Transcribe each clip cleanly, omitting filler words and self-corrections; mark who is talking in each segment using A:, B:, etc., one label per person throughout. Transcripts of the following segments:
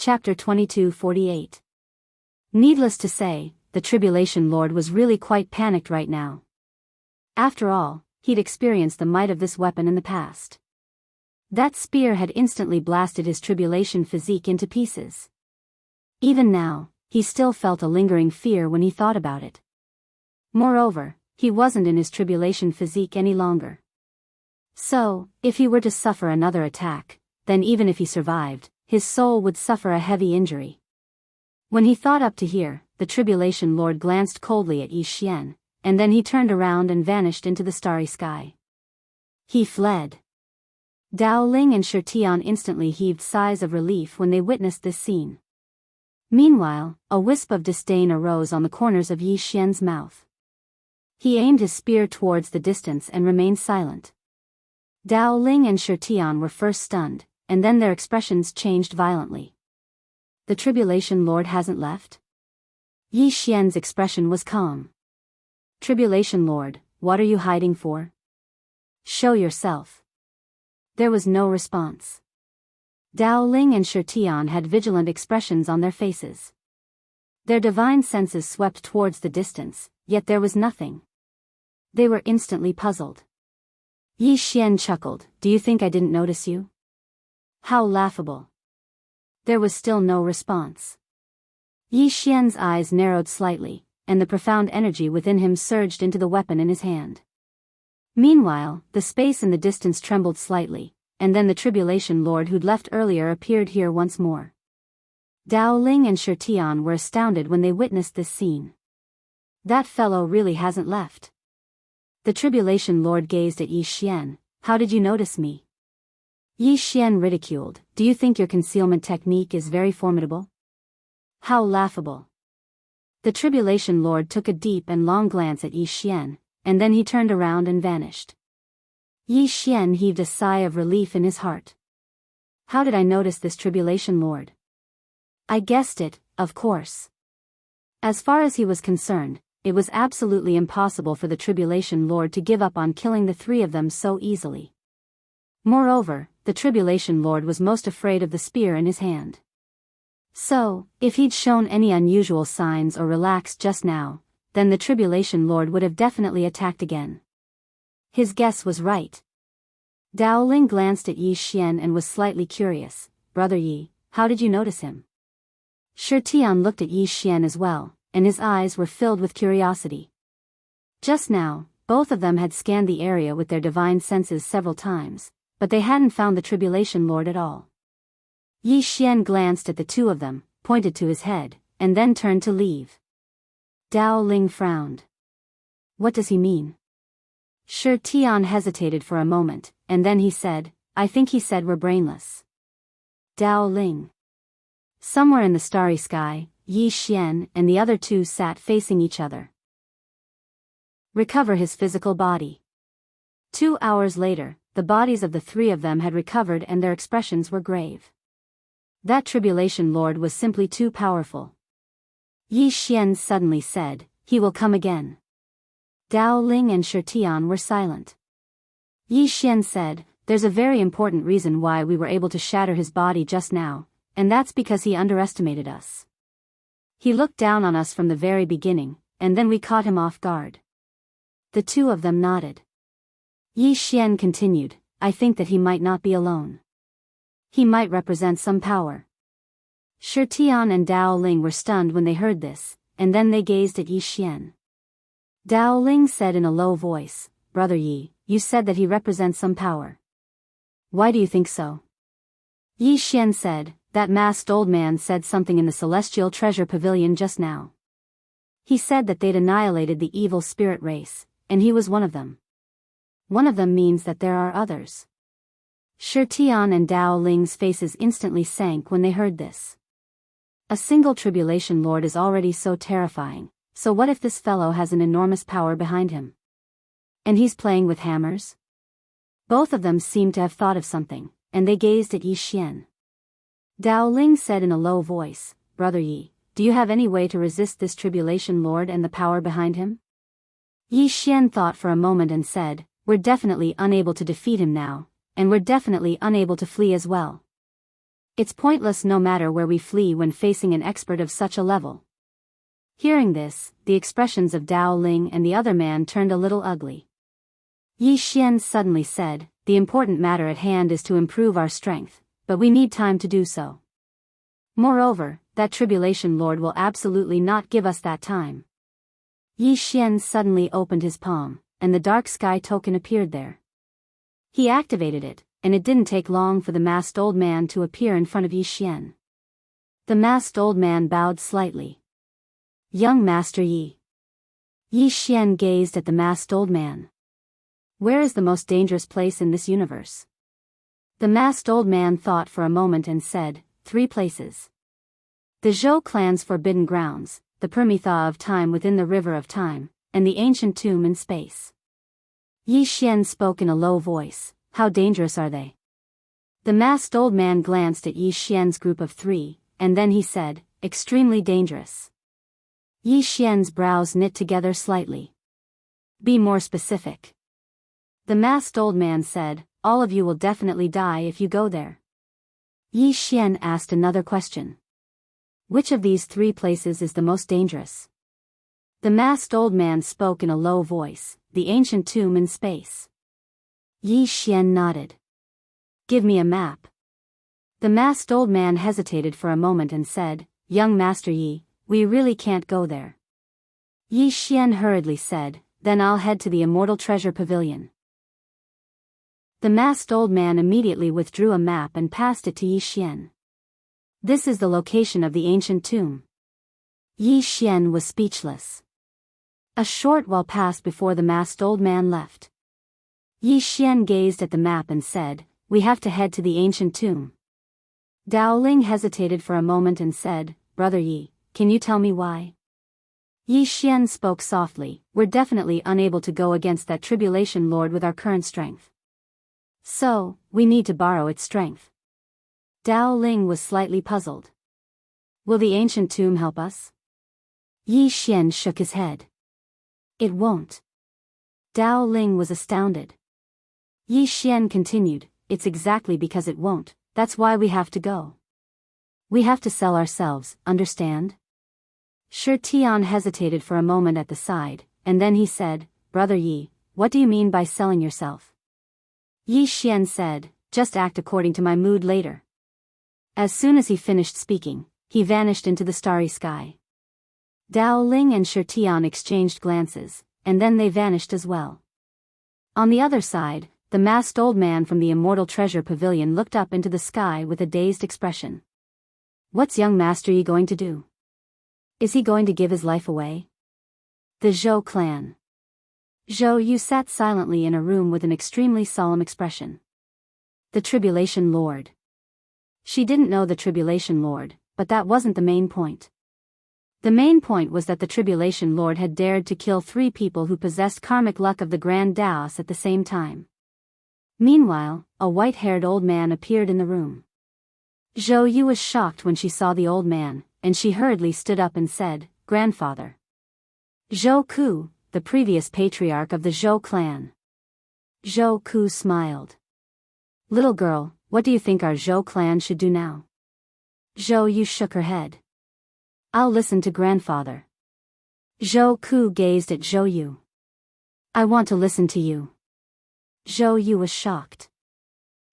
A: Chapter 22:48. Needless to say, the Tribulation Lord was really quite panicked right now. After all, he'd experienced the might of this weapon in the past. That spear had instantly blasted his tribulation physique into pieces. Even now, he still felt a lingering fear when he thought about it. Moreover, he wasn't in his tribulation physique any longer. So, if he were to suffer another attack, then even if he survived, his soul would suffer a heavy injury. When he thought up to here, the Tribulation Lord glanced coldly at Yi Xian, and then he turned around and vanished into the starry sky. He fled. Dao Ling and Shi Tian instantly heaved sighs of relief when they witnessed this scene. Meanwhile, a wisp of disdain arose on the corners of Yi Xian's mouth. He aimed his spear towards the distance and remained silent. Dao Ling and Shi Tian were first stunned, and then their expressions changed violently. The Tribulation Lord hasn't left? Yi Xian's expression was calm. Tribulation Lord, what are you hiding for? Show yourself. There was no response. Dao Ling and Shi Tian had vigilant expressions on their faces. Their divine senses swept towards the distance, yet there was nothing. They were instantly puzzled. Yi Xian chuckled, "Do you think I didn't notice you?" How laughable. There was still no response. Yi Xian's eyes narrowed slightly, and the profound energy within him surged into the weapon in his hand. Meanwhile, the space in the distance trembled slightly, and then the Tribulation Lord who'd left earlier appeared here once more. Dao Ling and Shi Tian were astounded when they witnessed this scene. That fellow really hasn't left. The Tribulation Lord gazed at Yi Xian. "How did you notice me?" Yi Xian ridiculed, "Do you think your concealment technique is very formidable?" How laughable. The Tribulation Lord took a deep and long glance at Yi Xian, and then he turned around and vanished. Yi Xian heaved a sigh of relief in his heart. How did I notice this Tribulation Lord? I guessed it, of course. As far as he was concerned, it was absolutely impossible for the Tribulation Lord to give up on killing the three of them so easily. Moreover, the Tribulation Lord was most afraid of the spear in his hand. So, if he'd shown any unusual signs or relaxed just now, then the Tribulation Lord would have definitely attacked again. His guess was right. Dao Ling glanced at Yi Xian and was slightly curious. "Brother Yi, how did you notice him?" Shi Tian looked at Yi Xian as well, and his eyes were filled with curiosity. Just now, both of them had scanned the area with their divine senses several times, but they hadn't found the Tribulation Lord at all. Yi Xian glanced at the two of them, pointed to his head, and then turned to leave. Dao Ling frowned. What does he mean? Shi Tian hesitated for a moment, and then he said, "I think he said we're brainless." Dao Ling. Somewhere in the starry sky, Yi Xian and the other two sat facing each other. Recover his physical body. 2 hours later, the bodies of the three of them had recovered and their expressions were grave. That Tribulation Lord was simply too powerful. Yi Xian suddenly said, "He will come again." Dao Ling and Shi Tian were silent. Yi Xian said, "There's a very important reason why we were able to shatter his body just now, and that's because he underestimated us. He looked down on us from the very beginning, and then we caught him off guard." The two of them nodded. Yi Xian continued, "I think that he might not be alone. He might represent some power." Shi Tian and Dao Ling were stunned when they heard this, and then they gazed at Yi Xian. Dao Ling said in a low voice, "Brother Yi, you said that he represents some power. Why do you think so?" Yi Xian said, "That masked old man said something in the Celestial Treasure Pavilion just now. He said that they'd annihilated the evil spirit race, and he was one of them. One of them means that there are others." Shi Tian and Dao Ling's faces instantly sank when they heard this. A single Tribulation Lord is already so terrifying, so what if this fellow has an enormous power behind him? And he's playing with hammers? Both of them seemed to have thought of something, and they gazed at Yi Xian. Dao Ling said in a low voice, "Brother Yi, do you have any way to resist this Tribulation Lord and the power behind him?" Yi Xian thought for a moment and said, "We're definitely unable to defeat him now, and we're definitely unable to flee as well." It's pointless no matter where we flee when facing an expert of such a level. Hearing this, the expressions of Dao Ling and the other man turned a little ugly. Yi Xian suddenly said, "The important matter at hand is to improve our strength, but we need time to do so. Moreover, that tribulation lord will absolutely not give us that time." Yi Xian suddenly opened his palm, and the dark sky token appeared there. He activated it, and it didn't take long for the masked old man to appear in front of Yi Xian. The masked old man bowed slightly. "Young Master Yi." Yi Xian gazed at the masked old man. "Where is the most dangerous place in this universe?" The masked old man thought for a moment and said, "3 places. The Zhou clan's forbidden grounds, the Permitha of time within the river of time, and the ancient tomb in space." Yi Xian spoke in a low voice, "How dangerous are they?" The masked old man glanced at Yi Xian's group of 3, and then he said, "Extremely dangerous." Yi Xian's brows knit together slightly. "Be more specific." The masked old man said, "All of you will definitely die if you go there." Yi Xian asked another question. "Which of these 3 places is the most dangerous?" The masked old man spoke in a low voice, "The ancient tomb in space." Yi Xian nodded. "Give me a map." The masked old man hesitated for a moment and said, "Young Master Yi, we really can't go there." Yi Xian hurriedly said, "Then I'll head to the Immortal Treasure Pavilion." The masked old man immediately withdrew a map and passed it to Yi Xian. "This is the location of the ancient tomb." Yi Xian was speechless. A short while passed before the masked old man left. Yi Xian gazed at the map and said, "We have to head to the ancient tomb." Dao Ling hesitated for a moment and said, "Brother Yi, can you tell me why?" Yi Xian spoke softly, "We're definitely unable to go against that tribulation lord with our current strength. So, we need to borrow its strength." Dao Ling was slightly puzzled. "Will the ancient tomb help us?" Yi Xian shook his head. "It won't." Dao Ling was astounded. Yi Xian continued, "It's exactly because it won't, that's why we have to go. We have to sell ourselves, understand?" Shi Tian hesitated for a moment at the side, and then he said, "Brother Yi, what do you mean by selling yourself?" Yi Xian said, "Just act according to my mood later." As soon as he finished speaking, he vanished into the starry sky. Dao Ling and Shi Tian exchanged glances, and then they vanished as well. On the other side, the masked old man from the Immortal Treasure Pavilion looked up into the sky with a dazed expression. "What's young Master Yi going to do? Is he going to give his life away?" The Zhou clan. Zhou Yu sat silently in a room with an extremely solemn expression. The Tribulation Lord. She didn't know the Tribulation Lord, but that wasn't the main point. The main point was that the Tribulation Lord had dared to kill 3 people who possessed karmic luck of the Grand Daos at the same time. Meanwhile, a white-haired old man appeared in the room. Zhou Yu was shocked when she saw the old man, and she hurriedly stood up and said, "Grandfather." Zhou Ku, the previous patriarch of the Zhou clan. Zhou Ku smiled. "Little girl, what do you think our Zhou clan should do now?" Zhou Yu shook her head. "I'll listen to grandfather." Zhou Ku gazed at Zhou Yu. "I want to listen to you." Zhou Yu was shocked.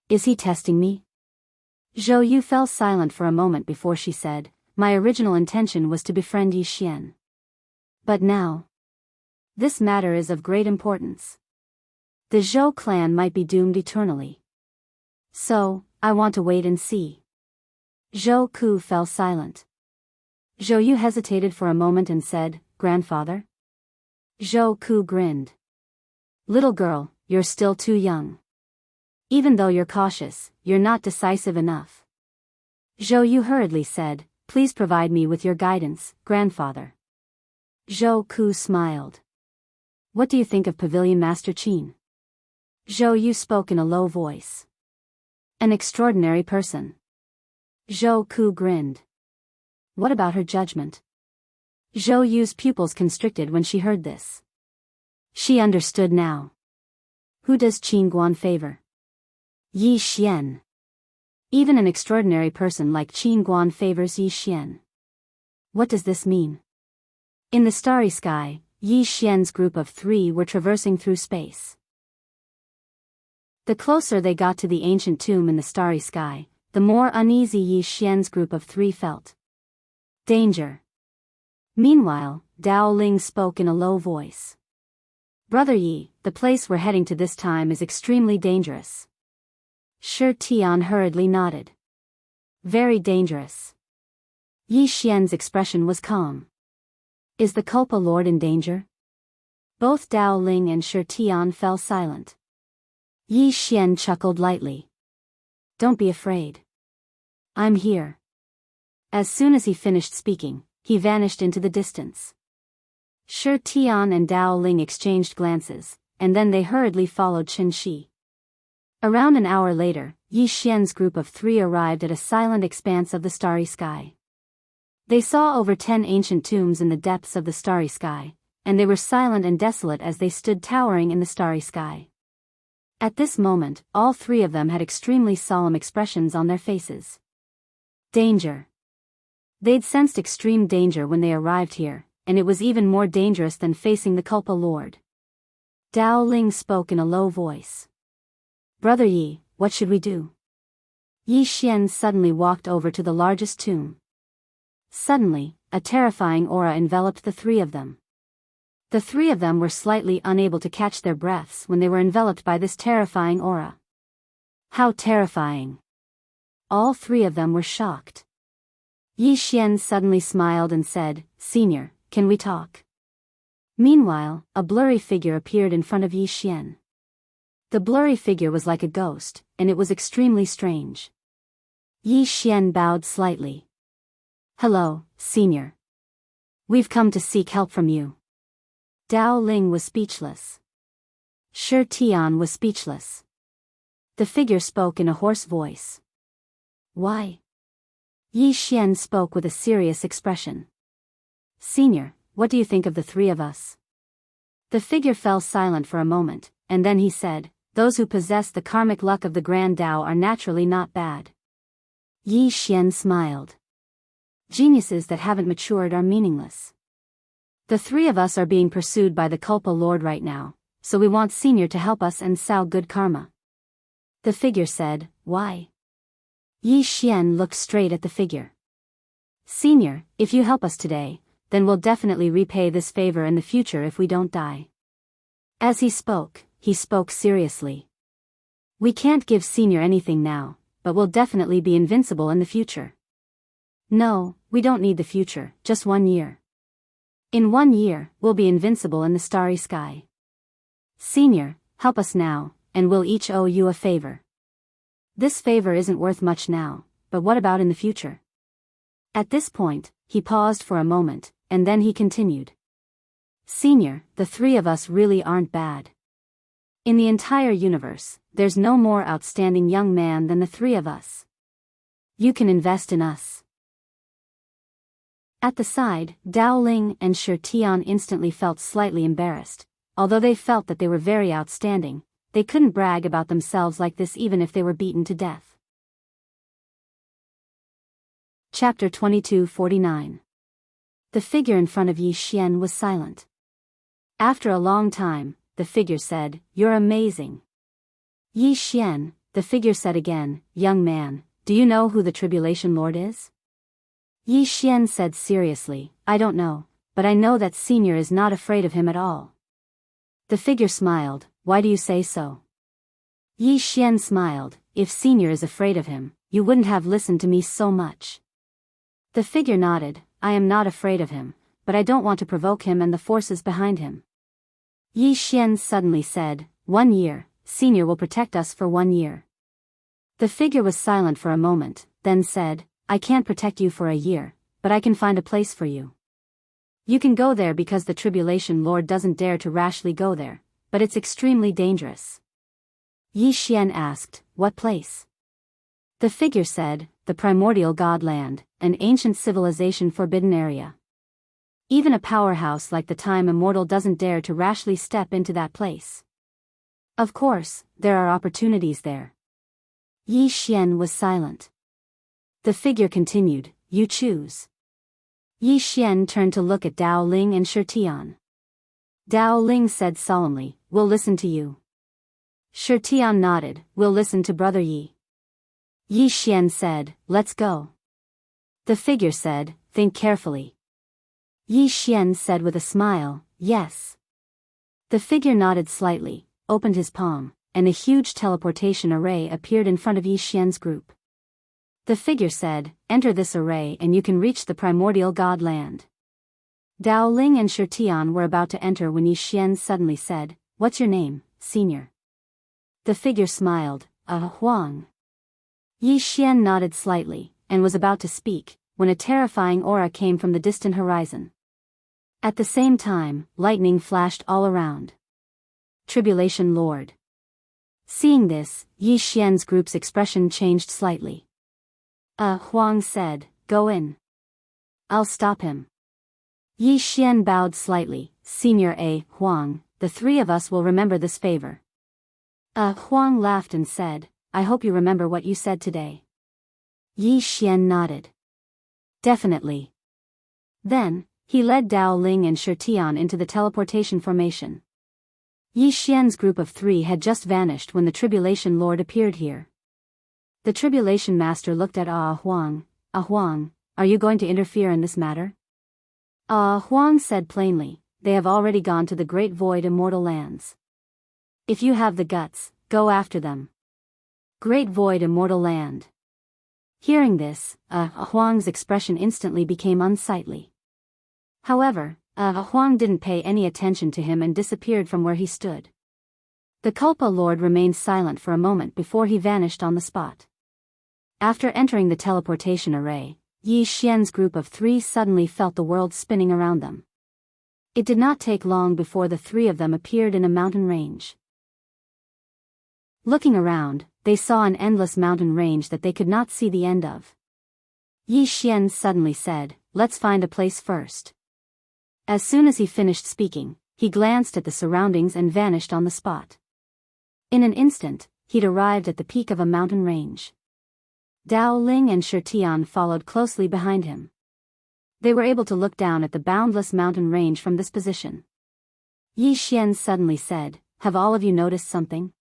A: "Is he testing me?" Zhou Yu fell silent for a moment before she said, "My original intention was to befriend Yi Xian. But now, this matter is of great importance. The Zhou clan might be doomed eternally. So, I want to wait and see." Zhou Ku fell silent. Zhou Yu hesitated for a moment and said, "Grandfather?" Zhou Ku grinned. "Little girl, you're still too young. Even though you're cautious, you're not decisive enough." Zhou Yu hurriedly said, "Please provide me with your guidance, grandfather." Zhou Ku smiled. "What do you think of Pavilion Master Qin?" Zhou Yu spoke in a low voice. "An extraordinary person." Zhou Ku grinned. "What about her judgment?" Zhou Yu's pupils constricted when she heard this. She understood now. Who does Qin Guan favor? Yi Xian. Even an extraordinary person like Qin Guan favors Yi Xian. What does this mean? In the starry sky, Yi Xian's group of 3 were traversing through space. The closer they got to the ancient tomb in the starry sky, the more uneasy Yi Xian's group of 3 felt. Danger. Meanwhile, Dao Ling spoke in a low voice. Brother Yi, the place we're heading to this time is extremely dangerous. Shi Tian hurriedly nodded. Very dangerous. Yi Xian's expression was calm. Is the Culpa Lord in danger? Both Dao Ling and Shi Tian fell silent. Yi Xian chuckled lightly. Don't be afraid. I'm here. As soon as he finished speaking, he vanished into the distance. Shi Tian and Dao Ling exchanged glances, and then they hurriedly followed Chen Shi. Around an hour later, Yi Xian's group of 3 arrived at a silent expanse of the starry sky. They saw over 10 ancient tombs in the depths of the starry sky, and they were silent and desolate as they stood towering in the starry sky. At this moment, all 3 of them had extremely solemn expressions on their faces. Danger. They'd sensed extreme danger when they arrived here, and it was even more dangerous than facing the Culpa Lord. Dao Ling spoke in a low voice. Brother Yi, what should we do? Yi Xian suddenly walked over to the largest tomb. Suddenly, a terrifying aura enveloped the 3 of them. The 3 of them were slightly unable to catch their breaths when they were enveloped by this terrifying aura. How terrifying! All 3 of them were shocked. Yi Xian suddenly smiled and said, Senior, can we talk? Meanwhile, a blurry figure appeared in front of Yi Xian. The blurry figure was like a ghost, and it was extremely strange. Yi Xian bowed slightly. Hello, Senior. We've come to seek help from you. Dao Ling was speechless. Shi Tian was speechless. The figure spoke in a hoarse voice. Why? Yi Xian spoke with a serious expression. Senior, what do you think of the 3 of us? The figure fell silent for a moment, and then he said, Those who possess the karmic luck of the Grand Tao are naturally not bad. Yi Xian smiled. Geniuses that haven't matured are meaningless. The 3 of us are being pursued by the Culpa Lord right now, so we want Senior to help us and sow good karma. The figure said, Why? Yi Xian looked straight at the figure. Senior, if you help us today, then we'll definitely repay this favor in the future if we don't die. As he spoke seriously. We can't give Senior anything now, but we'll definitely be invincible in the future. No, we don't need the future, just 1 year. In 1 year, we'll be invincible in the starry sky. Senior, help us now, and we'll each owe you a favor. This favor isn't worth much now, but what about in the future? At this point, he paused for a moment, and then he continued. Senior, the 3 of us really aren't bad. In the entire universe, there's no more outstanding young man than the 3 of us. You can invest in us. At the side, Dao Ling and Shi Tian instantly felt slightly embarrassed. Although they felt that they were very outstanding, they couldn't brag about themselves like this even if they were beaten to death. Chapter 2249. The figure in front of Yi Xian was silent. After a long time, the figure said, You're amazing. Yi Xian, the figure said again, Young man, do you know who the Tribulation Lord is? Yi Xian said seriously, I don't know, but I know that Senior is not afraid of him at all. The figure smiled, Why do you say so? Yi Xian smiled, If Senior is afraid of him, you wouldn't have listened to me so much. The figure nodded, I am not afraid of him, but I don't want to provoke him and the forces behind him. Yi Xian suddenly said, 1 year, Senior will protect us for 1 year. The figure was silent for a moment, then said, I can't protect you for a year, but I can find a place for you. You can go there because the Tribulation Lord doesn't dare to rashly go there, but it's extremely dangerous. Yi Xian asked, What place? The figure said, The Primordial God Land, an ancient civilization forbidden area. Even a powerhouse like the Time Immortal doesn't dare to rashly step into that place. Of course, there are opportunities there. Yi Xian was silent. The figure continued, you choose. Yi Xian turned to look at Dao Ling and Shi Tian. Dao Ling said solemnly, we'll listen to you. Shi Tian nodded, we'll listen to Brother Yi. Yi Xian said, let's go. The figure said, think carefully. Yi Xian said with a smile, yes. The figure nodded slightly, opened his palm, and a huge teleportation array appeared in front of Yi Xian's group. The figure said, enter this array and you can reach the primordial god land. Dao Ling and Shi Tian were about to enter when Yi Xian suddenly said, what's your name, senior? The figure smiled, Huang. Yi Xian nodded slightly, and was about to speak, when a terrifying aura came from the distant horizon. At the same time, lightning flashed all around. Tribulation Lord. Seeing this, Yi Xian's group's expression changed slightly. Huang said, go in. I'll stop him. Yi Xian bowed slightly, Senior Huang, the three of us will remember this favor. Huang laughed and said, I hope you remember what you said today. Yi Xian nodded. Definitely. Then, he led Dao Ling and Shi Tian into the teleportation formation. Yi Xian's group of three had just vanished when the Tribulation Lord appeared here. The Tribulation Master looked at Huang. Huang, are you going to interfere in this matter? Huang said plainly, they have already gone to the Great Void Immortal Lands. If you have the guts, go after them. Great Void Immortal Land. Hearing this, Huang's expression instantly became unsightly. However, Huang didn't pay any attention to him and disappeared from where he stood. The Culpa Lord remained silent for a moment before he vanished on the spot. After entering the teleportation array, Yi Xian's group of three suddenly felt the world spinning around them. It did not take long before the three of them appeared in a mountain range. Looking around, they saw an endless mountain range that they could not see the end of. Yi Xian suddenly said, let's find a place first. As soon as he finished speaking, he glanced at the surroundings and vanished on the spot. In an instant, he'd arrived at the peak of a mountain range. Dao Ling and Shi Tian followed closely behind him. They were able to look down at the boundless mountain range from this position. Yi Xian suddenly said, have all of you noticed something?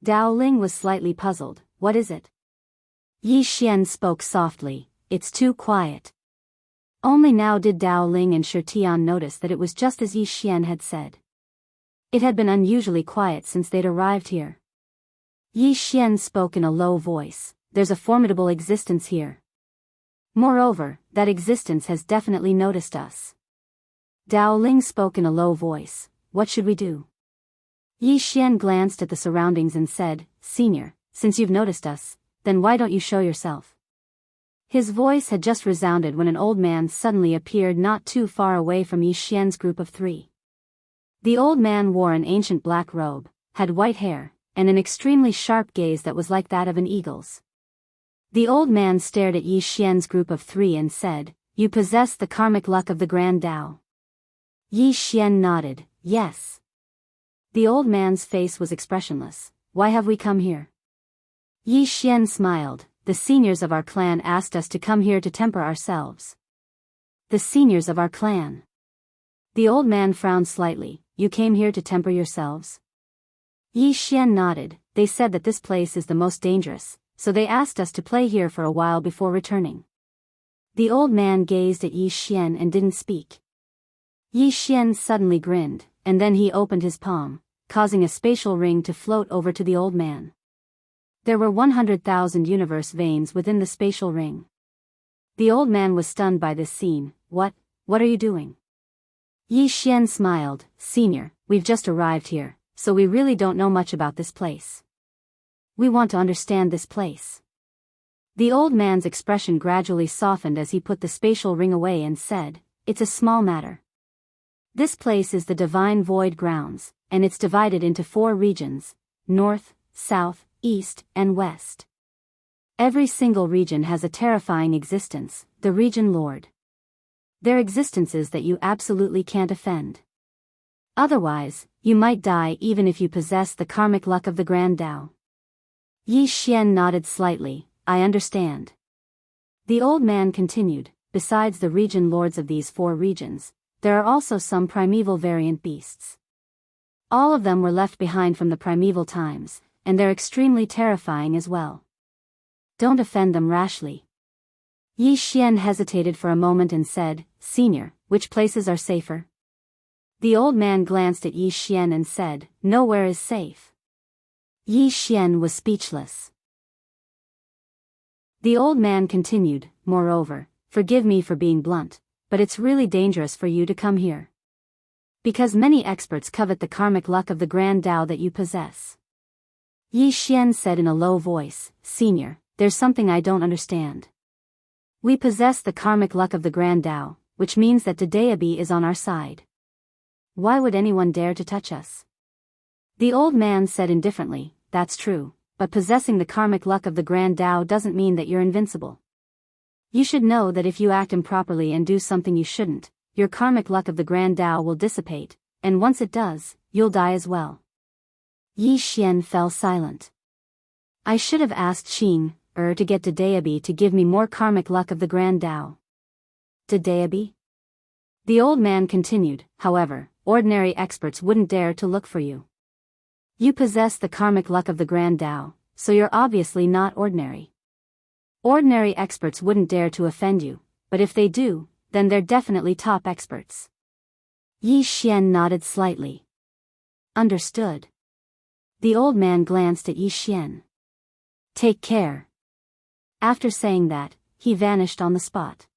A: Dao Ling was slightly puzzled, what is it? Yi Xian spoke softly, it's too quiet. Only now did Dao Ling and Shi Tian notice that it was just as Yi Xian had said. It had been unusually quiet since they'd arrived here. Yi Xian spoke in a low voice, there's a formidable existence here. Moreover, that existence has definitely noticed us. Dao Ling spoke in a low voice, what should we do? Yi Xian glanced at the surroundings and said, Senior, since you've noticed us, then why don't you show yourself? His voice had just resounded when an old man suddenly appeared not too far away from Yi Xian's group of three. The old man wore an ancient black robe, had white hair, and an extremely sharp gaze that was like that of an eagle's. The old man stared at Yi Xian's group of three and said, you possess the karmic luck of the Grand Tao. Yi Xian nodded, yes. The old man's face was expressionless, why have we come here? Yi Xian smiled, the seniors of our clan asked us to come here to temper ourselves. The seniors of our clan. The old man frowned slightly, you came here to temper yourselves? Yi Xian nodded, they said that this place is the most dangerous, so they asked us to play here for a while before returning. The old man gazed at Yi Xian and didn't speak. Yi Xian suddenly grinned, and then he opened his palm, causing a spatial ring to float over to the old man. There were 100,000 universe veins within the spatial ring. The old man was stunned by this scene, what are you doing? Yi Xian smiled, Senior, we've just arrived here, so we really don't know much about this place. We want to understand this place. The old man's expression gradually softened as he put the spatial ring away and said, it's a small matter. This place is the Divine Void Grounds, and it's divided into 4 regions, north, south, east, and west. Every single region has a terrifying existence, the region lord. They're existences that you absolutely can't offend. Otherwise, you might die even if you possess the karmic luck of the Grand Tao. Yi Xian nodded slightly. I understand. The old man continued, besides the region lords of these 4 regions, there are also some primeval variant beasts. All of them were left behind from the primeval times, and they're extremely terrifying as well. Don't offend them rashly. Yi Xian hesitated for a moment and said, Senior, which places are safer? The old man glanced at Yi Xian and said, Nowhere is safe. Yi Xian was speechless. The old man continued, Moreover, forgive me for being blunt, but it's really dangerous for you to come here. Because many experts covet the karmic luck of the grand Tao that you possess. Yi Xian said in a low voice, Senior, there's something I don't understand. We possess the karmic luck of the grand Tao, which means that Daebi is on our side. Why would anyone dare to touch us? The old man said indifferently, That's true, but possessing the karmic luck of the grand Tao doesn't mean that you're invincible. You should know that if you act improperly and do something you shouldn't, your karmic luck of the grand Tao will dissipate, and once it does, you'll die as well. Yi Xian fell silent. I should have asked Qing, to get Daebi to give me more karmic luck of the grand Tao. Daebi? The old man continued, however, ordinary experts wouldn't dare to look for you. You possess the karmic luck of the grand Tao, so you're obviously not ordinary. Ordinary experts wouldn't dare to offend you, but if they do, then they're definitely top experts. Yi Xian nodded slightly. Understood. The old man glanced at Yi Xian. Take care. After saying that, he vanished on the spot.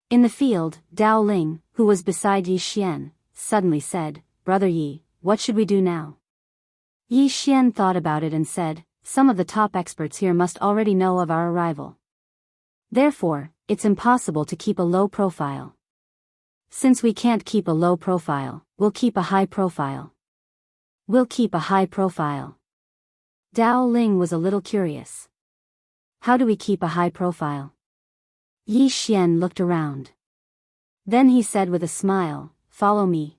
A: In the field, Dao Ling, who was beside Yi Xian, suddenly said, Brother Yi, what should we do now? Yi Xian thought about it and said, Some of the top experts here must already know of our arrival. Therefore, it's impossible to keep a low profile. Since we can't keep a low profile, we'll keep a high profile. We'll keep a high profile. Dao Ling was a little curious. How do we keep a high profile? Yi Xian looked around. Then he said with a smile, Follow me.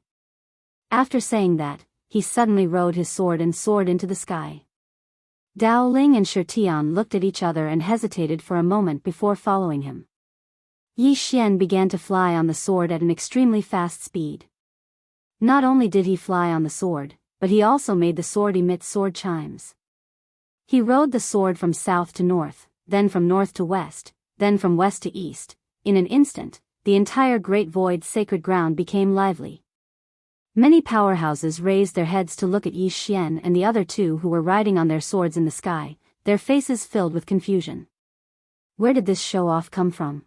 A: After saying that, he suddenly rode his sword and soared into the sky. Dao Ling and Shirtian looked at each other and hesitated for a moment before following him. Yi Xian began to fly on the sword at an extremely fast speed. Not only did he fly on the sword, but he also made the sword emit sword chimes. He rode the sword from south to north, then from north to west, then from west to east. In an instant, the entire Great Void sacred ground became lively. Many powerhouses raised their heads to look at Yi Xian and the other 2 who were riding on their swords in the sky, their faces filled with confusion. Where did this show-off come from?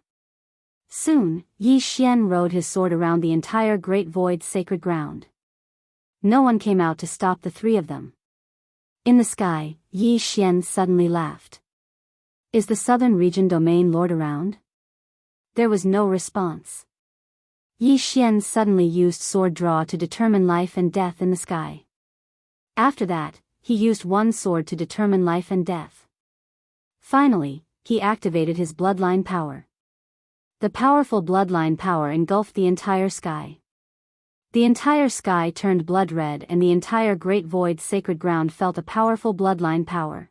A: Soon, Yi Xian rode his sword around the entire Great Void sacred ground. No one came out to stop the 3 of them. In the sky, Yi Xian suddenly laughed. Is the southern region domain lord around? There was no response. Yi Xian suddenly used sword draw to determine life and death in the sky. After that, he used one sword to determine life and death. Finally, he activated his bloodline power. The powerful bloodline power engulfed the entire sky. The entire sky turned blood red and the entire Great Void sacred ground felt a powerful bloodline power.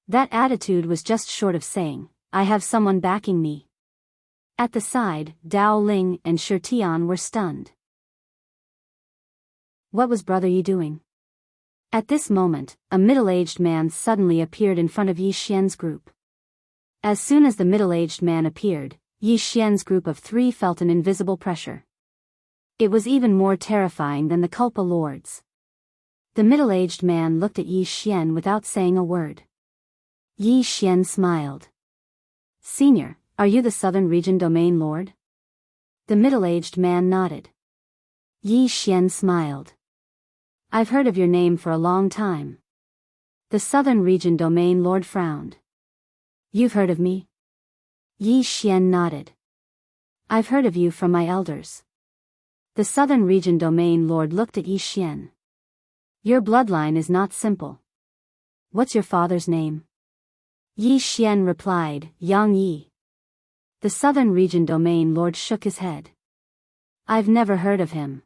A: That attitude was just short of saying, I have someone backing me. At the side, Dao Ling and Shirtian were stunned. What was Brother Yi doing? At this moment, a middle-aged man suddenly appeared in front of Yi Xian's group. As soon as the middle-aged man appeared, Yi Xian's group of 3 felt an invisible pressure. It was even more terrifying than the Culpa Lords. The middle-aged man looked at Yi Xian without saying a word. Yi Xian smiled. Senior, are you the Southern Region Domain Lord? The middle-aged man nodded. Yi Xian smiled. I've heard of your name for a long time. The Southern Region Domain Lord frowned. You've heard of me? Yi Xian nodded. I've heard of you from my elders. The Southern Region Domain Lord looked at Yi Xian. Your bloodline is not simple. What's your father's name? Yi Xian replied, Yang Yi. The Southern Region Domain Lord shook his head. I've never heard of him.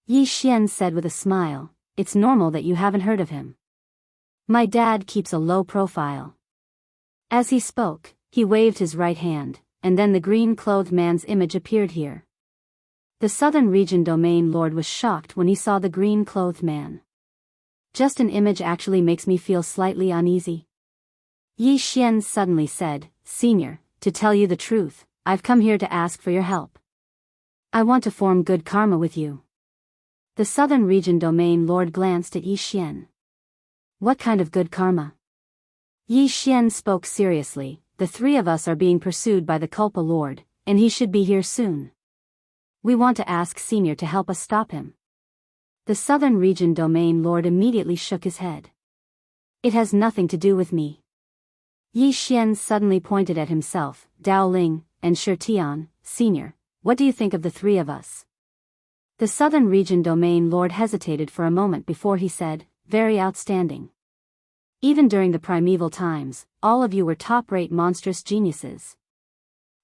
A: Yi Xian said with a smile, it's normal that you haven't heard of him. My dad keeps a low profile. As he spoke, he waved his right hand, and then the green-clothed man's image appeared here. The Southern Region Domain Lord was shocked when he saw the green-clothed man. Just an image actually makes me feel slightly uneasy. Yi Xian suddenly said, Senior, to tell you the truth, I've come here to ask for your help. I want to form good karma with you. The Southern Region Domain Lord glanced at Yi Xian. What kind of good karma? Yi Xian spoke seriously. The three of us are being pursued by the Culpa Lord, and he should be here soon. We want to ask Senior to help us stop him. The Southern Region Domain Lord immediately shook his head. It has nothing to do with me. Yi Xian suddenly pointed at himself, Dao Ling, and Shi Tian. Senior, what do you think of the three of us? The Southern Region Domain Lord hesitated for a moment before he said, very outstanding. Even during the primeval times, all of you were top-rate monstrous geniuses.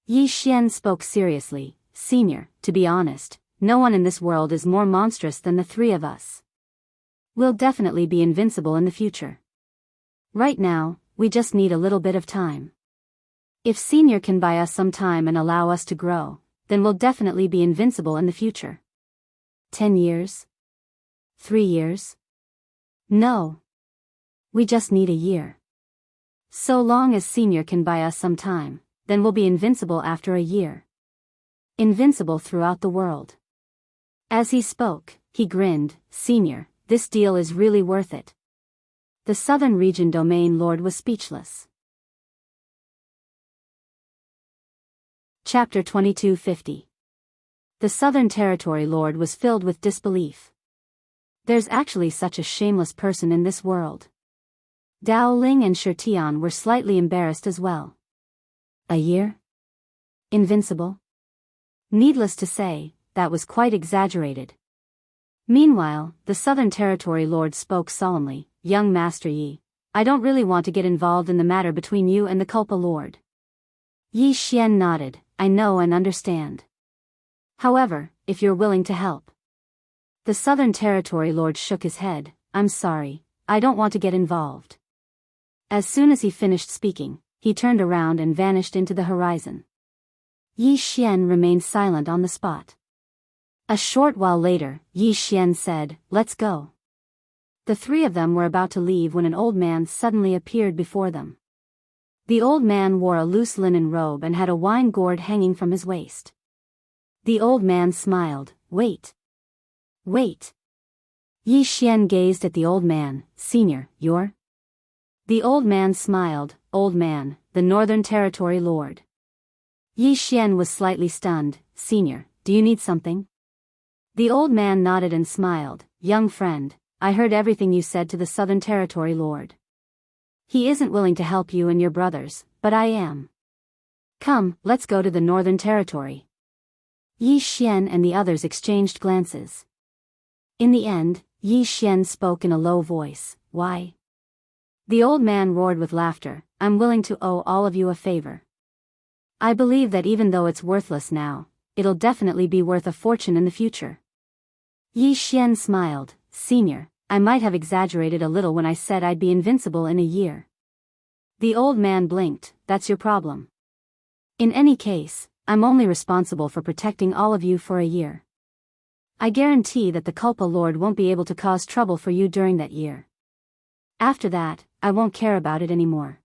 A: Yi Xian spoke seriously, Senior, to be honest, no one in this world is more monstrous than the three of us. We'll definitely be invincible in the future. Right now, we just need a little bit of time. If Senior can buy us some time and allow us to grow, then we'll definitely be invincible in the future. 10 years? 3 years? No. We just need a year. So long as Senior can buy us some time, then we'll be invincible after a year. Invincible throughout the world. As he spoke, he grinned, Senior, this deal is really worth it. The Southern Region Domain Lord was speechless. Chapter 2250. The Southern Territory Lord was filled with disbelief. There's actually such a shameless person in this world. Dao Ling and Shi Tian were slightly embarrassed as well. A year? Invincible? Needless to say, that was quite exaggerated. Meanwhile, the Southern Territory Lord spoke solemnly, Young Master Yi, I don't really want to get involved in the matter between you and the Culpa Lord. Yi Xian nodded, I know and understand. However, if you're willing to help. The Southern Territory Lord shook his head, I'm sorry, I don't want to get involved. As soon as he finished speaking, he turned around and vanished into the horizon. Yi Xian remained silent on the spot. A short while later, Yi Xian said, Let's go. The three of them were about to leave when an old man suddenly appeared before them. The old man wore a loose linen robe and had a wine gourd hanging from his waist. The old man smiled, Wait. Wait. Yi Xian gazed at the old man, Senior, you're? The old man smiled, Old man, the Northern Territory Lord. Yi Xian was slightly stunned, Senior, do you need something? The old man nodded and smiled, Young friend, I heard everything you said to the Southern Territory Lord. He isn't willing to help you and your brothers, but I am. Come, let's go to the Northern Territory. Yi Xian and the others exchanged glances. In the end, Yi Xian spoke in a low voice, Why? The old man roared with laughter, I'm willing to owe all of you a favor. I believe that even though it's worthless now, it'll definitely be worth a fortune in the future. Yi Xian smiled, Senior, I might have exaggerated a little when I said I'd be invincible in a year. The old man blinked, That's your problem. In any case, I'm only responsible for protecting all of you for a year. I guarantee that the Culpa Lord won't be able to cause trouble for you during that year. After that, I won't care about it anymore.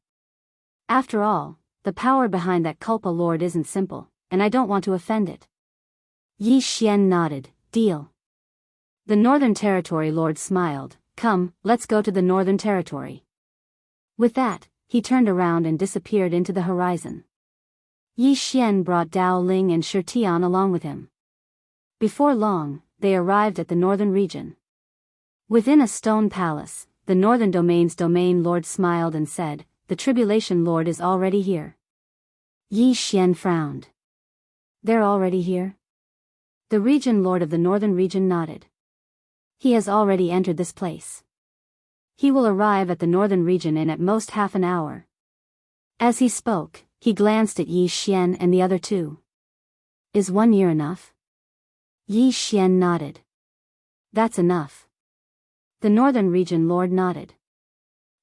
A: After all, the power behind that Culpa Lord isn't simple, and I don't want to offend it. Yi Xian nodded, Deal. The Northern Territory Lord smiled, Come, let's go to the Northern Territory. With that, he turned around and disappeared into the horizon. Yi Xian brought Dao Ling and Shi Tian along with him. Before long, they arrived at the Northern region. Within a stone palace, the Northern Domain's Domain Lord smiled and said, The Tribulation Lord is already here. Yi Xian frowned. They're already here? The Region Lord of the Northern region nodded. He has already entered this place. He will arrive at the Northern region in at most half an hour. As he spoke, he glanced at Yi Xian and the other two. Is 1 year enough? Yi Xian nodded. That's enough. The Northern region Lord nodded.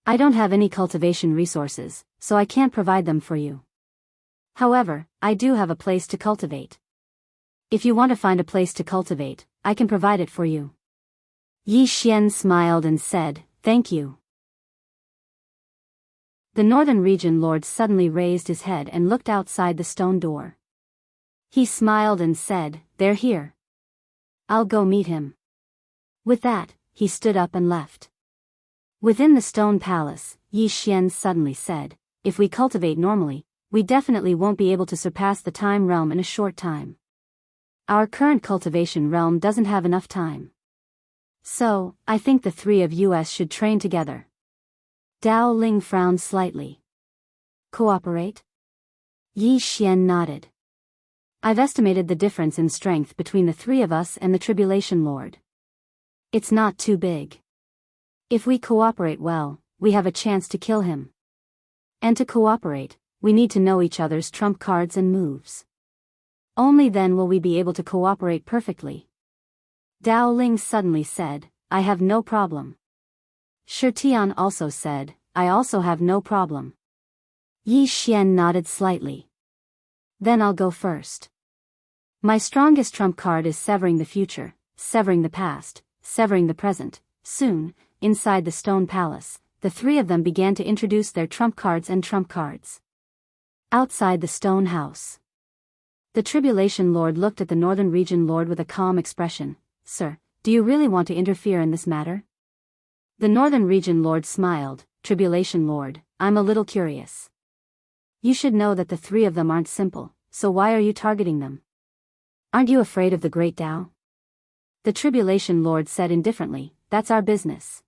A: I don't have any cultivation resources, so I can't provide them for you. However, I do have a place to cultivate. If you want to find a place to cultivate, I can provide it for you. Yi Xian smiled and said, "Thank you." The northern region lord suddenly raised his head and looked outside the stone door. He smiled and said, "They're here. I'll go meet him." With that, he stood up and left. Within the stone palace, Yi Xian suddenly said, "If we cultivate normally, we definitely won't be able to surpass the time realm in a short time. Our current cultivation realm doesn't have enough time. So, I think the three of us should train together." Dao Ling frowned slightly. "Cooperate?" Yi Xian nodded. "I've estimated the difference in strength between the three of us and the Tribulation Lord. It's not too big. If we cooperate well, we have a chance to kill him. And to cooperate, we need to know each other's trump cards and moves. Only then will we be able to cooperate perfectly." Dao Ling suddenly said, "I have no problem." Shi Tian also said, "I also have no problem." Yi Xian nodded slightly. "Then I'll go first. My strongest trump card is severing the future, severing the past, severing the present." Soon, inside the stone palace, the three of them began to introduce their trump cards and trump cards. Outside the stone house, the Tribulation Lord looked at the Northern Region Lord with a calm expression. "Sir, do you really want to interfere in this matter?" The Northern Region Lord smiled. "Tribulation Lord, I'm a little curious. You should know that the three of them aren't simple, so why are you targeting them? Aren't you afraid of the Great Tao?" The Tribulation Lord said indifferently, "That's our business."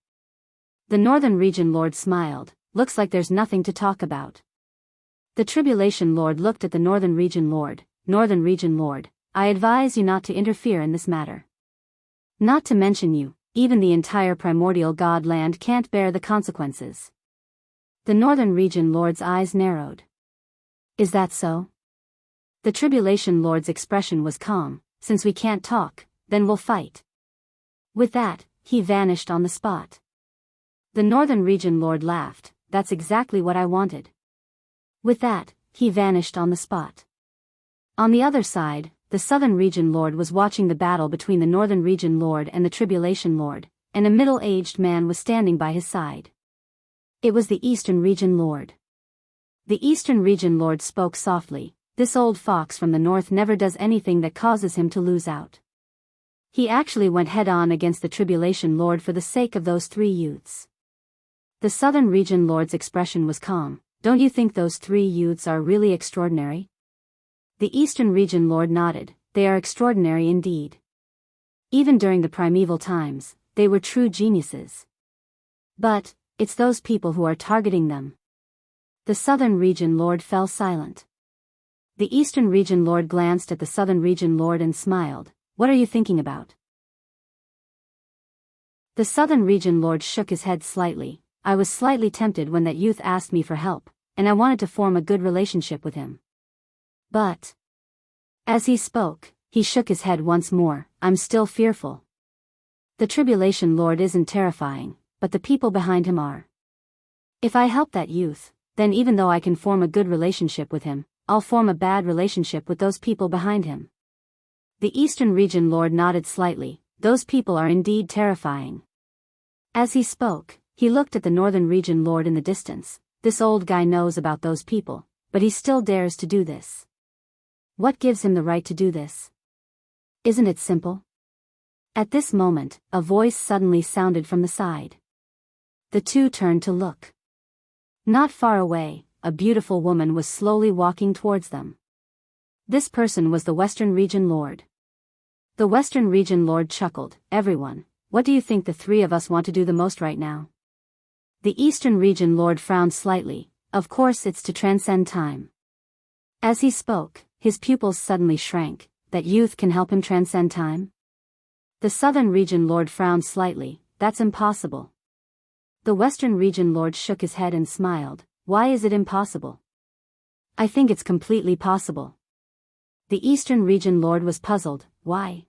A: The Northern Region Lord smiled. "Looks like there's nothing to talk about." The Tribulation Lord looked at the Northern Region Lord. "Northern Region Lord, I advise you not to interfere in this matter. Not to mention you, even the entire primordial god land can't bear the consequences." The Northern Region Lord's eyes narrowed. "Is that so?" The Tribulation Lord's expression was calm. "Since we can't talk, then we'll fight." With that, he vanished on the spot. The Northern Region Lord laughed. "That's exactly what I wanted." With that, he vanished on the spot. On the other side, the Southern Region Lord was watching the battle between the Northern Region Lord and the Tribulation Lord, and a middle-aged man was standing by his side. It was the Eastern Region Lord. The Eastern Region Lord spoke softly. "This old fox from the north never does anything that causes him to lose out. He actually went head-on against the Tribulation Lord for the sake of those three youths." The Southern Region Lord's expression was calm. "Don't you think those three youths are really extraordinary?" The Eastern Region Lord nodded. "They are extraordinary indeed. Even during the primeval times, they were true geniuses. But, it's those people who are targeting them." The Southern Region Lord fell silent. The Eastern Region Lord glanced at the Southern Region Lord and smiled. "What are you thinking about?" The Southern Region Lord shook his head slightly. "I was slightly tempted when that youth asked me for help, and I wanted to form a good relationship with him. But..." As he spoke, he shook his head once more. "I'm still fearful. The Tribulation Lord isn't terrifying, but the people behind him are. If I help that youth, then even though I can form a good relationship with him, I'll form a bad relationship with those people behind him." The Eastern Region Lord nodded slightly. "Those people are indeed terrifying." As he spoke, he looked at the Northern Region Lord in the distance. "This old guy knows about those people, but he still dares to do this. What gives him the right to do this? Isn't it simple?" At this moment, a voice suddenly sounded from the side. The two turned to look. Not far away, a beautiful woman was slowly walking towards them. This person was the Western Region Lord. The Western Region Lord chuckled. "Everyone, what do you think the three of us want to do the most right now?" The Eastern Region Lord frowned slightly. "Of course it's to transcend time." As he spoke, his pupils suddenly shrank. "That youth can help him transcend time?" The Southern Region Lord frowned slightly. "That's impossible." The Western Region Lord shook his head and smiled. "Why is it impossible?" "I think it's completely possible." The Eastern Region Lord was puzzled. "Why?"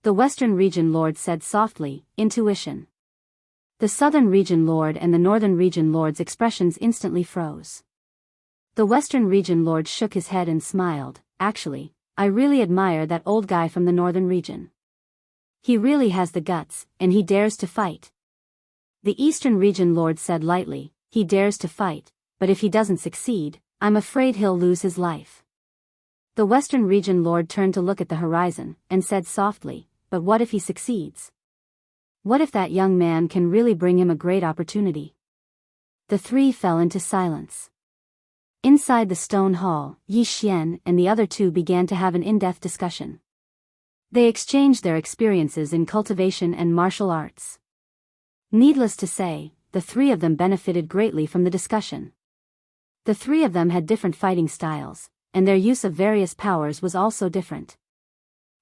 A: The Western Region Lord said softly, "Intuition." The Southern Region Lord and the Northern Region Lord's expressions instantly froze. The Western Region Lord shook his head and smiled. Actually, I really admire that old guy from the Northern Region. He really has the guts, and he dares to fight. The Eastern Region Lord said lightly, he dares to fight, but if he doesn't succeed, I'm afraid he'll lose his life. The Western Region Lord turned to look at the horizon, and said softly, but what if he succeeds? What if that young man can really bring him a great opportunity? The three fell into silence. Inside the stone hall, Yi Xian and the other two began to have an in-depth discussion. They exchanged their experiences in cultivation and martial arts. Needless to say, the three of them benefited greatly from the discussion. The three of them had different fighting styles, and their use of various powers was also different.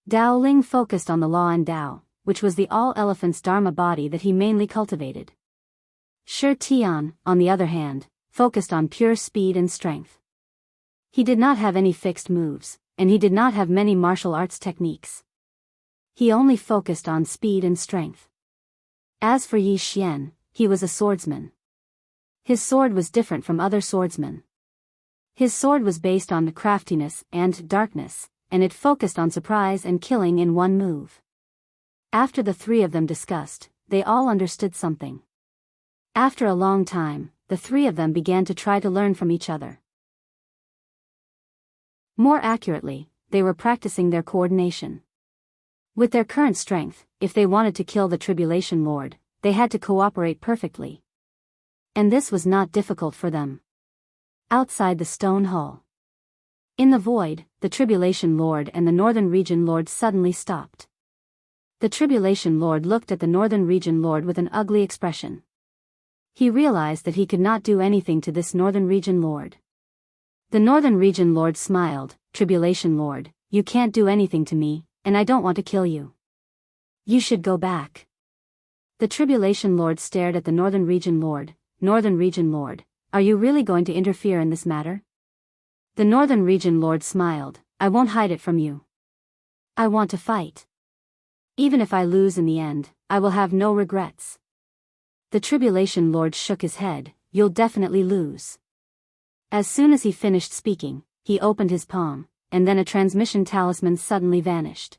A: Dao Ling focused on the Law and Dao, which was the all-elephant's Dharma body that he mainly cultivated. Shi Tian, on the other hand, focused on pure speed and strength. He did not have any fixed moves, and he did not have many martial arts techniques. He only focused on speed and strength. As for Yi Xian, he was a swordsman. His sword was different from other swordsmen. His sword was based on craftiness and darkness, and it focused on surprise and killing in one move. After the three of them discussed, they all understood something. After a long time, the three of them began to try to learn from each other. More accurately, they were practicing their coordination. With their current strength, if they wanted to kill the Tribulation Lord, they had to cooperate perfectly. And this was not difficult for them. Outside the stone hall. In the void, the Tribulation Lord and the Northern Region Lord suddenly stopped. The Tribulation Lord looked at the Northern Region Lord with an ugly expression. He realized that he could not do anything to this Northern Region Lord. The Northern Region Lord smiled, Tribulation Lord, you can't do anything to me, and I don't want to kill you. You should go back. The Tribulation Lord stared at the Northern Region Lord. Northern Region Lord, are you really going to interfere in this matter? The Northern Region Lord smiled, I won't hide it from you. I want to fight. Even if I lose in the end, I will have no regrets. The Tribulation Lord shook his head, you'll definitely lose. As soon as he finished speaking, he opened his palm, and then a transmission talisman suddenly vanished.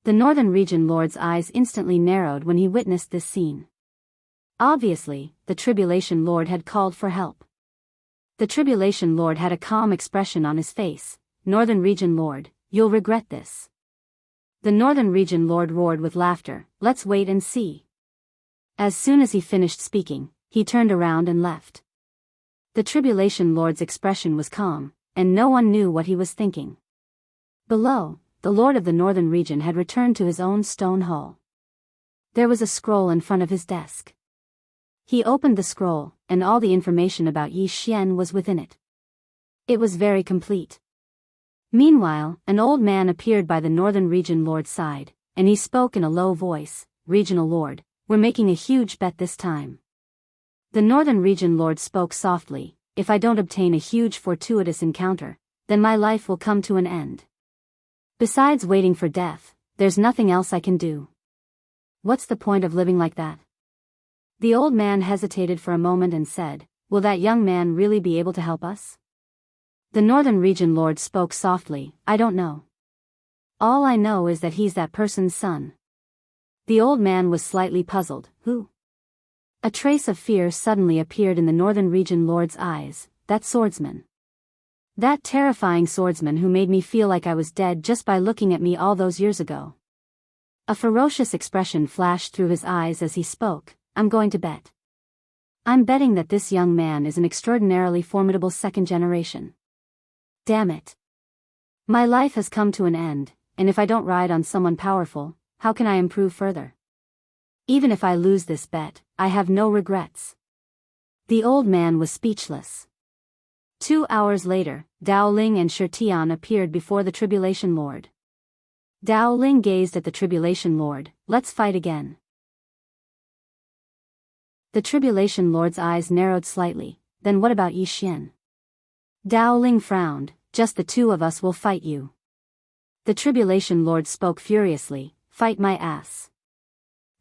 A: The Northern Region Lord's eyes instantly narrowed when he witnessed this scene. Obviously, the Tribulation Lord had called for help. The Tribulation Lord had a calm expression on his face. Northern Region Lord, you'll regret this. The Northern Region Lord roared with laughter, let's wait and see. As soon as he finished speaking, he turned around and left. The Tribulation Lord's expression was calm, and no one knew what he was thinking. Below, the Lord of the Northern Region had returned to his own stone hall. There was a scroll in front of his desk. He opened the scroll, and all the information about Yi Xian was within it. It was very complete. Meanwhile, an old man appeared by the Northern Region Lord's side, and he spoke in a low voice, Regional Lord, we're making a huge bet this time. The Northern Region Lord spoke softly, if I don't obtain a huge fortuitous encounter, then my life will come to an end. Besides waiting for death, there's nothing else I can do. What's the point of living like that? The old man hesitated for a moment and said, will that young man really be able to help us? The Northern Region Lord spoke softly, I don't know. All I know is that he's that person's son. The old man was slightly puzzled, who? A trace of fear suddenly appeared in the Northern Region Lord's eyes, that swordsman. That terrifying swordsman who made me feel like I was dead just by looking at me all those years ago. A ferocious expression flashed through his eyes as he spoke, I'm going to bet. I'm betting that this young man is an extraordinarily formidable second generation. Damn it. My life has come to an end, and if I don't ride on someone powerful, how can I improve further? Even if I lose this bet, I have no regrets. The old man was speechless. 2 hours later, Dao Ling and Shi Tian appeared before the Tribulation Lord. Dao Ling gazed at the Tribulation Lord, let's fight again. The Tribulation Lord's eyes narrowed slightly, then what about Yi Xian? Dao Ling frowned, just the two of us will fight you. The Tribulation Lord spoke furiously, fight my ass.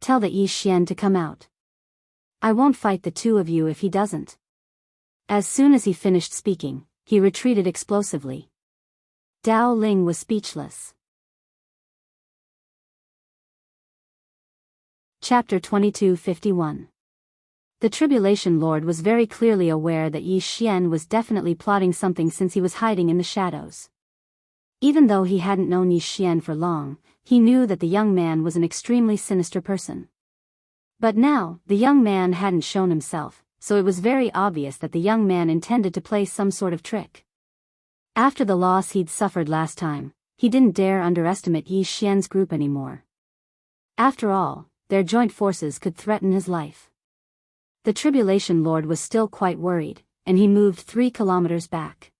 A: Tell the Yi Xian to come out. I won't fight the two of you if he doesn't. As soon as he finished speaking, he retreated explosively. Dao Ling was speechless. Chapter 22:51. The Tribulation Lord was very clearly aware that Yi Xian was definitely plotting something since he was hiding in the shadows. Even though he hadn't known Yi Xian for long, he knew that the young man was an extremely sinister person. But now, the young man hadn't shown himself, so it was very obvious that the young man intended to play some sort of trick. After the loss he'd suffered last time, he didn't dare underestimate Yi Xian's group anymore. After all, their joint forces could threaten his life. The Tribulation Lord was still quite worried, and he moved 3 kilometers back.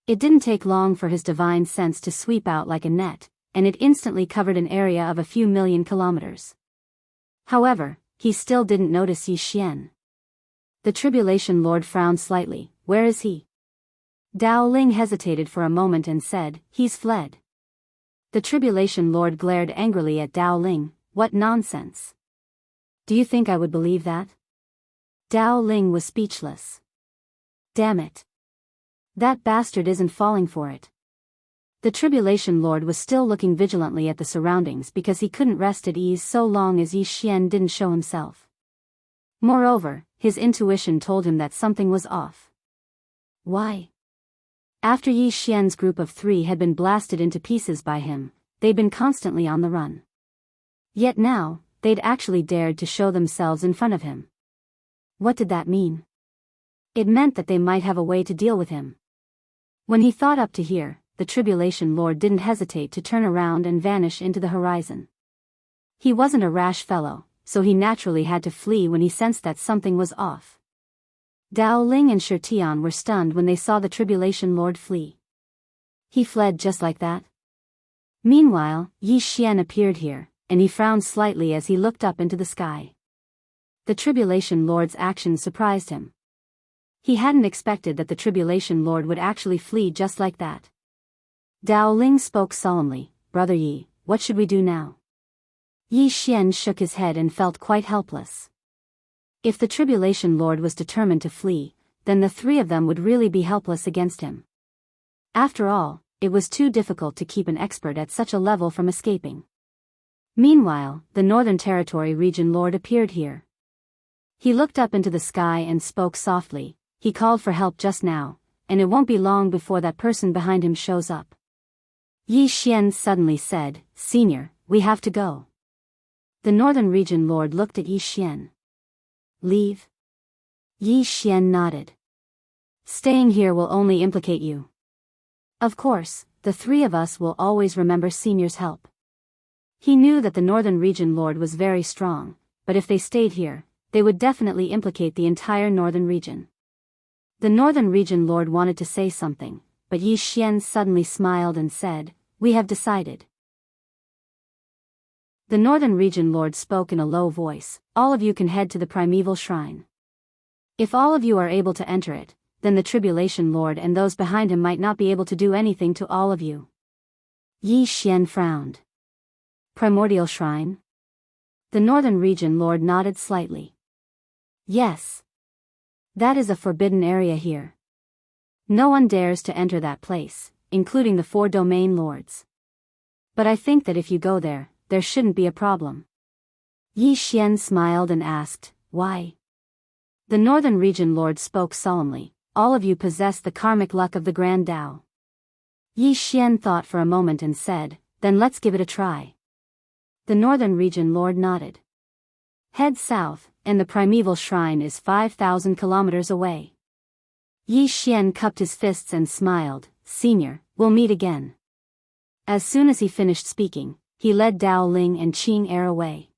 A: It didn't take long for his divine sense to sweep out like a net, and it instantly covered an area of a few million kilometers. However, he still didn't notice Yi Xian. The Tribulation Lord frowned slightly. Where is he? Dao Ling hesitated for a moment and said, he's fled. The Tribulation Lord glared angrily at Dao Ling. What nonsense. Do you think I would believe that? Dao Ling was speechless. Damn it. That bastard isn't falling for it. The Tribulation Lord was still looking vigilantly at the surroundings because he couldn't rest at ease so long as Yi Xian didn't show himself. Moreover, his intuition told him that something was off. Why? After Yi Xian's group of 3 had been blasted into pieces by him, they'd been constantly on the run. Yet now, they'd actually dared to show themselves in front of him. What did that mean? It meant that they might have a way to deal with him. When he thought up to here, the Tribulation Lord didn't hesitate to turn around and vanish into the horizon. He wasn't a rash fellow, so he naturally had to flee when he sensed that something was off. Dao Ling and Shi Tian were stunned when they saw the Tribulation Lord flee. He fled just like that? Meanwhile, Yi Xian appeared here, and he frowned slightly as he looked up into the sky. The Tribulation Lord's action surprised him. He hadn't expected that the Tribulation Lord would actually flee just like that. Dao Ling spoke solemnly, Brother Yi, what should we do now? Yi Xian shook his head and felt quite helpless. If the Tribulation Lord was determined to flee, then the 3 of them would really be helpless against him. After all, it was too difficult to keep an expert at such a level from escaping. Meanwhile, the Northern Territory Region Lord appeared here. He looked up into the sky and spoke softly. He called for help just now, and it won't be long before that person behind him shows up. Yi Xian suddenly said, Senior, we have to go. The Northern Region Lord looked at Yi Xian. Leave? Yi Xian nodded. Staying here will only implicate you. Of course, the 3 of us will always remember Senior's help. He knew that the Northern Region Lord was very strong, but if they stayed here, they would definitely implicate the entire Northern region. The Northern Region Lord wanted to say something, but Yi Xian suddenly smiled and said, We have decided. The Northern Region Lord spoke in a low voice, All of you can head to the primeval shrine. If all of you are able to enter it, then the Tribulation Lord and those behind him might not be able to do anything to all of you. Yi Xian frowned. Primordial shrine? The Northern Region Lord nodded slightly. Yes. That is a forbidden area here. No one dares to enter that place, including the 4 domain lords. But I think that if you go there, there shouldn't be a problem. Yi Xian smiled and asked, Why? The Northern Region Lord spoke solemnly, All of you possess the karmic luck of the Grand Tao. Yi Xian thought for a moment and said, Then let's give it a try. The Northern Region Lord nodded. Head south, and the primeval shrine is 5,000 kilometers away. Yi Xian cupped his fists and smiled, Senior, we'll meet again. As soon as he finished speaking, he led Dao Ling and Qing Er away.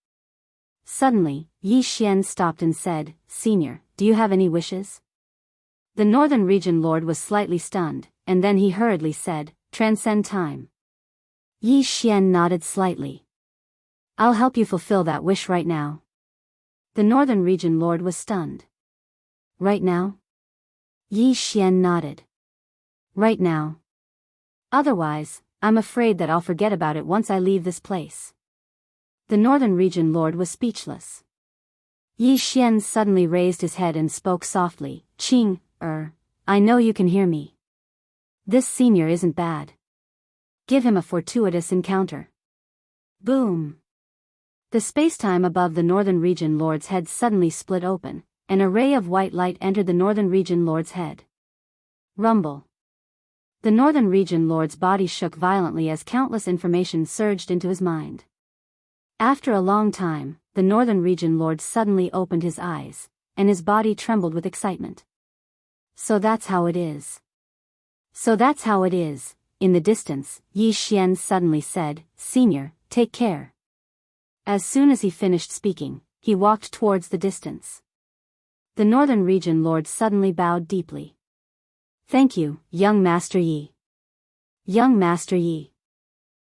A: Suddenly, Yi Xian stopped and said, Senior, do you have any wishes? The Northern Region Lord was slightly stunned, and then he hurriedly said, Transcend time. Yi Xian nodded slightly. I'll help you fulfill that wish right now. The Northern Region Lord was stunned. Right now? Yi Xian nodded. Right now. Otherwise, I'm afraid that I'll forget about it once I leave this place. The Northern Region Lord was speechless. Yi Xian suddenly raised his head and spoke softly, I know you can hear me. This senior isn't bad. Give him a fortuitous encounter. Boom! The spacetime above the Northern Region Lord's head suddenly split open. An array of white light entered the Northern Region Lord's head. Rumble. The Northern Region Lord's body shook violently as countless information surged into his mind. After a long time, the Northern Region Lord suddenly opened his eyes, and his body trembled with excitement. So that's how it is. So that's how it is. In the distance, Yi Xian suddenly said, Senior, take care. As soon as he finished speaking, he walked towards the distance. The Northern Region Lord suddenly bowed deeply. Thank you, young Master Yi. Young Master Yi.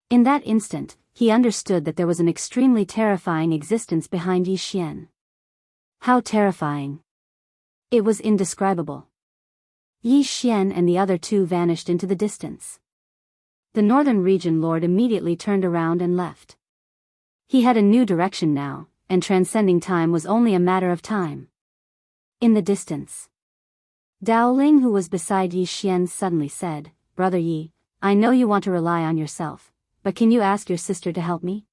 A: In that instant, he understood that there was an extremely terrifying existence behind Yi Xian. How terrifying! It was indescribable. Yi Xian and the other two vanished into the distance. The Northern Region Lord immediately turned around and left. He had a new direction now, and transcending time was only a matter of time. In the distance, Dao Ling, who was beside Yi Xian, suddenly said, Brother Yi, I know you want to rely on yourself, but can you ask your sister to help me?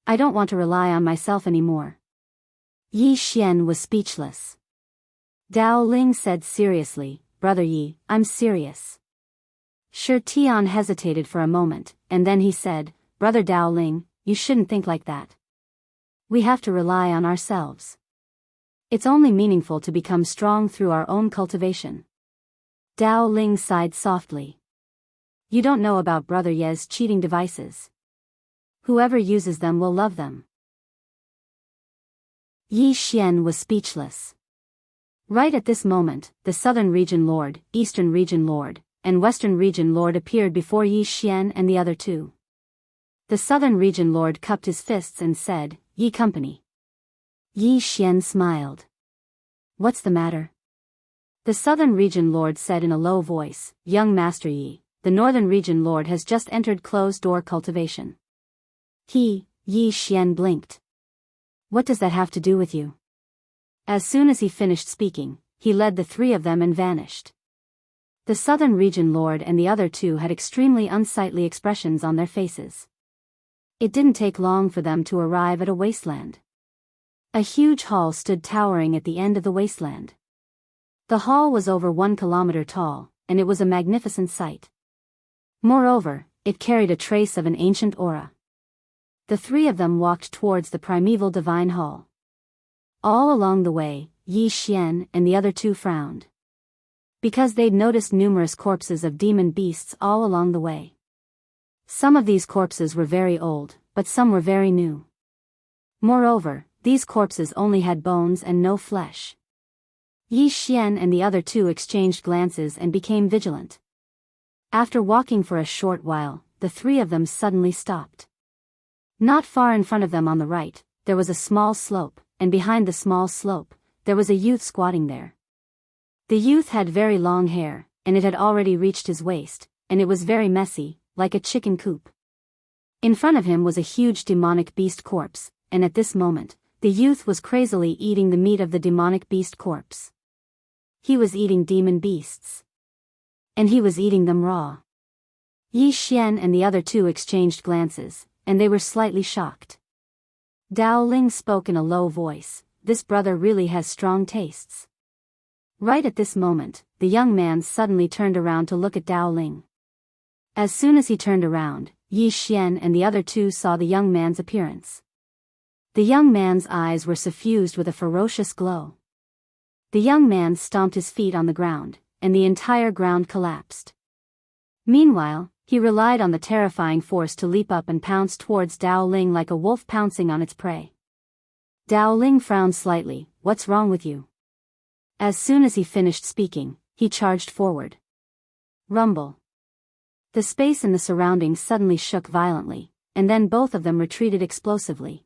A: I don't want to rely on myself anymore. Yi Xian was speechless. Dao Ling said seriously, Brother Yi, I'm serious. Shi Tian hesitated for a moment, and then he said, Brother Dao Ling, you shouldn't think like that. We have to rely on ourselves. It's only meaningful to become strong through our own cultivation. Dao Ling sighed softly. You don't know about Brother Ye's cheating devices. Whoever uses them will love them. Yi Xian was speechless. Right at this moment, the Southern Region Lord, Eastern Region Lord, and Western Region Lord appeared before Yi Xian and the other two. The Southern Region Lord cupped his fists and said, Yi Company. Yi Xian smiled. What's the matter? The Southern Region Lord said in a low voice, Young Master Yi, the Northern Region Lord has just entered closed-door cultivation. Yi Xian blinked. What does that have to do with you? As soon as he finished speaking, he led the three of them and vanished. The Southern Region Lord and the other two had extremely unsightly expressions on their faces. It didn't take long for them to arrive at a wasteland. A huge hall stood towering at the end of the wasteland. The hall was over 1 kilometer tall, and it was a magnificent sight. Moreover, it carried a trace of an ancient aura. The three of them walked towards the primeval divine hall. All along the way, Yi Xian and the other two frowned. Because they'd noticed numerous corpses of demon beasts all along the way. Some of these corpses were very old, but some were very new. Moreover, these corpses only had bones and no flesh. Yi Xian and the other two exchanged glances and became vigilant. After walking for a short while, the three of them suddenly stopped. Not far in front of them on the right, there was a small slope, and behind the small slope, there was a youth squatting there. The youth had very long hair, and it had already reached his waist, and it was very messy, like a chicken coop. In front of him was a huge demonic beast corpse, and at this moment, the youth was crazily eating the meat of the demonic beast corpse. He was eating demon beasts. And he was eating them raw. Yi Xian and the other two exchanged glances, and they were slightly shocked. Dao Ling spoke in a low voice, This brother really has strong tastes. Right at this moment, the young man suddenly turned around to look at Dao Ling. As soon as he turned around, Yi Xian and the other two saw the young man's appearance. The young man's eyes were suffused with a ferocious glow. The young man stomped his feet on the ground, and the entire ground collapsed. Meanwhile, he relied on the terrifying force to leap up and pounce towards Dao Ling like a wolf pouncing on its prey. Dao Ling frowned slightly, What's wrong with you? As soon as he finished speaking, he charged forward. Rumble. The space in the surroundings suddenly shook violently, and then both of them retreated explosively.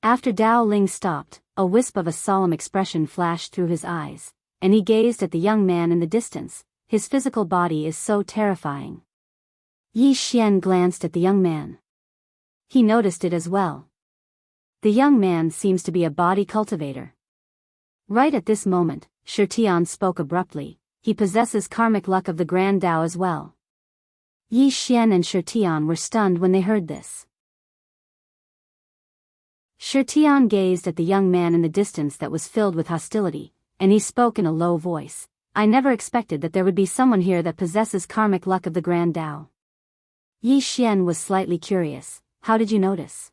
A: After Dao Ling stopped, a wisp of a solemn expression flashed through his eyes, and he gazed at the young man in the distance. His physical body is so terrifying. Yi Xian glanced at the young man. He noticed it as well. The young man seems to be a body cultivator. Right at this moment, Shirtian spoke abruptly. He possesses karmic luck of the Grand Tao as well. Yi Xian and Shirtian were stunned when they heard this. Shirtian gazed at the young man in the distance that was filled with hostility, and he spoke in a low voice. I never expected that there would be someone here that possesses karmic luck of the Grand Tao. Yi Xian was slightly curious. How did you notice?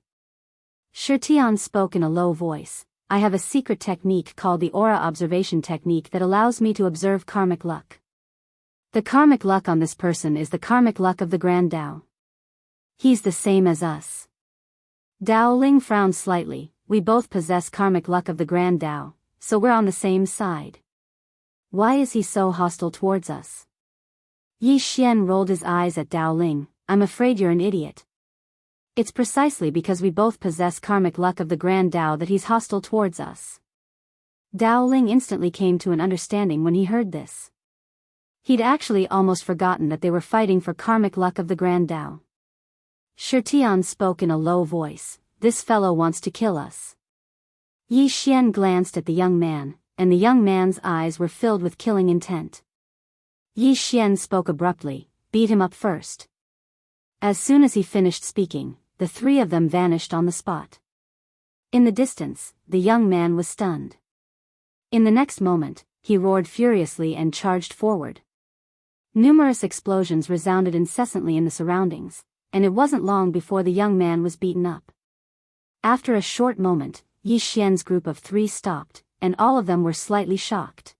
A: Shirtian spoke in a low voice. I have a secret technique called the aura observation technique that allows me to observe karmic luck. The karmic luck on this person is the karmic luck of the Grand Tao. He's the same as us. Dao Ling frowned slightly. We both possess karmic luck of the Grand Tao, so we're on the same side. Why is he so hostile towards us? Yi Xian rolled his eyes at Dao Ling. I'm afraid you're an idiot. It's precisely because we both possess karmic luck of the Grand Tao that he's hostile towards us. Dao Ling instantly came to an understanding when he heard this. He'd actually almost forgotten that they were fighting for karmic luck of the Grand Tao. Shirtian spoke in a low voice. This fellow wants to kill us. Yi Xian glanced at the young man, and the young man's eyes were filled with killing intent. Yi Xian spoke abruptly. Beat him up first. As soon as he finished speaking, the three of them vanished on the spot. In the distance, the young man was stunned. In the next moment, he roared furiously and charged forward. Numerous explosions resounded incessantly in the surroundings, and it wasn't long before the young man was beaten up. After a short moment, Yi Xian's group of three stopped, and all of them were slightly shocked.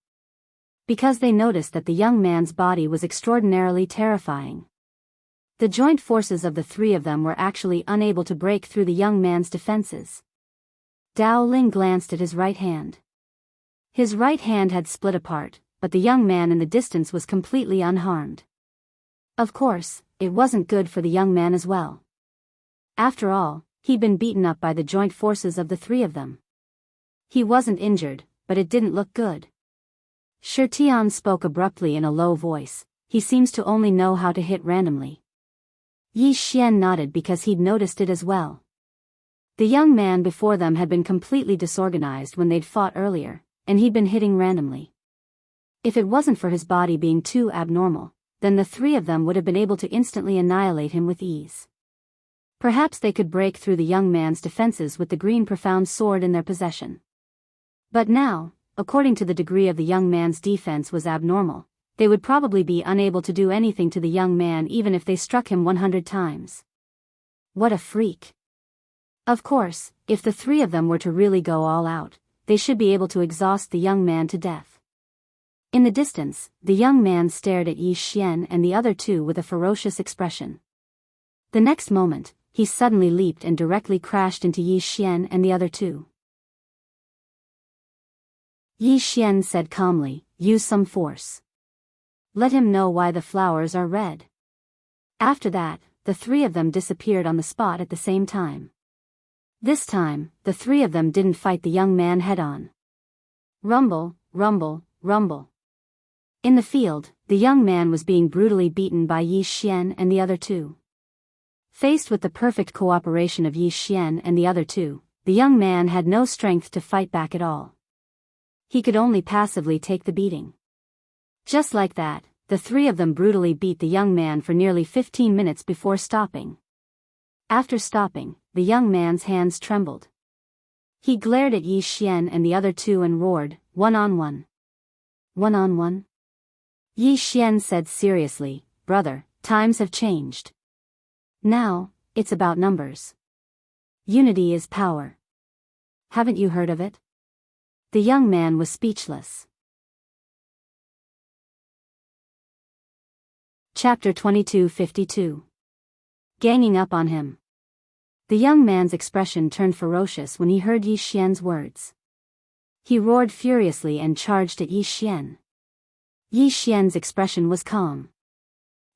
A: Because they noticed that the young man's body was extraordinarily terrifying. The joint forces of the three of them were actually unable to break through the young man's defenses. Dao Ling glanced at his right hand. His right hand had split apart, but the young man in the distance was completely unharmed. Of course, it wasn't good for the young man as well. After all, he'd been beaten up by the joint forces of the three of them. He wasn't injured, but it didn't look good. Shirtian spoke abruptly in a low voice. He seems to only know how to hit randomly. Yi Xian nodded because he'd noticed it as well. The young man before them had been completely disorganized when they'd fought earlier, and he'd been hitting randomly. If it wasn't for his body being too abnormal, then the three of them would have been able to instantly annihilate him with ease. Perhaps they could break through the young man's defenses with the green profound sword in their possession. But now, according to the degree of the young man's defense was abnormal, they would probably be unable to do anything to the young man even if they struck him 100 times. What a freak. Of course, if the three of them were to really go all out, they should be able to exhaust the young man to death. In the distance, the young man stared at Yi Xian and the other two with a ferocious expression. The next moment, he suddenly leaped and directly crashed into Yi Xian and the other two. Yi Xian said calmly, use some force. Let him know why the flowers are red. After that, the three of them disappeared on the spot at the same time. This time, the three of them didn't fight the young man head-on. Rumble, rumble, rumble. In the field, the young man was being brutally beaten by Yi Xian and the other two. Faced with the perfect cooperation of Yi Xian and the other two, the young man had no strength to fight back at all. He could only passively take the beating. Just like that, the three of them brutally beat the young man for nearly 15 minutes before stopping. After stopping, the young man's hands trembled. He glared at Yi Xian and the other two and roared, one-on-one. One-on-one? Yi Xian said seriously, brother, times have changed. Now, it's about numbers. Unity is power. Haven't you heard of it? The young man was speechless. Chapter 2252. Ganging up on him. The young man's expression turned ferocious when he heard Yi Xian's words. He roared furiously and charged at Yi Xian. Yi Xian's expression was calm.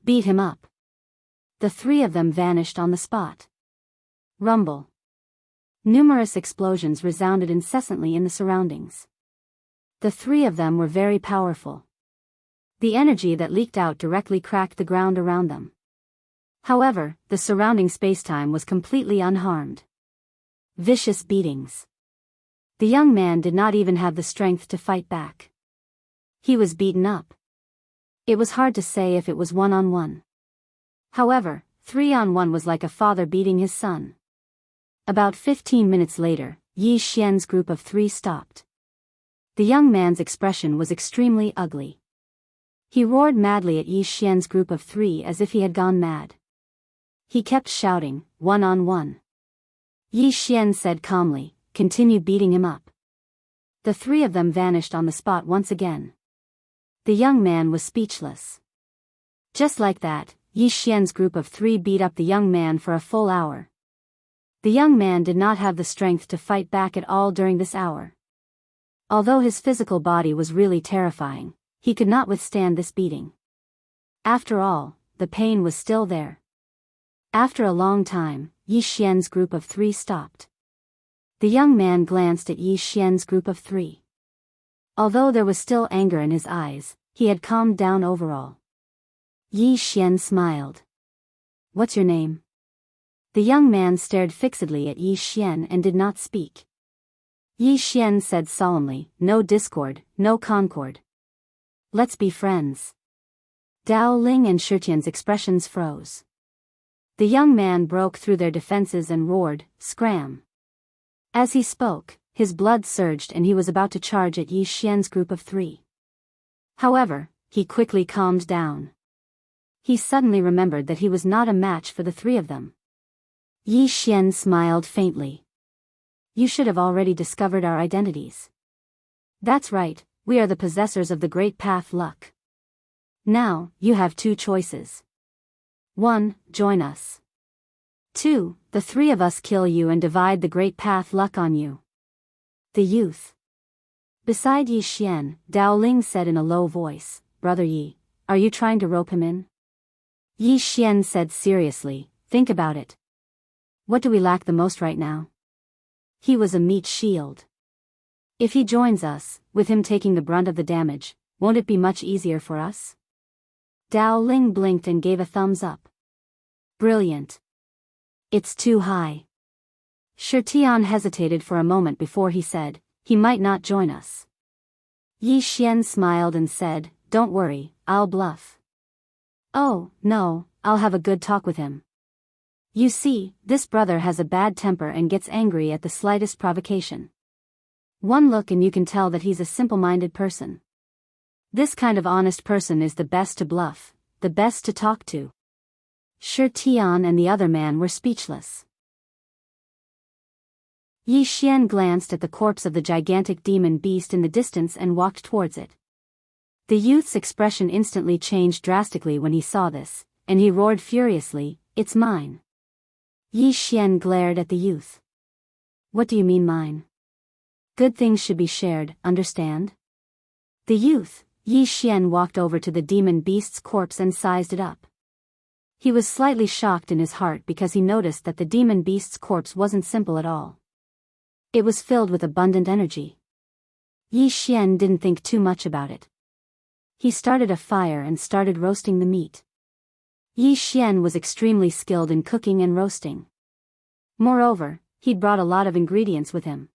A: Beat him up. The three of them vanished on the spot. Rumble. Numerous explosions resounded incessantly in the surroundings. The three of them were very powerful. The energy that leaked out directly cracked the ground around them. However, the surrounding spacetime was completely unharmed. Vicious beatings. The young man did not even have the strength to fight back. He was beaten up. It was hard to say if it was one-on-one. However, 3-on-1 was like a father beating his son. About 15 minutes later, Yi Xian's group of 3 stopped. The young man's expression was extremely ugly. He roared madly at Yi Xian's group of 3 as if he had gone mad. He kept shouting, "One-on-one." Yi Xian said calmly, "Continue beating him up." The 3 of them vanished on the spot once again. The young man was speechless. Just like that, Yi Xian's group of 3 beat up the young man for a full hour. The young man did not have the strength to fight back at all during this hour. Although his physical body was really terrifying, he could not withstand this beating. After all, the pain was still there. After a long time, Yi Xian's group of 3 stopped. The young man glanced at Yi Xian's group of 3. Although there was still anger in his eyes, he had calmed down overall. Yi Xian smiled. "What's your name?" The young man stared fixedly at Yi Xian and did not speak. Yi Xian said solemnly, "No discord, no concord. Let's be friends." Dao Ling and Shitian's expressions froze. The young man broke through their defenses and roared, "Scram!" As he spoke, his blood surged and he was about to charge at Yi Xian's group of 3. However, he quickly calmed down. He suddenly remembered that he was not a match for the 3 of them. Yi Xian smiled faintly. "You should have already discovered our identities." "That's right, we are the possessors of the Great Path Luck. Now, you have 2 choices. 1. Join us. 2. The 3 of us kill you and divide the Great Path Luck on you." The youth. Beside Yi Xian, Dao Ling said in a low voice, "Brother Yi, are you trying to rope him in?" Yi Xian said seriously, "Think about it. What do we lack the most right now?" He was a meat shield. If he joins us, with him taking the brunt of the damage, won't it be much easier for us? Dao Ling blinked and gave a thumbs up. "Brilliant. It's too high." Shitian hesitated for a moment before he said, "He might not join us." Yi Xian smiled and said, "Don't worry, I'll bluff." "Oh, no, I'll have a good talk with him. You see, this brother has a bad temper and gets angry at the slightest provocation. One look and you can tell that he's a simple-minded person. This kind of honest person is the best to bluff, the best to talk to." Shitian and the other man were speechless. Yi Xian glanced at the corpse of the gigantic demon beast in the distance and walked towards it. The youth's expression instantly changed drastically when he saw this, and he roared furiously, "It's mine." Yi Xian glared at the youth. "What do you mean mine? Good things should be shared, understand?" The youth, Yi Xian, walked over to the demon beast's corpse and sized it up. He was slightly shocked in his heart because he noticed that the demon beast's corpse wasn't simple at all. It was filled with abundant energy. Yi Xian didn't think too much about it. He started a fire and started roasting the meat. Yi Xian was extremely skilled in cooking and roasting. Moreover, he'd brought a lot of ingredients with him.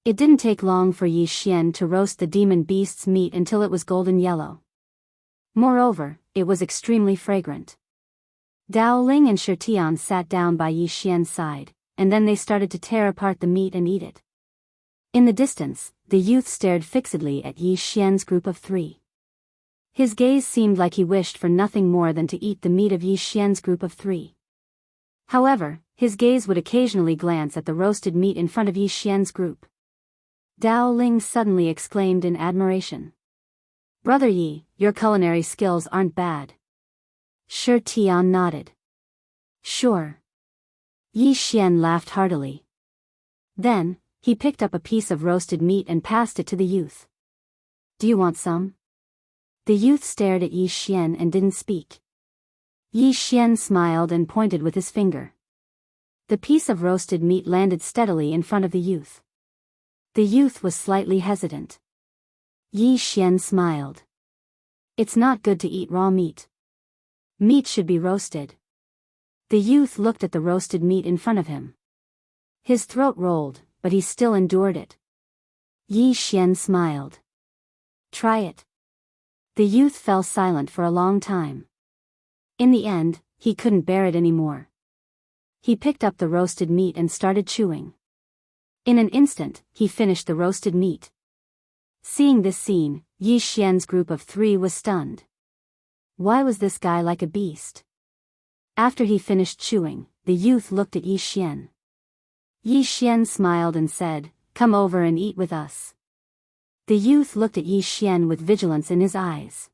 A: It didn't take long for Yi Xian to roast the demon beast's meat until it was golden yellow. Moreover, it was extremely fragrant. Dao Ling and Shitian sat down by Yi Xian's side, and then they started to tear apart the meat and eat it. In the distance, the youth stared fixedly at Yi Xian's group of 3. His gaze seemed like he wished for nothing more than to eat the meat of Yi Xian's group of 3. However, his gaze would occasionally glance at the roasted meat in front of Yi Xian's group. Dao Ling suddenly exclaimed in admiration, "Brother Yi, your culinary skills aren't bad." Shitian nodded. "Sure." Yi Xian laughed heartily. Then, he picked up a piece of roasted meat and passed it to the youth. "Do you want some?" The youth stared at Yi Xian and didn't speak. Yi Xian smiled and pointed with his finger. The piece of roasted meat landed steadily in front of the youth. The youth was slightly hesitant. Yi Xian smiled. "It's not good to eat raw meat. Meat should be roasted." The youth looked at the roasted meat in front of him. His throat rolled, but he still endured it. Yi Xian smiled. Try it. The youth fell silent for a long time. In the end, he couldn't bear it anymore. He picked up the roasted meat and started chewing. In an instant, he finished the roasted meat. Seeing this scene, Yi Xian's group of 3 was stunned. Why was this guy like a beast? After he finished chewing, the youth looked at Yi Xian. Yi Xian smiled and said, "Come over and eat with us." The youth looked at Yi Xian with vigilance in his eyes.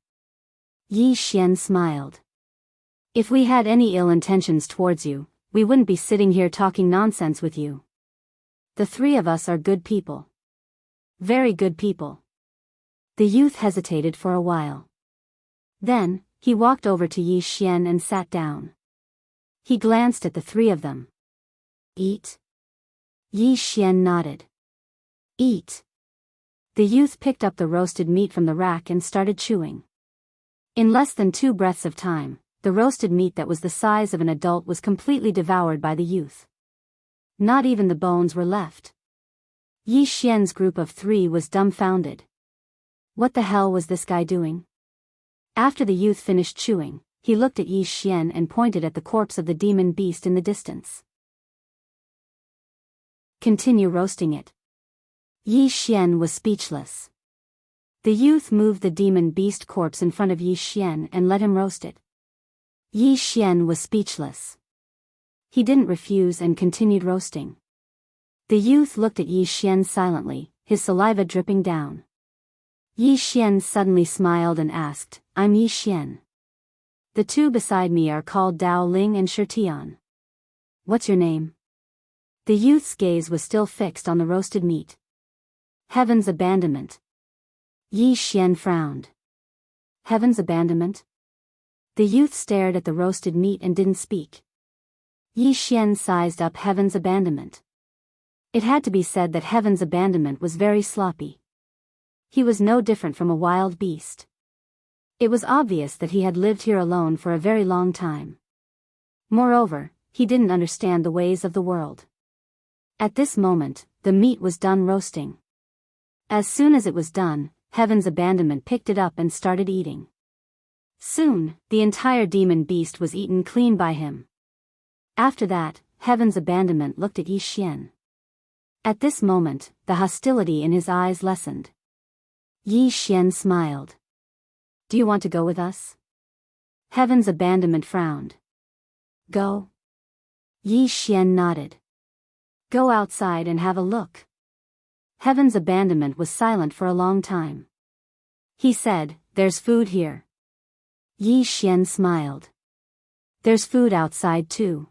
A: Yi Xian smiled. "If we had any ill intentions towards you, we wouldn't be sitting here talking nonsense with you. The 3 of us are good people. Very good people." The youth hesitated for a while. Then, he walked over to Yi Xian and sat down. He glanced at the 3 of them. "Eat?" Yi Xian nodded. "Eat." The youth picked up the roasted meat from the rack and started chewing. In less than 2 breaths of time, the roasted meat that was the size of an adult was completely devoured by the youth. Not even the bones were left. Yi Xian's group of 3 was dumbfounded. What the hell was this guy doing? After the youth finished chewing, he looked at Yi Xian and pointed at the corpse of the demon beast in the distance. "Continue roasting it." Yi Xian was speechless. The youth moved the demon beast corpse in front of Yi Xian and let him roast it. Yi Xian was speechless. He didn't refuse and continued roasting. The youth looked at Yi Xian silently, his saliva dripping down. Yi Xian suddenly smiled and asked, "I'm Yi Xian. The 2 beside me are called Dao Ling and Shirtian. What's your name?" The youth's gaze was still fixed on the roasted meat. "Heaven's abandonment." Yi Xian frowned. "Heaven's abandonment?" The youth stared at the roasted meat and didn't speak. Yi Xian sized up Heaven's abandonment. It had to be said that Heaven's abandonment was very sloppy. He was no different from a wild beast. It was obvious that he had lived here alone for a very long time. Moreover, he didn't understand the ways of the world. At this moment, the meat was done roasting. As soon as it was done, Heaven's abandonment picked it up and started eating. Soon, the entire demon beast was eaten clean by him. After that, Heaven's abandonment looked at Yi Xian. At this moment, the hostility in his eyes lessened. Yi Xian smiled. "Do you want to go with us?" Heaven's abandonment frowned. "Go?" Yi Xian nodded. "Go outside and have a look." Heaven's abandonment was silent for a long time. He said, "There's food here." Yi Xian smiled. "There's food outside too.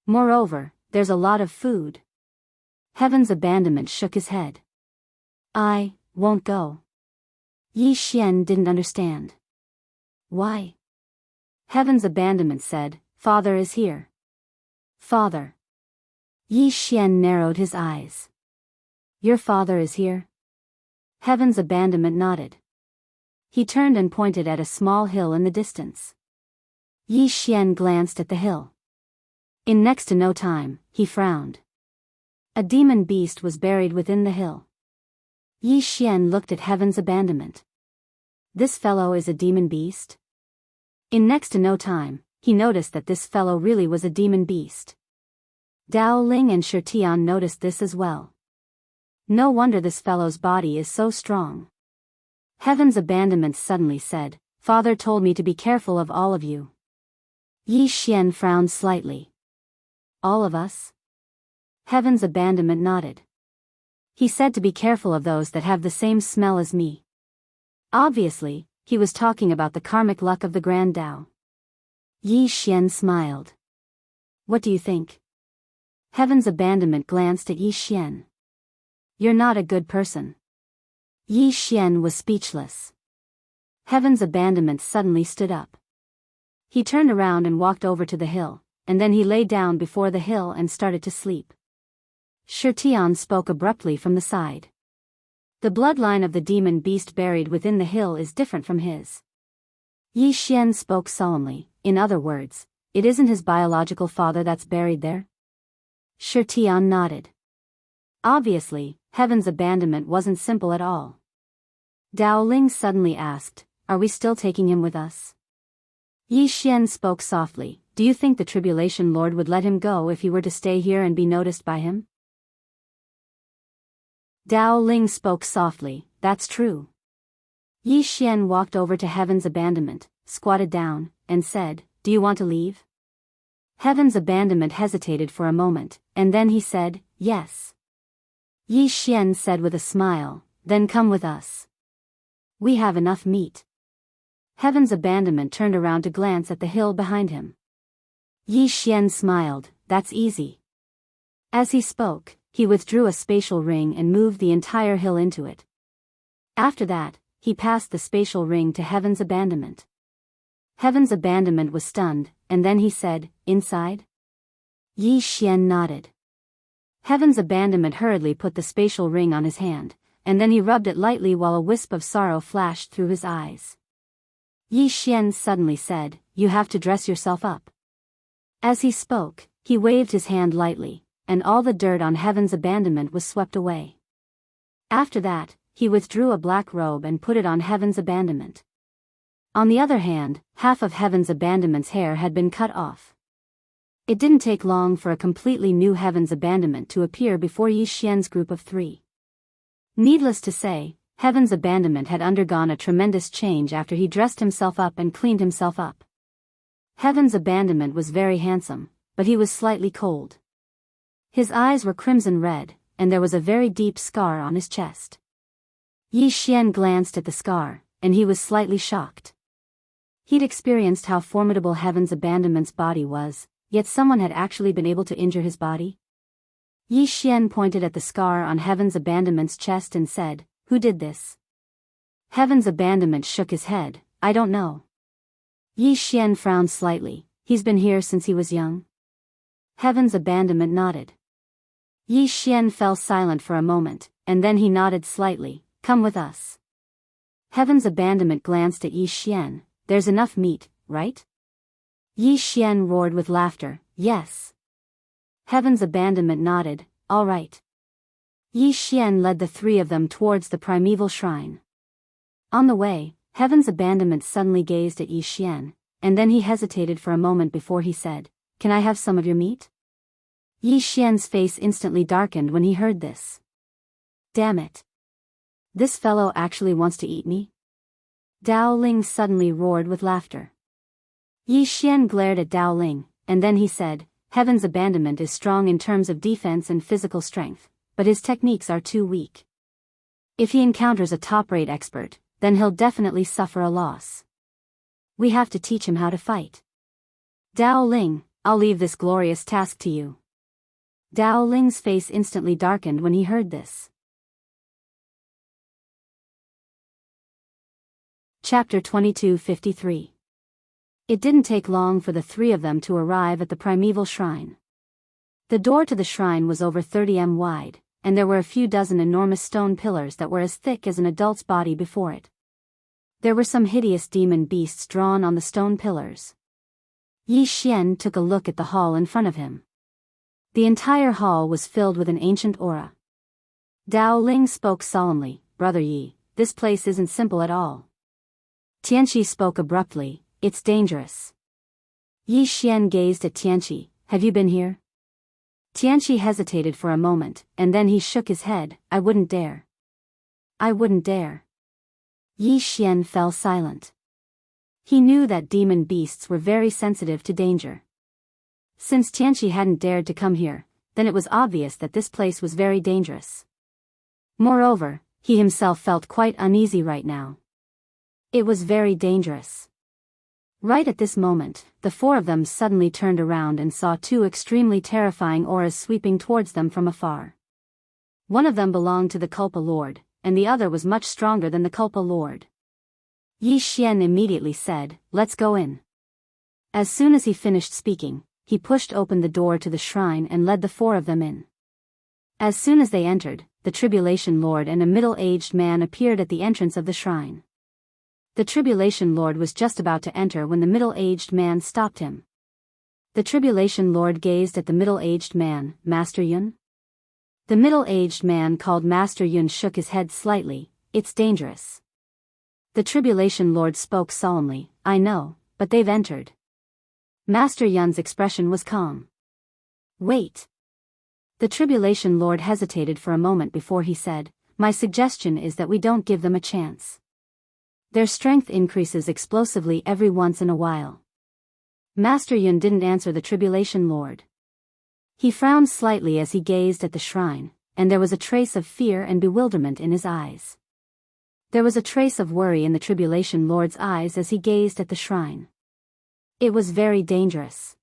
A: Moreover, there's a lot of food." Heaven's abandonment shook his head. "I won't go." Yi Xian didn't understand. "Why?" Heaven's abandonment said, "Father is here." "Father?" Yi Xian narrowed his eyes. "Your father is here?" Heaven's abandonment nodded. He turned and pointed at a small hill in the distance. Yi Xian glanced at the hill. In next to no time, he frowned. A demon beast was buried within the hill. Yi Xian looked at Heaven's abandonment. "This fellow is a demon beast?" In next to no time, he noticed that this fellow really was a demon beast. Dao Ling and Shirtian noticed this as well. No wonder this fellow's body is so strong. Heaven's abandonment suddenly said, "Father told me to be careful of all of you." Yi Xian frowned slightly. "All of us?" Heaven's abandonment nodded. "He said to be careful of those that have the same smell as me." Obviously, he was talking about the karmic luck of the Grand Tao. Yi Xian smiled. "What do you think?" Heaven's abandonment glanced at Yi Xian. "You're not a good person." Yi Xian was speechless. Heaven's abandonment suddenly stood up. He turned around and walked over to the hill, and then he lay down before the hill and started to sleep. Shirtian spoke abruptly from the side. "The bloodline of the demon beast buried within the hill is different from his." Yi Xian spoke solemnly, "In other words, it isn't his biological father that's buried there?" Shi Tian nodded. Obviously, heaven's abandonment wasn't simple at all. Dao Ling suddenly asked, "Are we still taking him with us?" Yi Xian spoke softly, "Do you think the Tribulation Lord would let him go if he were to stay here and be noticed by him?" Dao Ling spoke softly, "That's true." Yi Xian walked over to Heaven's abandonment, squatted down, and said, "Do you want to leave?" Heaven's abandonment hesitated for a moment, and then he said, "Yes." Yi Xian said with a smile, "Then come with us. We have enough meat." Heaven's abandonment turned around to glance at the hill behind him. Yi Xian smiled, "That's easy." As he spoke, he withdrew a spatial ring and moved the entire hill into it. After that, he passed the spatial ring to Heaven's abandonment. Heaven's abandonment was stunned, and then he said, "Inside?" Yi Xian nodded. Heaven's abandonment hurriedly put the spatial ring on his hand, and then he rubbed it lightly while a wisp of sorrow flashed through his eyes. Yi Xian suddenly said, "You have to dress yourself up." As he spoke, he waved his hand lightly, and all the dirt on Heaven's abandonment was swept away. After that, he withdrew a black robe and put it on Heaven's abandonment. On the other hand, half of Heaven's abandonment's hair had been cut off. It didn't take long for a completely new Heaven's abandonment to appear before Yi Xian's group of 3. Needless to say, Heaven's abandonment had undergone a tremendous change after he dressed himself up and cleaned himself up. Heaven's abandonment was very handsome, but he was slightly cold. His eyes were crimson red, and there was a very deep scar on his chest. Yi Xian glanced at the scar, and he was slightly shocked. He'd experienced how formidable Heaven's abandonment's body was, yet someone had actually been able to injure his body. Yi Xian pointed at the scar on Heaven's abandonment's chest and said, "Who did this?" Heaven's abandonment shook his head, "I don't know." Yi Xian frowned slightly, "He's been here since he was young?" Heaven's abandonment nodded. Yi Xian fell silent for a moment, and then he nodded slightly, "Come with us." Heaven's abandonment glanced at Yi Xian, "There's enough meat, right?" Yi Xian roared with laughter, "Yes." Heaven's abandonment nodded, "All right." Yi Xian led the 3 of them towards the primeval shrine. On the way, Heaven's abandonment suddenly gazed at Yi Xian, and then he hesitated for a moment before he said, "Can I have some of your meat?" Yi Xian's face instantly darkened when he heard this. "Damn it. This fellow actually wants to eat me?" Dao Ling suddenly roared with laughter. Yi Xian glared at Dao Ling, and then he said, "Heaven's abandonment is strong in terms of defense and physical strength, but his techniques are too weak. If he encounters a top-rate expert, then he'll definitely suffer a loss. We have to teach him how to fight. Dao Ling, I'll leave this glorious task to you." Dao Ling's face instantly darkened when he heard this. Chapter 2253. It didn't take long for the 3 of them to arrive at the primeval shrine. The door to the shrine was over 30 m wide, and there were a few dozen enormous stone pillars that were as thick as an adult's body before it. There were some hideous demon beasts drawn on the stone pillars. Yi Xian took a look at the hall in front of him. The entire hall was filled with an ancient aura. Dao Ling spoke solemnly, "Brother Yi, this place isn't simple at all." Tianqi spoke abruptly, "It's dangerous." Yi Xian gazed at Tianqi, "Have you been here?" Tianqi hesitated for a moment, and then he shook his head, "I wouldn't dare." "I wouldn't dare." Yi Xian fell silent. He knew that demon beasts were very sensitive to danger. Since Tianqi hadn't dared to come here, then it was obvious that this place was very dangerous. Moreover, he himself felt quite uneasy right now. It was very dangerous. Right at this moment, the 4 of them suddenly turned around and saw 2 extremely terrifying auras sweeping towards them from afar. One of them belonged to the Culpa Lord, and the other was much stronger than the Culpa Lord. Yi Xian immediately said, "Let's go in." As soon as he finished speaking, he pushed open the door to the shrine and led the 4 of them in. As soon as they entered, the Tribulation Lord and a middle-aged man appeared at the entrance of the shrine. The Tribulation Lord was just about to enter when the middle-aged man stopped him. The Tribulation Lord gazed at the middle-aged man, Master Yun. The middle-aged man called Master Yun shook his head slightly. It's dangerous. The Tribulation Lord spoke solemnly. I know, but they've entered. Master Yun's expression was calm. Wait. The Tribulation Lord hesitated for a moment before he said, my suggestion is that we don't give them a chance. Their strength increases explosively every once in a while. Master Yun didn't answer the Tribulation Lord. He frowned slightly as he gazed at the shrine, and there was a trace of fear and bewilderment in his eyes. There was a trace of worry in the Tribulation Lord's eyes as he gazed at the shrine. It was very dangerous.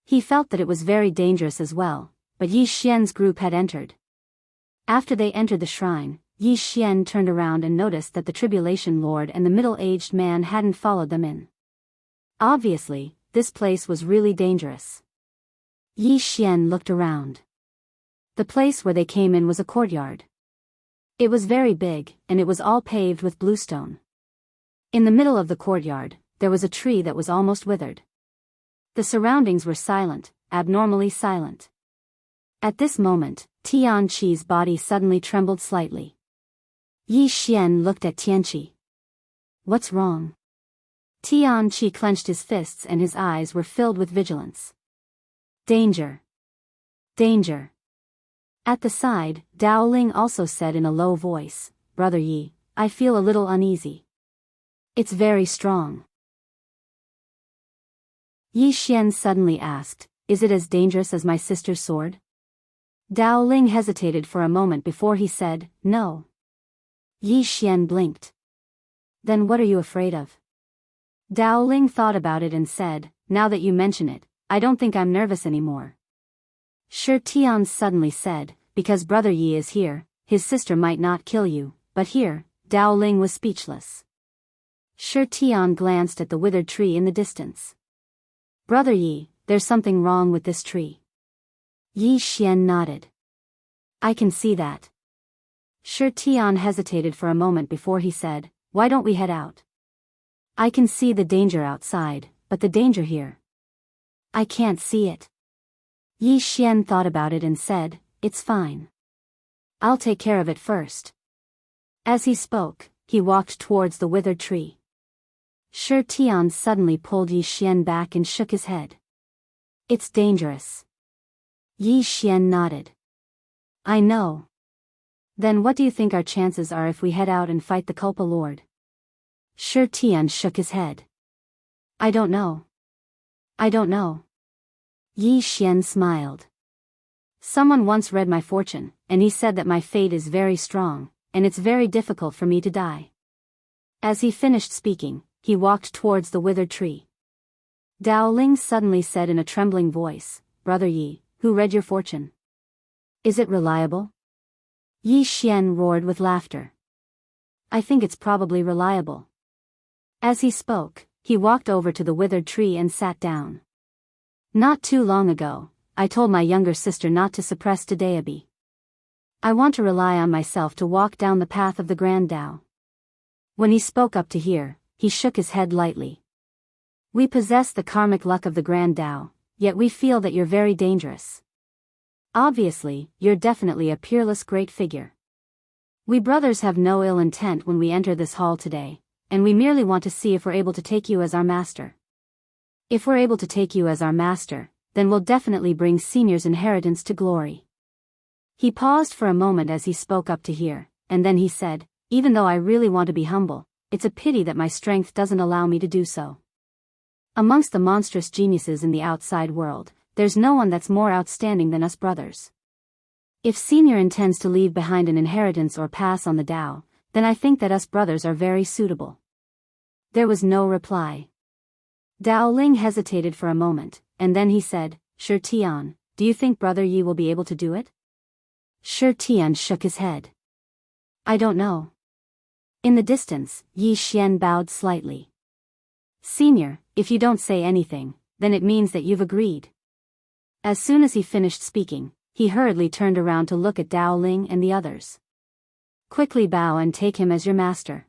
A: He felt that it was very dangerous as well, but Yi Xian's group had entered. After they entered the shrine, Yi Xian turned around and noticed that the Tribulation Lord and the middle-aged man hadn't followed them in. Obviously, this place was really dangerous. Yi Xian looked around. The place where they came in was a courtyard. It was very big, and it was all paved with bluestone. In the middle of the courtyard, there was a tree that was almost withered. The surroundings were silent, abnormally silent. At this moment, Tianqi's body suddenly trembled slightly. Yi Xian looked at Tianqi. What's wrong? Tianqi clenched his fists and his eyes were filled with vigilance. Danger. Danger. At the side, Dao Ling also said in a low voice, Brother Yi, I feel a little uneasy. It's very strong. Yi Xian suddenly asked, is it as dangerous as my sister's sword? Dao Ling hesitated for a moment before he said, no. Yi Xian blinked. Then what are you afraid of? Dao Ling thought about it and said, now that you mention it, I don't think I'm nervous anymore. Shi Tian suddenly said, because Brother Yi is here, his sister might not kill you, but here, Dao Ling was speechless. Shi Tian glanced at the withered tree in the distance. Brother Yi, there's something wrong with this tree. Yi Xian nodded. I can see that. Shi Tian hesitated for a moment before he said, why don't we head out? I can see the danger outside, but the danger here. I can't see it. Yi Xian thought about it and said, it's fine. I'll take care of it first. As he spoke, he walked towards the withered tree. Shi Tian suddenly pulled Yi Xian back and shook his head. It's dangerous. Yi Xian nodded. I know. Then what do you think our chances are if we head out and fight the Culpa Lord? Shi Tian shook his head. I don't know. I don't know. Yi Xian smiled. Someone once read my fortune, and he said that my fate is very strong, and it's very difficult for me to die. As he finished speaking, he walked towards the withered tree. Dao Ling suddenly said in a trembling voice, Brother Yi, who read your fortune? Is it reliable? Yi Xian roared with laughter. I think it's probably reliable. As he spoke, he walked over to the withered tree and sat down. Not too long ago, I told my younger sister not to suppress Tadayabi. I want to rely on myself to walk down the path of the Grand Tao. When he spoke up to here, he shook his head lightly. We possess the karmic luck of the Grand Tao, yet we feel that you're very dangerous. Obviously, you're definitely a peerless great figure. We brothers have no ill intent when we enter this hall today, and we merely want to see if we're able to take you as our master. If we're able to take you as our master, then we'll definitely bring Senior's inheritance to glory. He paused for a moment as he spoke up to here, and then he said, even though I really want to be humble, it's a pity that my strength doesn't allow me to do so. Amongst the monstrous geniuses in the outside world, there's no one that's more outstanding than us brothers. If Senior intends to leave behind an inheritance or pass on the Tao, then I think that us brothers are very suitable. There was no reply. Dao Ling hesitated for a moment, and then he said, Shi Tian, do you think Brother Yi will be able to do it? Shi Tian shook his head. I don't know. In the distance, Yi Xian bowed slightly. Senior, if you don't say anything, then it means that you've agreed. As soon as he finished speaking, he hurriedly turned around to look at Dao Ling and the others. Quickly bow and take him as your master.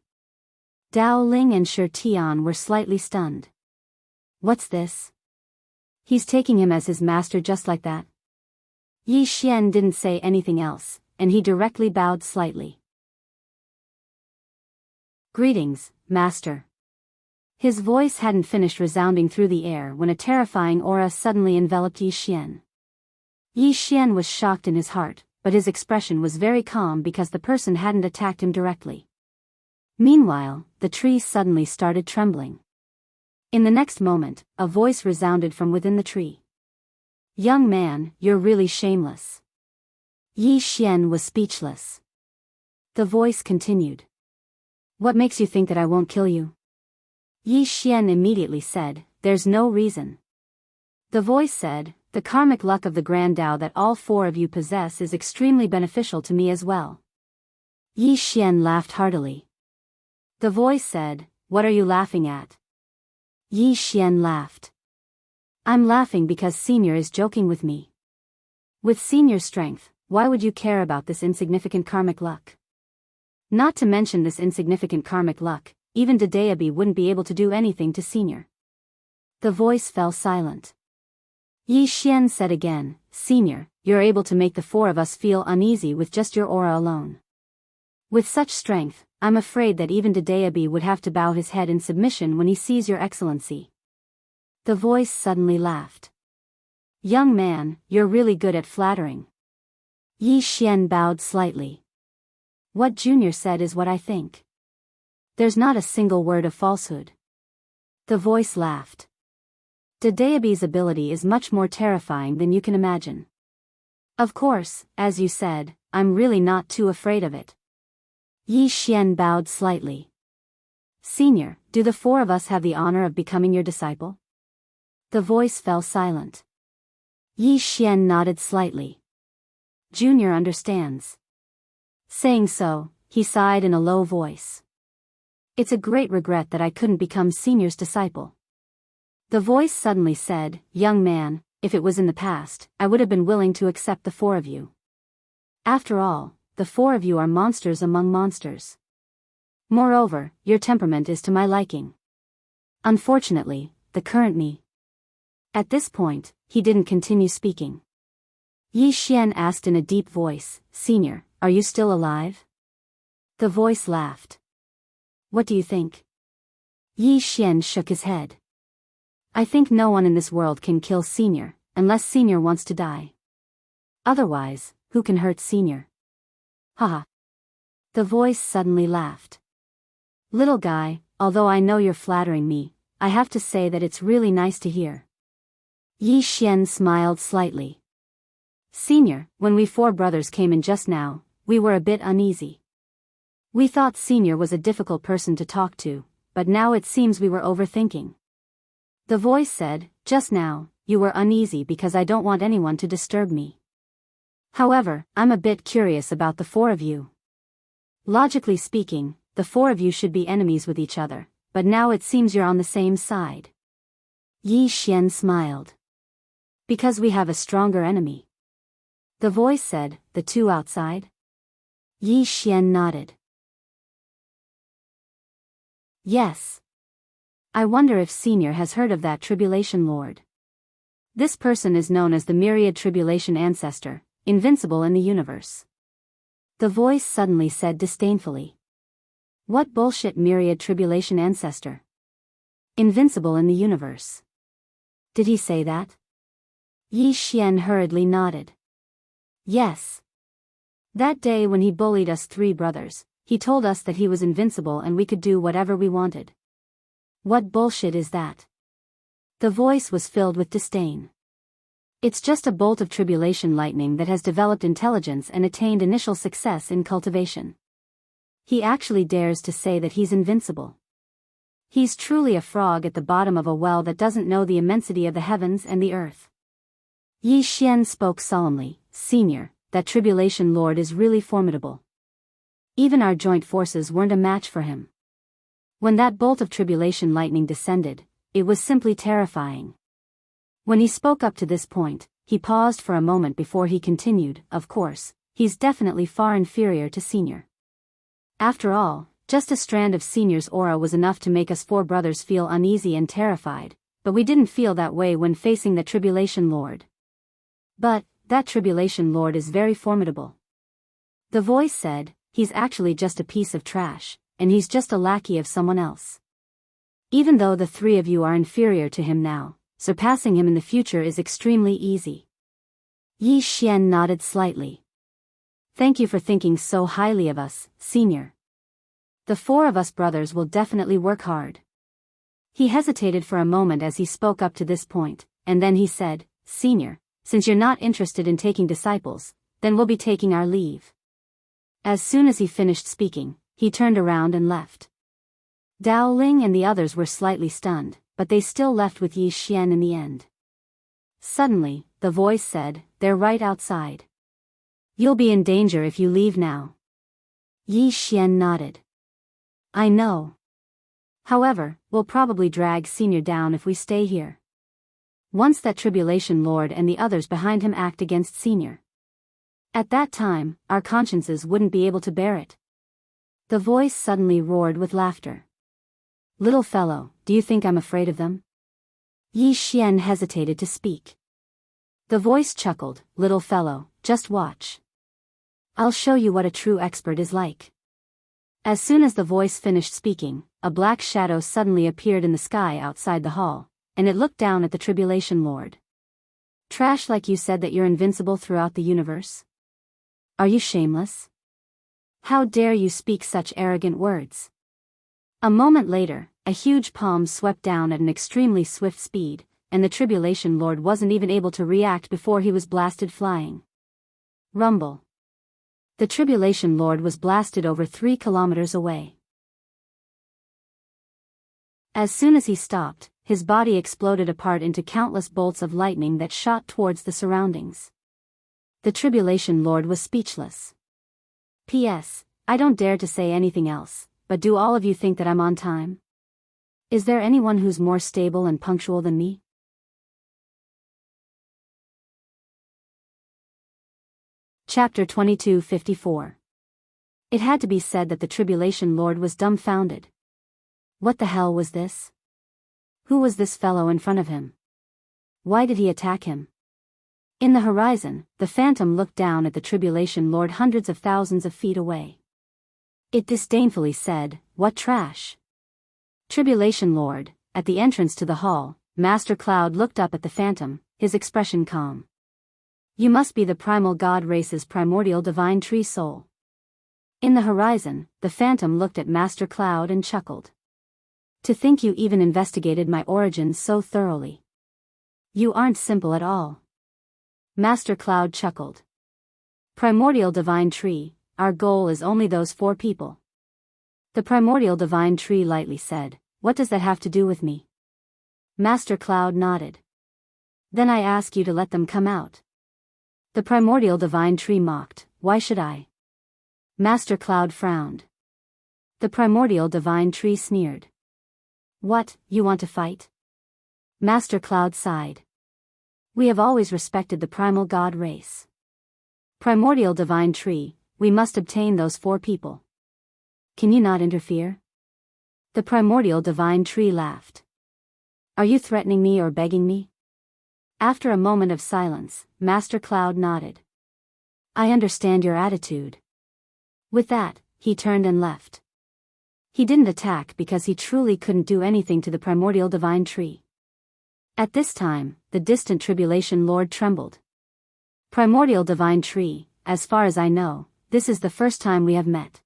A: Dao Ling and Shi Tian were slightly stunned. What's this? He's taking him as his master just like that? Yi Xian didn't say anything else, and he directly bowed slightly. Greetings, master. His voice hadn't finished resounding through the air when a terrifying aura suddenly enveloped Yi Xian. Yi Xian was shocked in his heart, but his expression was very calm because the person hadn't attacked him directly. Meanwhile, the tree suddenly started trembling. In the next moment, a voice resounded from within the tree. Young man, you're really shameless. Yi Xian was speechless. The voice continued. What makes you think that I won't kill you? Yi Xian immediately said, there's no reason. The voice said, the karmic luck of the Grand Tao that all four of you possess is extremely beneficial to me as well. Yi Xian laughed heartily. The voice said, what are you laughing at? Yi Xian laughed. I'm laughing because Senior is joking with me. With Senior's strength, why would you care about this insignificant karmic luck? Not to mention this insignificant karmic luck, even Dedeabi wouldn't be able to do anything to Senior. The voice fell silent. Yi Xian said again, Senior, you're able to make the four of us feel uneasy with just your aura alone. With such strength, I'm afraid that even Dedeabi would have to bow his head in submission when he sees your excellency. The voice suddenly laughed. Young man, you're really good at flattering. Yi Xian bowed slightly. What Junior said is what I think. There's not a single word of falsehood. The voice laughed. Dedeabi's ability is much more terrifying than you can imagine. Of course, as you said, I'm really not too afraid of it. Yi Xian bowed slightly. Senior, do the four of us have the honor of becoming your disciple? The voice fell silent. Yi Xian nodded slightly. Junior understands. Saying so, he sighed in a low voice. It's a great regret that I couldn't become Senior's disciple. The voice suddenly said, young man, if it was in the past, I would have been willing to accept the four of you. After all, the four of you are monsters among monsters. Moreover, your temperament is to my liking. Unfortunately, the current me. At this point, he didn't continue speaking. Yi Xian asked in a deep voice, Senior, are you still alive? The voice laughed. What do you think? Yi Xian shook his head. I think no one in this world can kill Senior, unless Senior wants to die. Otherwise, who can hurt Senior? Haha. The voice suddenly laughed. Little guy, although I know you're flattering me, I have to say that it's really nice to hear. Yi Xian smiled slightly. Senior, when we four brothers came in just now, we were a bit uneasy. We thought Senior was a difficult person to talk to, but now it seems we were overthinking. The voice said, just now, you were uneasy because I don't want anyone to disturb me. However, I'm a bit curious about the four of you. Logically speaking, the four of you should be enemies with each other, but now it seems you're on the same side. Yi Xian smiled. Because we have a stronger enemy. The voice said, the two outside? Yi Xian nodded. Yes. I wonder if Senior has heard of that Tribulation Lord. This person is known as the Myriad Tribulation Ancestor, invincible in the universe. The voice suddenly said disdainfully. What bullshit Myriad Tribulation Ancestor? Invincible in the universe. Did he say that? Yi Xian hurriedly nodded. Yes. That day when he bullied us three brothers, he told us that he was invincible and we could do whatever we wanted. What bullshit is that? The voice was filled with disdain. It's just a bolt of tribulation lightning that has developed intelligence and attained initial success in cultivation. He actually dares to say that he's invincible. He's truly a frog at the bottom of a well that doesn't know the immensity of the heavens and the earth. Yi Xian spoke solemnly, Senior, that Tribulation Lord is really formidable. Even our joint forces weren't a match for him. When that bolt of tribulation lightning descended, it was simply terrifying. When he spoke up to this point, he paused for a moment before he continued, of course, he's definitely far inferior to Senior. After all, just a strand of Senior's aura was enough to make us four brothers feel uneasy and terrified, but we didn't feel that way when facing the Tribulation Lord. But, that Tribulation Lord is very formidable. The voice said, he's actually just a piece of trash, and he's just a lackey of someone else. Even though the three of you are inferior to him now, surpassing him in the future is extremely easy. Yi Xian nodded slightly. Thank you for thinking so highly of us, Senior. The four of us brothers will definitely work hard. He hesitated for a moment as he spoke up to this point, and then he said, Senior, since you're not interested in taking disciples, then we'll be taking our leave. As soon as he finished speaking, he turned around and left. Dao Ling and the others were slightly stunned, but they still left with Yi Xian in the end. Suddenly, the voice said, they're right outside. You'll be in danger if you leave now. Yi Xian nodded. I know. However, we'll probably drag Senior down if we stay here. Once that Tribulation Lord and the others behind him act against Senior. At that time, our consciences wouldn't be able to bear it. The voice suddenly roared with laughter. Little fellow, do you think I'm afraid of them? Yi Xian hesitated to speak. The voice chuckled, little fellow, just watch. I'll show you what a true expert is like. As soon as the voice finished speaking, a black shadow suddenly appeared in the sky outside the hall, and it looked down at the Tribulation Lord. Trash, like you said that you're invincible throughout the universe? Are you shameless? How dare you speak such arrogant words? A moment later, a huge palm swept down at an extremely swift speed, and the Tribulation Lord wasn't even able to react before he was blasted flying. Rumble. The Tribulation Lord was blasted over 3 kilometers away. As soon as he stopped, his body exploded apart into countless bolts of lightning that shot towards the surroundings. The Tribulation Lord was speechless. P.S. I don't dare to say anything else, but do all of you think that I'm on time? Is there anyone who's more stable and punctual than me? Chapter 22:54. It had to be said that the Tribulation Lord was dumbfounded. What the hell was this? Who was this fellow in front of him? Why did he attack him? In the horizon, the phantom looked down at the Tribulation Lord hundreds of thousands of feet away. It disdainfully said, what trash? Tribulation Lord. At the entrance to the hall, Master Cloud looked up at the phantom, his expression calm. You must be the primal god race's primordial divine tree soul. In the horizon, the phantom looked at Master Cloud and chuckled. To think you even investigated my origins so thoroughly. You aren't simple at all. Master Cloud chuckled. Primordial divine tree, our goal is only those 4 people. The Primordial divine tree lightly said, what does that have to do with me? Master Cloud nodded. Then I ask you to let them come out. The Primordial divine tree mocked, why should I? Master Cloud frowned. The Primordial divine tree sneered. What, you want to fight? Master Cloud sighed. We have always respected the primal god race. Primordial divine tree, we must obtain those 4 people. Can you not interfere? The Primordial divine tree laughed. Are you threatening me or begging me? After a moment of silence, Master Cloud nodded. I understand your attitude. With that, he turned and left. He didn't attack because he truly couldn't do anything to the Primordial divine tree. At this time, the distant Tribulation Lord trembled. Primordial divine tree, as far as I know, this is the first time we have met.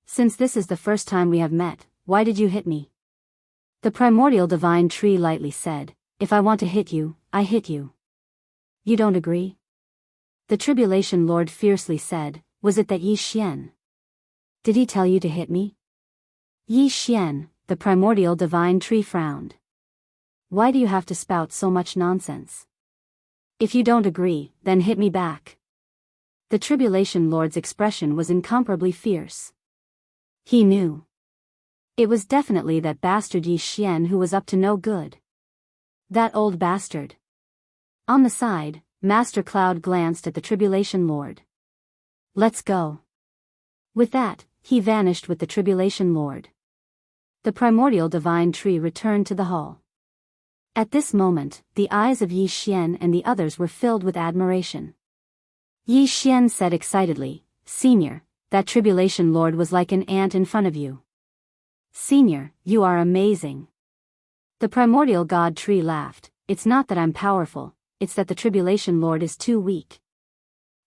A: Since this is the first time we have met, why did you hit me? The Primordial divine tree lightly said, if I want to hit you, I hit you. You don't agree? The Tribulation Lord fiercely said, was it that Yi Xian? Did he tell you to hit me? Yi Xian, the Primordial divine tree frowned. Why do you have to spout so much nonsense? If you don't agree, then hit me back. The Tribulation Lord's expression was incomparably fierce. He knew. It was definitely that bastard Yi Xian who was up to no good. That old bastard. On the side, Master Cloud glanced at the Tribulation Lord. Let's go. With that, he vanished with the Tribulation Lord. The Primordial divine tree returned to the hall. At this moment, the eyes of Yi Xian and the others were filled with admiration. Yi Xian said excitedly, "Senior, that tribulation lord was like an ant in front of you. Senior, you are amazing." The primordial god tree laughed, "It's not that I'm powerful, it's that the tribulation lord is too weak."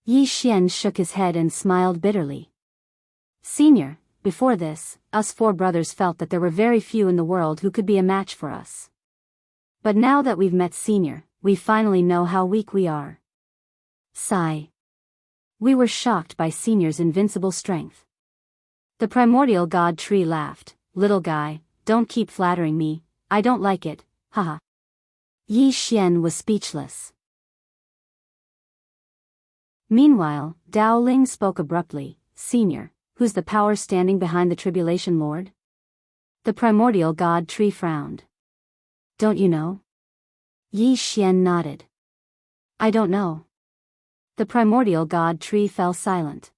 A: Yi Xian shook his head and smiled bitterly. "Senior, before this, us 4 brothers felt that there were very few in the world who could be a match for us. But now that we've met Senior, we finally know how weak we are." Sigh. We were shocked by Senior's invincible strength. The primordial god tree laughed, "Little guy, don't keep flattering me, I don't like it, haha." Yi Xian was speechless. Meanwhile, Dao Ling spoke abruptly, "Senior, who's the power standing behind the tribulation lord?" The primordial god tree frowned. "Don't you know?" Yi Xian nodded. "I don't know." The primordial god tree fell silent.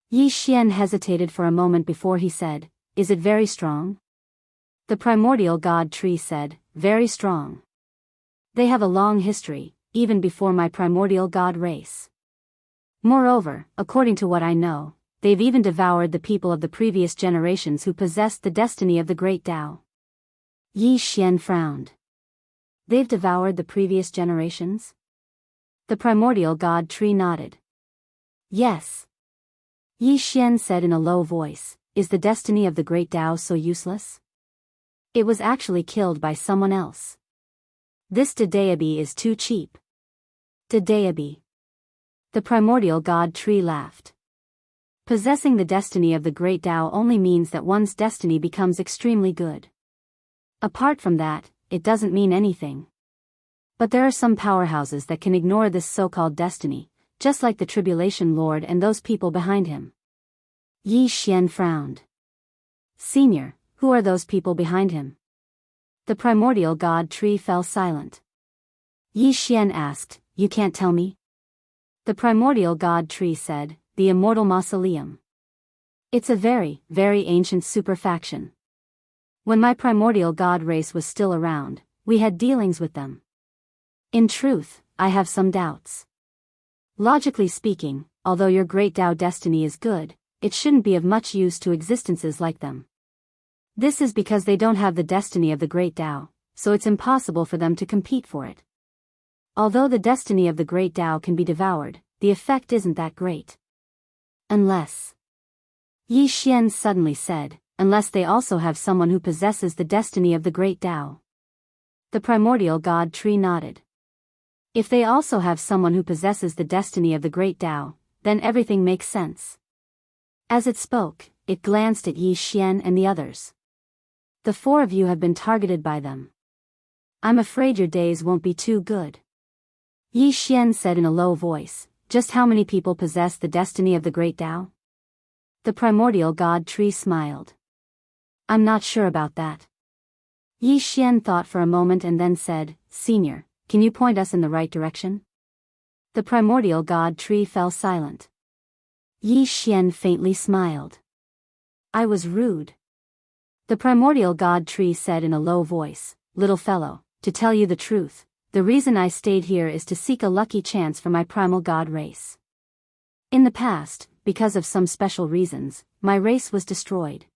A: Yi Xian hesitated for a moment before he said, "Is it very strong?" The primordial god tree said, "Very strong. They have a long history, even before my primordial god race. Moreover, according to what I know, they've even devoured the people of the previous generations who possessed the destiny of the great Tao." Yi Xian frowned. "They've devoured the previous generations?" The primordial god tree nodded. "Yes." Yi Xian said in a low voice, "Is the destiny of the great Tao so useless? It was actually killed by someone else. This Dedeabi is too cheap." Dedeabi. The primordial god tree laughed. "Possessing the destiny of the great Tao only means that one's destiny becomes extremely good. Apart from that, it doesn't mean anything. But there are some powerhouses that can ignore this so-called destiny, just like the Tribulation Lord and those people behind him." Yi Xian frowned. "Senior, who are those people behind him?" The primordial god tree fell silent. Yi Xian asked, "You can't tell me?" The primordial god tree said, "The Immortal Mausoleum. It's a very, very ancient superfaction. When my primordial god race was still around, we had dealings with them. In truth, I have some doubts. Logically speaking, although your great Tao destiny is good, it shouldn't be of much use to existences like them. This is because they don't have the destiny of the great Tao, so it's impossible for them to compete for it. Although the destiny of the great Tao can be devoured, the effect isn't that great. Unless," Yi Xian suddenly said, "unless they also have someone who possesses the destiny of the great Tao." The primordial god tree nodded. "If they also have someone who possesses the destiny of the great Tao, then everything makes sense." As it spoke, it glanced at Yi Xian and the others. "The 4 of you have been targeted by them. I'm afraid your days won't be too good." Yi Xian said in a low voice, "Just how many people possess the destiny of the great Tao?" The primordial god tree smiled. "I'm not sure about that." Yi Xian thought for a moment and then said, "Senior, can you point us in the right direction?" The primordial god tree fell silent. Yi Xian faintly smiled. "I was rude." The primordial god tree said in a low voice, "Little fellow, to tell you the truth, the reason I stayed here is to seek a lucky chance for my primal god race. In the past, because of some special reasons, my race was destroyed.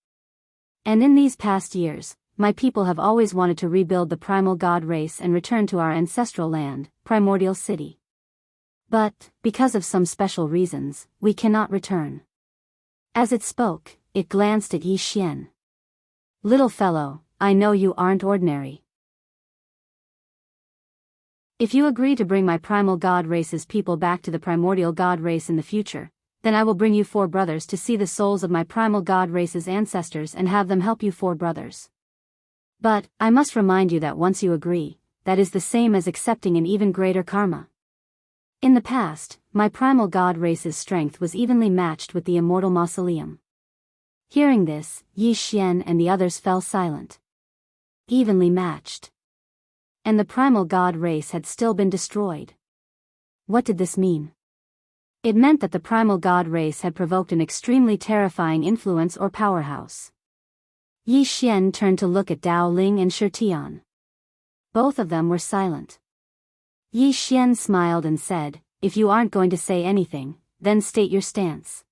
A: And in these past years, my people have always wanted to rebuild the primal god race and return to our ancestral land, Primordial City. But, because of some special reasons, we cannot return." As it spoke, it glanced at Yi Xian. "Little fellow, I know you aren't ordinary. If you agree to bring my primal god race's people back to the primordial god race in the future, then I will bring you 4 brothers to see the souls of my primal god race's ancestors and have them help you 4 brothers. But, I must remind you that once you agree, that is the same as accepting an even greater karma. In the past, my primal god race's strength was evenly matched with the Immortal Mausoleum." Hearing this, Yi Xian and the others fell silent. Evenly matched. And the primal god race had still been destroyed. What did this mean? It meant that the primal god race had provoked an extremely terrifying influence or powerhouse. Yi Xian turned to look at Dao Ling and Shirtian. Both of them were silent. Yi Xian smiled and said, "If you aren't going to say anything, then state your stance."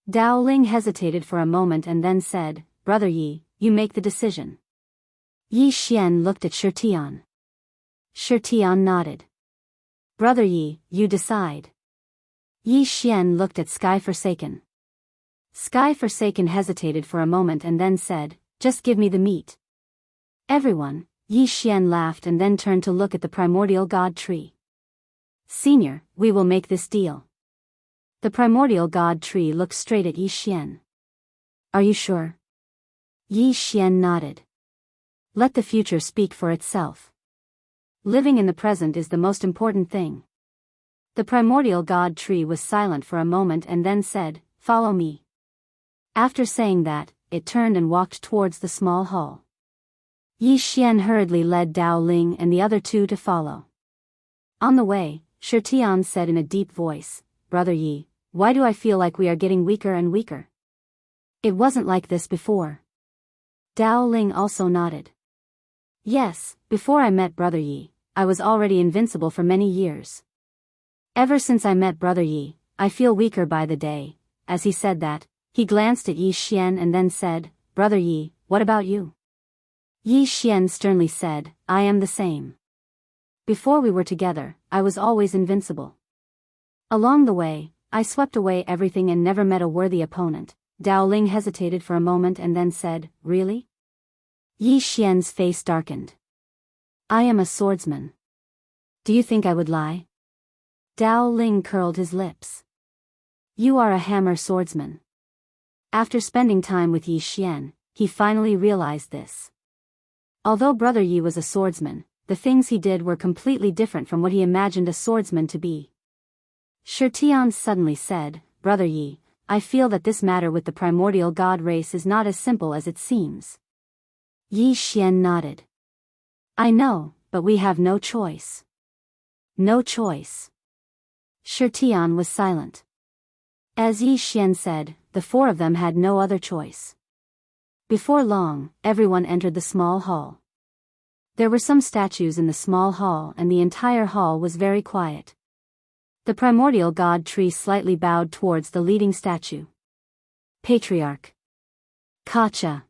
A: Dao Ling hesitated for a moment and then said, "Brother Yi, you make the decision." Yi Xian looked at Shirtian. Shirtian nodded. "Brother Yi, you decide." Yi Xian looked at Sky Forsaken. Sky Forsaken hesitated for a moment and then said, "Just give me the meat." Everyone, Yi Xian laughed and then turned to look at the primordial god tree. "Senior, we will make this deal." The primordial god tree looked straight at Yi Xian. "Are you sure?" Yi Xian nodded. "Let the future speak for itself. Living in the present is the most important thing." The primordial god tree was silent for a moment and then said, "Follow me." After saying that, it turned and walked towards the small hall. Yi Xian hurriedly led Dao Ling and the other two to follow. On the way, Shirtian said in a deep voice, "Brother Yi, why do I feel like we are getting weaker and weaker? It wasn't like this before." Dao Ling also nodded. "Yes, before I met Brother Yi, I was already invincible for many years. Ever since I met Brother Yi, I feel weaker by the day." As he said that, he glanced at Yi Xian and then said, "Brother Yi, what about you?" Yi Xian sternly said, "I am the same. Before we were together, I was always invincible. Along the way, I swept away everything and never met a worthy opponent." Dao Ling hesitated for a moment and then said, "Really?" Yi Xian's face darkened. "I am a swordsman. Do you think I would lie?" Dao Ling curled his lips. "You are a hammer swordsman." After spending time with Yi Xian, he finally realized this. Although Brother Yi was a swordsman, the things he did were completely different from what he imagined a swordsman to be. Shirtian suddenly said, "Brother Yi, I feel that this matter with the primordial god race is not as simple as it seems." Yi Xian nodded. "I know, but we have no choice." "No choice." Shirtian was silent. As Yi Xian said, the four of them had no other choice. Before long, everyone entered the small hall. There were some statues in the small hall and the entire hall was very quiet. The primordial god tree slightly bowed towards the leading statue. "Patriarch. Kacha."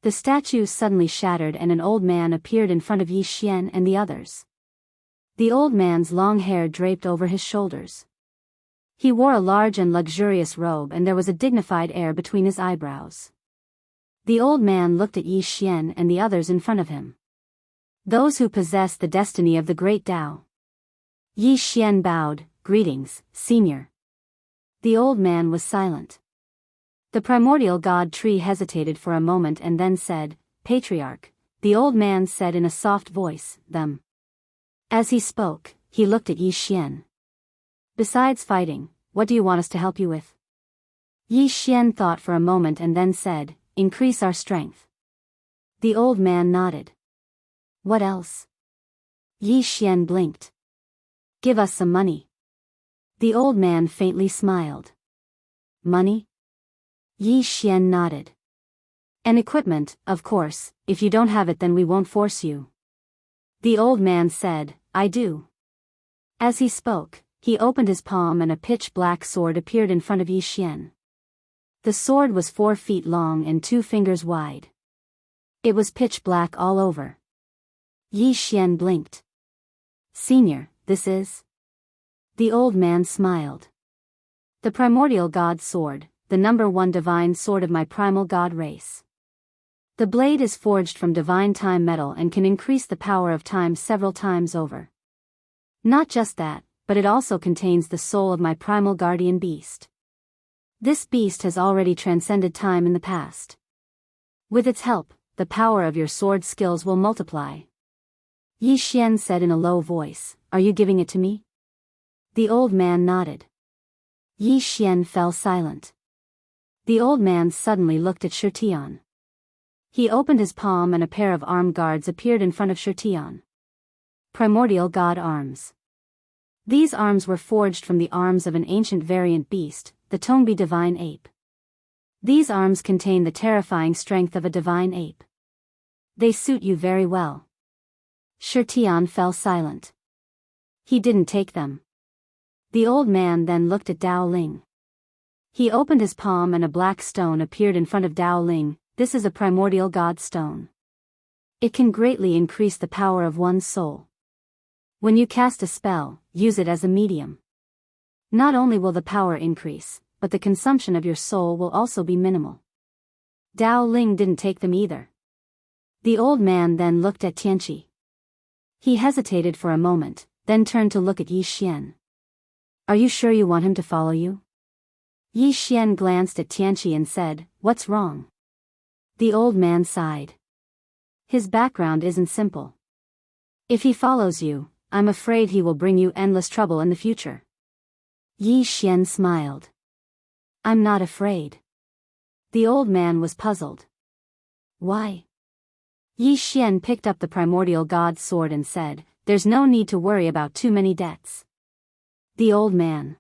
A: The statue suddenly shattered and an old man appeared in front of Yi Xian and the others. The old man's long hair draped over his shoulders. He wore a large and luxurious robe and there was a dignified air between his eyebrows. The old man looked at Yi Xian and the others in front of him. "Those who possess the destiny of the great Tao." Yi Xian bowed, "Greetings, senior." The old man was silent. The primordial god tree hesitated for a moment and then said, "Patriarch." The old man said in a soft voice, "Them." As he spoke, he looked at Yi Xian. "Besides fighting, what do you want us to help you with?" Yi Xian thought for a moment and then said, "Increase our strength." The old man nodded. "What else?" Yi Xian blinked. "Give us some money." The old man faintly smiled. "Money?" Yi Xian nodded. "And equipment, of course. If you don't have it then we won't force you." The old man said, "I do." As he spoke, he opened his palm and a pitch-black sword appeared in front of Yi Xian. The sword was 4 feet long and 2 fingers wide. It was pitch black all over. Yi Xian blinked. "Senior, this is?" The old man smiled. "The primordial god sword, the #1 divine sword of my primal god race. The blade is forged from divine time metal and can increase the power of time several times over. Not just that, but it also contains the soul of my primal guardian beast. This beast has already transcended time in the past. With its help, the power of your sword skills will multiply." Yi Xian said in a low voice, "Are you giving it to me?" The old man nodded. Yi Xian fell silent. The old man suddenly looked at Shirtian. He opened his palm and a pair of armed guards appeared in front of Shirtian. Primordial god arms. These arms were forged from the arms of an ancient variant beast, the Tongbi divine ape. These arms contain the terrifying strength of a divine ape. They suit you very well. Shi Tian fell silent. He didn't take them. The old man then looked at Dao Ling. He opened his palm and a black stone appeared in front of Dao Ling. This is a primordial god stone. It can greatly increase the power of one's soul. When you cast a spell, use it as a medium. Not only will the power increase, but the consumption of your soul will also be minimal. Dao Ling didn't take them either. The old man then looked at Tianqi. He hesitated for a moment, then turned to look at Yi Xian. Are you sure you want him to follow you? Yi Xian glanced at Tianqi and said, What's wrong? The old man sighed. His background isn't simple. If he follows you, I'm afraid he will bring you endless trouble in the future. Yi Xian smiled. I'm not afraid. The old man was puzzled. Why? Yi Xian picked up the primordial god's sword and said, There's no need to worry about too many debts. The old man.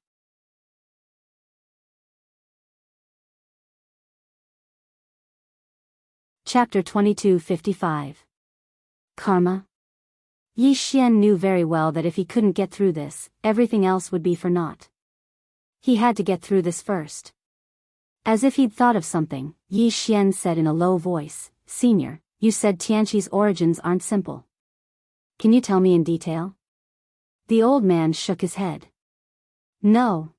A: Chapter 2255. Karma. Yi Xian knew very well that if he couldn't get through this, everything else would be for naught. He had to get through this first. As if he'd thought of something, Yi Xian said in a low voice, Senior, you said Tianqi's origins aren't simple. Can you tell me in detail? The old man shook his head. No.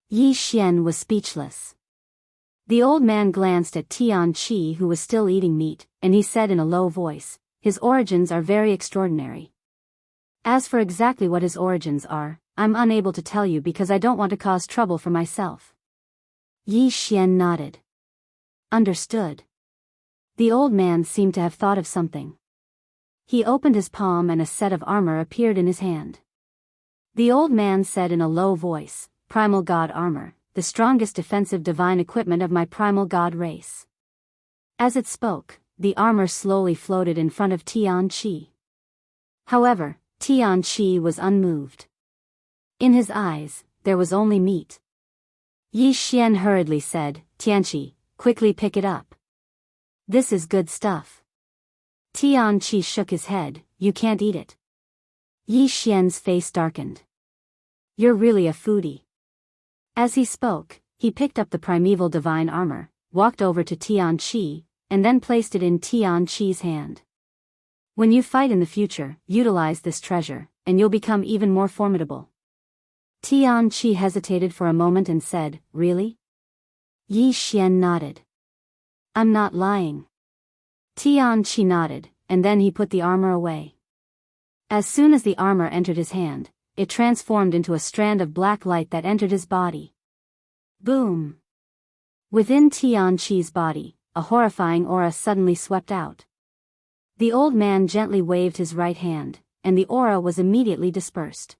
A: Yi Xian was speechless. The old man glanced at Tianqi, who was still eating meat, and he said in a low voice, His origins are very extraordinary. As for exactly what his origins are, I'm unable to tell you because I don't want to cause trouble for myself. Yi Xian nodded. Understood. The old man seemed to have thought of something. He opened his palm and a set of armor appeared in his hand. The old man said in a low voice, Primal God armor, the strongest defensive divine equipment of my primal god race. As it spoke, the armor slowly floated in front of Tianqi. However, Tianqi was unmoved. In his eyes, there was only meat. Yi Xian hurriedly said, Tianqi, quickly pick it up. This is good stuff. Tianqi shook his head, You can't eat it. Yi Xian's face darkened. You're really a foodie. As he spoke, he picked up the primeval divine armor, walked over to Tianqi, and then placed it in Tianqi's hand. When you fight in the future, utilize this treasure, and you'll become even more formidable. Tianqi hesitated for a moment and said, Really? Yi Xian nodded. I'm not lying. Tianqi nodded, and then he put the armor away. As soon as the armor entered his hand, it transformed into a strand of black light that entered his body. Boom! Within Tianqi's body, a horrifying aura suddenly swept out. The old man gently waved his right hand, and the aura was immediately dispersed.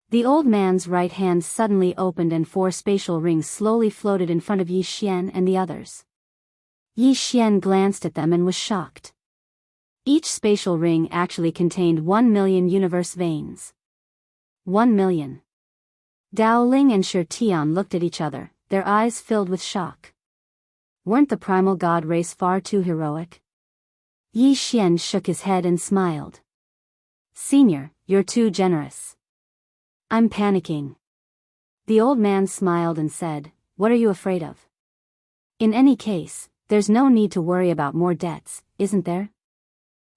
A: The old man's right hand suddenly opened and 4 spatial rings slowly floated in front of Yi Xian and the others. Yi Xian glanced at them and was shocked. Each spatial ring actually contained 1 million universe veins. 1 million. Dao Ling and Shi Tian looked at each other, their eyes filled with shock. Weren't the primal god race far too heroic? Yi Xian shook his head and smiled. Senior, you're too generous. I'm panicking. The old man smiled and said, What are you afraid of? In any case, there's no need to worry about more debts, isn't there?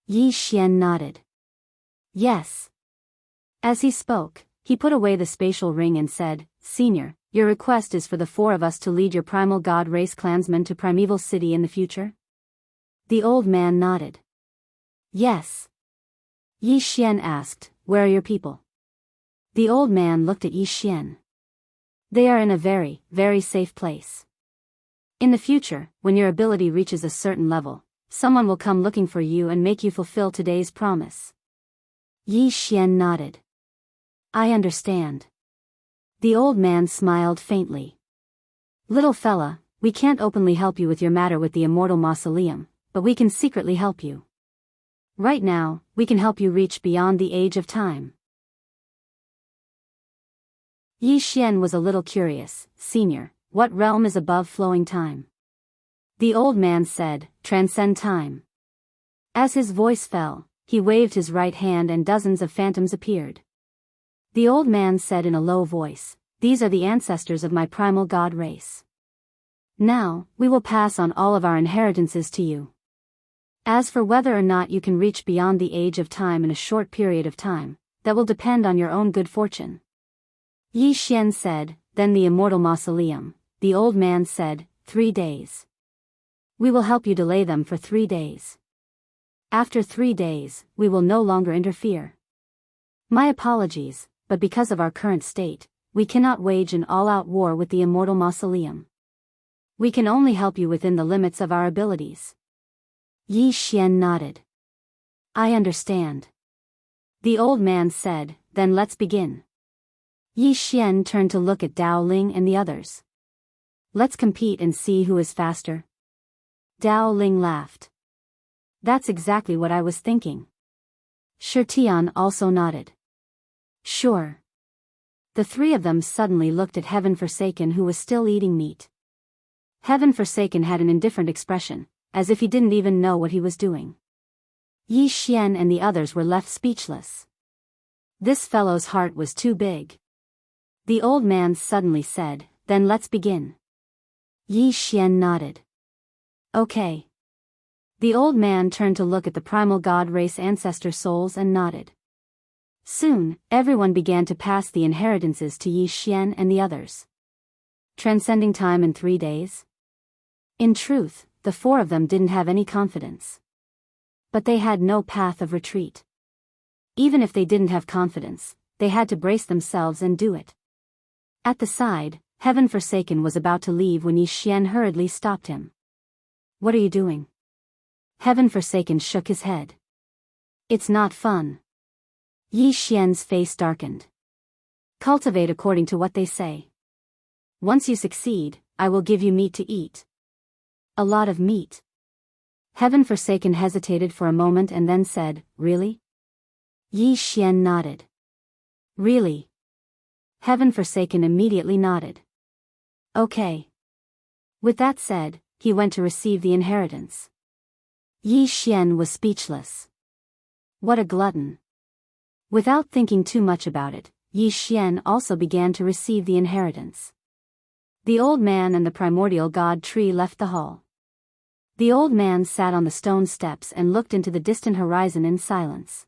A: Yi Xian nodded. Yes. As he spoke, he put away the spatial ring and said, Senior, your request is for the 4 of us to lead your primal god race clansmen to Primeval City in the future? The old man nodded. Yes. Yi Xian asked, Where are your people? The old man looked at Yi Xian. They are in a very, very safe place. In the future, when your ability reaches a certain level, someone will come looking for you and make you fulfill today's promise. Yi Xian nodded. I understand. The old man smiled faintly. Little fella, we can't openly help you with your matter with the Immortal Mausoleum, but we can secretly help you. Right now, we can help you reach beyond the age of time. Yi Xian was a little curious. Senior, what realm is above flowing time? The old man said, Transcend time. As his voice fell, he waved his right hand and dozens of phantoms appeared. The old man said in a low voice, "These are the ancestors of my primal god race. Now, we will pass on all of our inheritances to you. As for whether or not you can reach beyond the age of time in a short period of time, that will depend on your own good fortune." Yi Xian said, "Then the immortal mausoleum." The old man said, 3 days. "We will help you delay them for 3 days. After 3 days, we will no longer interfere. My apologies, but because of our current state, we cannot wage an all-out war with the immortal mausoleum. We can only help you within the limits of our abilities." Yi Xian nodded. "I understand." The old man said, "Then let's begin." Yi Xian turned to look at Dao Ling and the others. "Let's compete and see who is faster." Dao Ling laughed. "That's exactly what I was thinking." Shi Tian also nodded. "Sure." The 3 of them suddenly looked at Heaven Forsaken, who was still eating meat. Heaven Forsaken had an indifferent expression, as if he didn't even know what he was doing. Yi Xian and the others were left speechless. This fellow's heart was too big. The old man suddenly said, "Then let's begin." Yi Xian nodded. "Okay." The old man turned to look at the primal god race ancestor souls and nodded. Soon, everyone began to pass the inheritances to Yi Xian and the others. Transcending time in 3 days? In truth, the 4 of them didn't have any confidence. But they had no path of retreat. Even if they didn't have confidence, they had to brace themselves and do it. At the side, Heaven Forsaken was about to leave when Yi Xian hurriedly stopped him. "What are you doing?" Heaven Forsaken shook his head. "It's not fun." Yi Xian's face darkened. "Cultivate according to what they say. Once you succeed, I will give you meat to eat." "A lot of meat." Heaven Forsaken hesitated for a moment and then said, "Really?" Yi Xian nodded. "Really?" Heaven Forsaken immediately nodded. "Okay." With that said, he went to receive the inheritance. Yi Xian was speechless. What a glutton. Without thinking too much about it, Yi Xian also began to receive the inheritance. The old man and the primordial god tree left the hall. The old man sat on the stone steps and looked into the distant horizon in silence.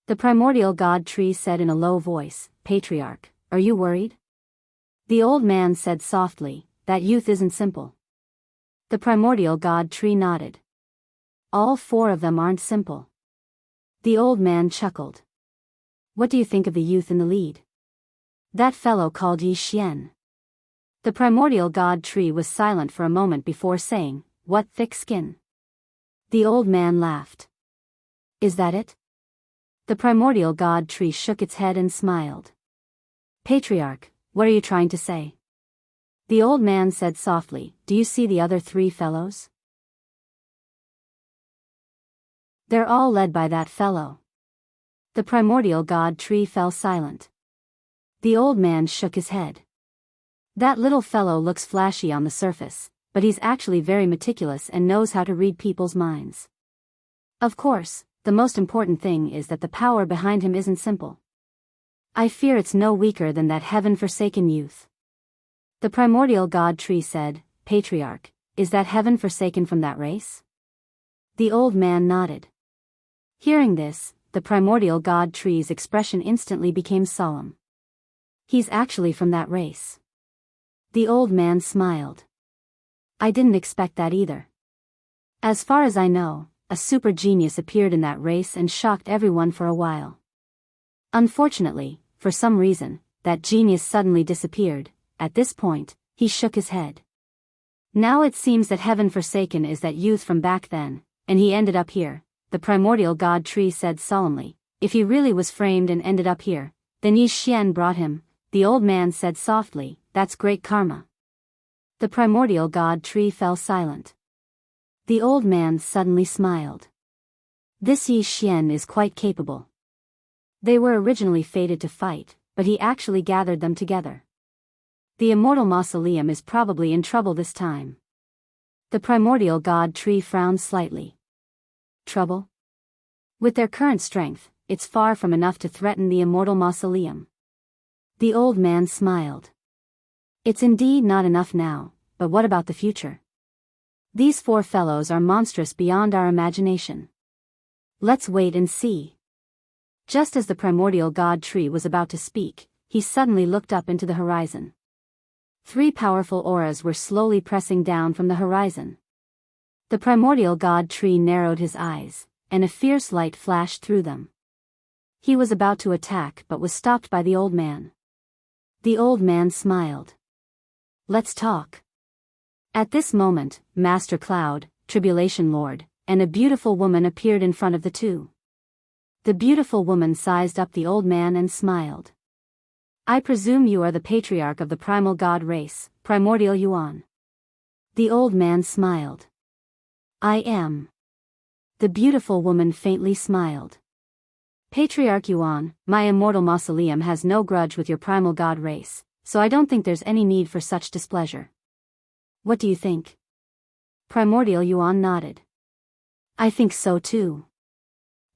A: The primordial god tree said in a low voice, "Patriarch, are you worried?" The old man said softly, "That youth isn't simple." The primordial god tree nodded. "All 4 of them aren't simple." The old man chuckled. "What do you think of the youth in the lead?" "That fellow called Yi Xian." The primordial god tree was silent for a moment before saying, "What thick skin." The old man laughed. "Is that it?" The primordial god tree shook its head and smiled. "Patriarch, what are you trying to say?" The old man said softly, "Do you see the other 3 fellows? They're all led by that fellow." The primordial god tree fell silent. The old man shook his head. "That little fellow looks flashy on the surface, but he's actually very meticulous and knows how to read people's minds. Of course, the most important thing is that the power behind him isn't simple. I fear it's no weaker than that heaven-forsaken youth." The primordial god tree said, "Patriarch, is that heaven-forsaken from that race?" The old man nodded. Hearing this, the primordial god tree's expression instantly became solemn. "He's actually from that race." The old man smiled. "I didn't expect that either. As far as I know, a super genius appeared in that race and shocked everyone for a while. Unfortunately, for some reason, that genius suddenly disappeared." At this point, he shook his head. "Now it seems that Heaven Forsaken is that youth from back then, and he ended up here," the primordial god tree said solemnly. "If he really was framed and ended up here, then Yi Xian brought him." The old man said softly, "That's great karma." The primordial god tree fell silent. The old man suddenly smiled. "This Yi Xian is quite capable. They were originally fated to fight, but he actually gathered them together. The immortal mausoleum is probably in trouble this time." The primordial god tree frowned slightly. Trouble? With their current strength, it's far from enough to threaten the immortal mausoleum. The old man smiled. It's indeed not enough now, but what about the future? These 4 fellows are monstrous beyond our imagination. Let's wait and see. Just as the primordial god tree was about to speak, he suddenly looked up into the horizon. 3 powerful auras were slowly pressing down from the horizon. The primordial god tree narrowed his eyes, and a fierce light flashed through them. He was about to attack but was stopped by the old man. The old man smiled. Let's talk. At this moment, Master Cloud, Tribulation Lord, and a beautiful woman appeared in front of the 2. The beautiful woman sized up the old man and smiled. I presume you are the patriarch of the primal god race, Primordial Yuan. The old man smiled. I am. The beautiful woman faintly smiled. Patriarch Yuan, my immortal mausoleum has no grudge with your primal god race, so I don't think there's any need for such displeasure. What do you think? Primordial Yuan nodded. I think so too.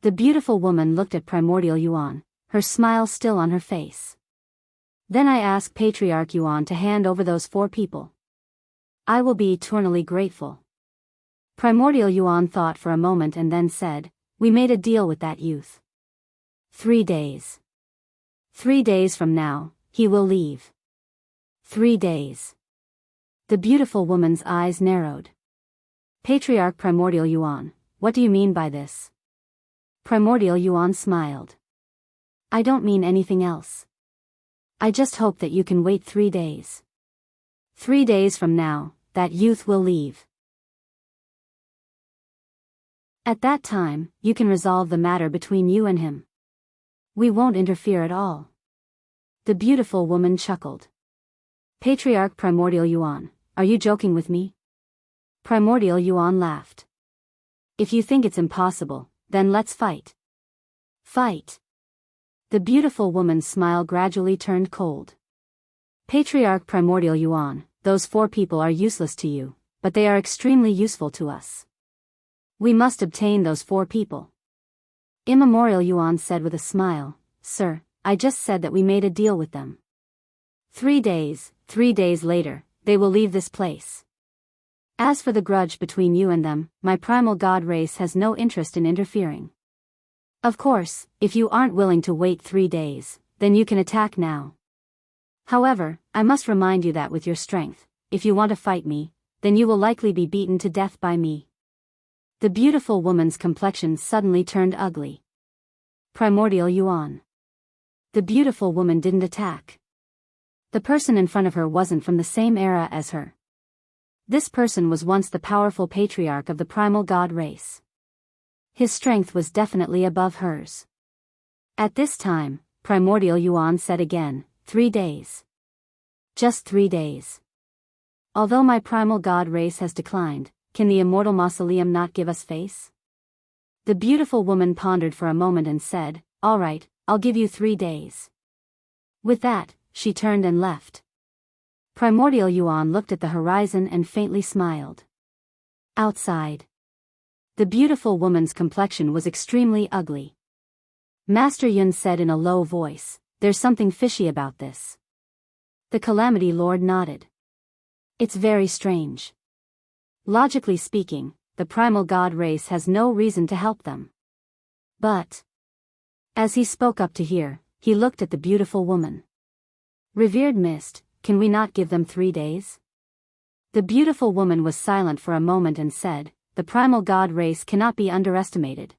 A: The beautiful woman looked at Primordial Yuan, her smile still on her face. Then I ask Patriarch Yuan to hand over those 4 people. I will be eternally grateful. Primordial Yuan thought for a moment and then said, we made a deal with that youth. 3 days. 3 days from now, he will leave. 3 days. The beautiful woman's eyes narrowed. Patriarch Primordial Yuan, what do you mean by this? Primordial Yuan smiled. I don't mean anything else. I just hope that you can wait 3 days. 3 days from now, that youth will leave. At that time, you can resolve the matter between you and him. We won't interfere at all. The beautiful woman chuckled. Patriarch Primordial Yuan, are you joking with me? Primordial Yuan laughed. If you think it's impossible, then let's fight. Fight. The beautiful woman's smile gradually turned cold. Patriarch Primordial Yuan, those 4 people are useless to you, but they are extremely useful to us. We must obtain those 4 people. Immemorial Yuan said with a smile, Sir, I just said that we made a deal with them. 3 days later, they will leave this place. As for the grudge between you and them, my primal god race has no interest in interfering. Of course, if you aren't willing to wait 3 days, then you can attack now. However, I must remind you that with your strength, if you want to fight me, then you will likely be beaten to death by me. The beautiful woman's complexion suddenly turned ugly. Primordial Yuan. The beautiful woman didn't attack. The person in front of her wasn't from the same era as her. This person was once the powerful patriarch of the primal god race. His strength was definitely above hers. At this time, Primordial Yuan said again, 3 days. Just 3 days. Although my primal god race has declined, can the immortal mausoleum not give us face? The beautiful woman pondered for a moment and said, all right, I'll give you 3 days. With that, she turned and left. Primordial Yuan looked at the horizon and faintly smiled. Outside. The beautiful woman's complexion was extremely ugly. Master Yun said in a low voice, there's something fishy about this. The Calamity Lord nodded. It's very strange. Logically speaking, the primal god race has no reason to help them. But, as he spoke up to hear, he looked at the beautiful woman. Revered Mist, can we not give them 3 days? The beautiful woman was silent for a moment and said, the primal god race cannot be underestimated.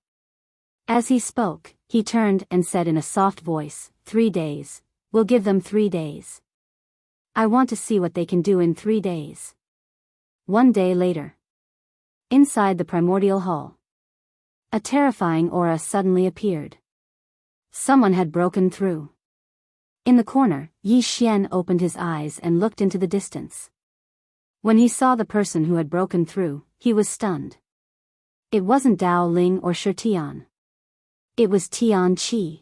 A: As he spoke, he turned and said in a soft voice, 3 days, we'll give them 3 days. I want to see what they can do in 3 days. 1 day later. Inside the primordial hall. A terrifying aura suddenly appeared. Someone had broken through. In the corner, Yi Xian opened his eyes and looked into the distance. When he saw the person who had broken through, he was stunned. It wasn't Dao Ling or Shi Tian. It was Tian Qi.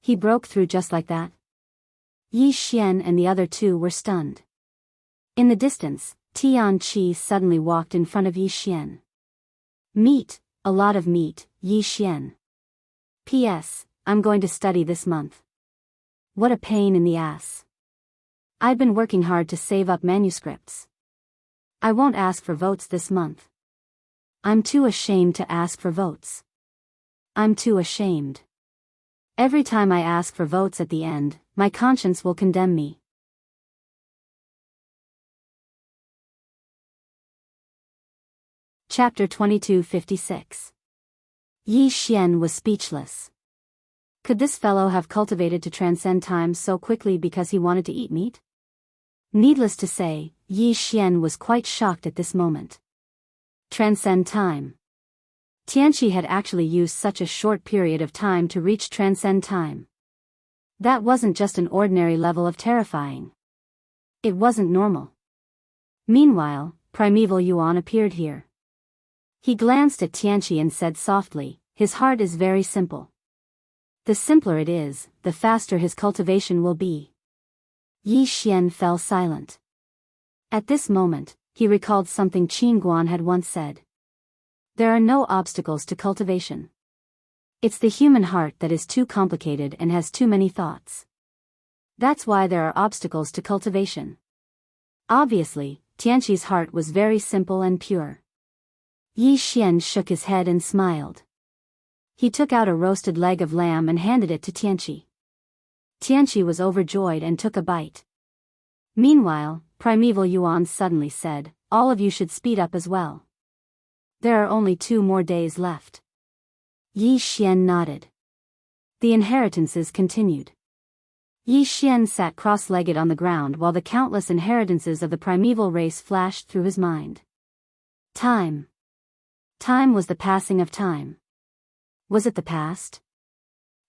A: He broke through just like that. Yi Xian and the other 2 were stunned. In the distance, Tian Qi suddenly walked in front of Yi Xian. Meet, A lot of meat, Yi Xian. P.S. I'm going to study this month. What a pain in the ass. I've been working hard to save up manuscripts. I won't ask for votes this month. I'm too ashamed to ask for votes. I'm too ashamed. Every time I ask for votes at the end, my conscience will condemn me. Chapter 2256. Yi Xian was speechless. Could this fellow have cultivated to transcend time so quickly because he wanted to eat meat? Needless to say, Yi Xian was quite shocked at this moment. Transcend time. Tianqi had actually used such a short period of time to reach transcend time. That wasn't just an ordinary level of terrifying. It wasn't normal. Meanwhile, Primeval Yuan appeared here. He glanced at Tianqi and said softly, "His heart is very simple. The simpler it is, the faster his cultivation will be." Yi Xian fell silent. At this moment, he recalled something Qin Guan had once said. There are no obstacles to cultivation. It's the human heart that is too complicated and has too many thoughts. That's why there are obstacles to cultivation. Obviously, Tianqi's heart was very simple and pure. Yi Xian shook his head and smiled. He took out a roasted leg of lamb and handed it to Tianqi. Tianqi was overjoyed and took a bite. Meanwhile, Primeval Yuan suddenly said, "All of you should speed up as well. There are only 2 more days left." Yi Xian nodded. The inheritances continued. Yi Xian sat cross-legged on the ground while the countless inheritances of the primeval race flashed through his mind. Time. Time was the passing of time. Was it the past?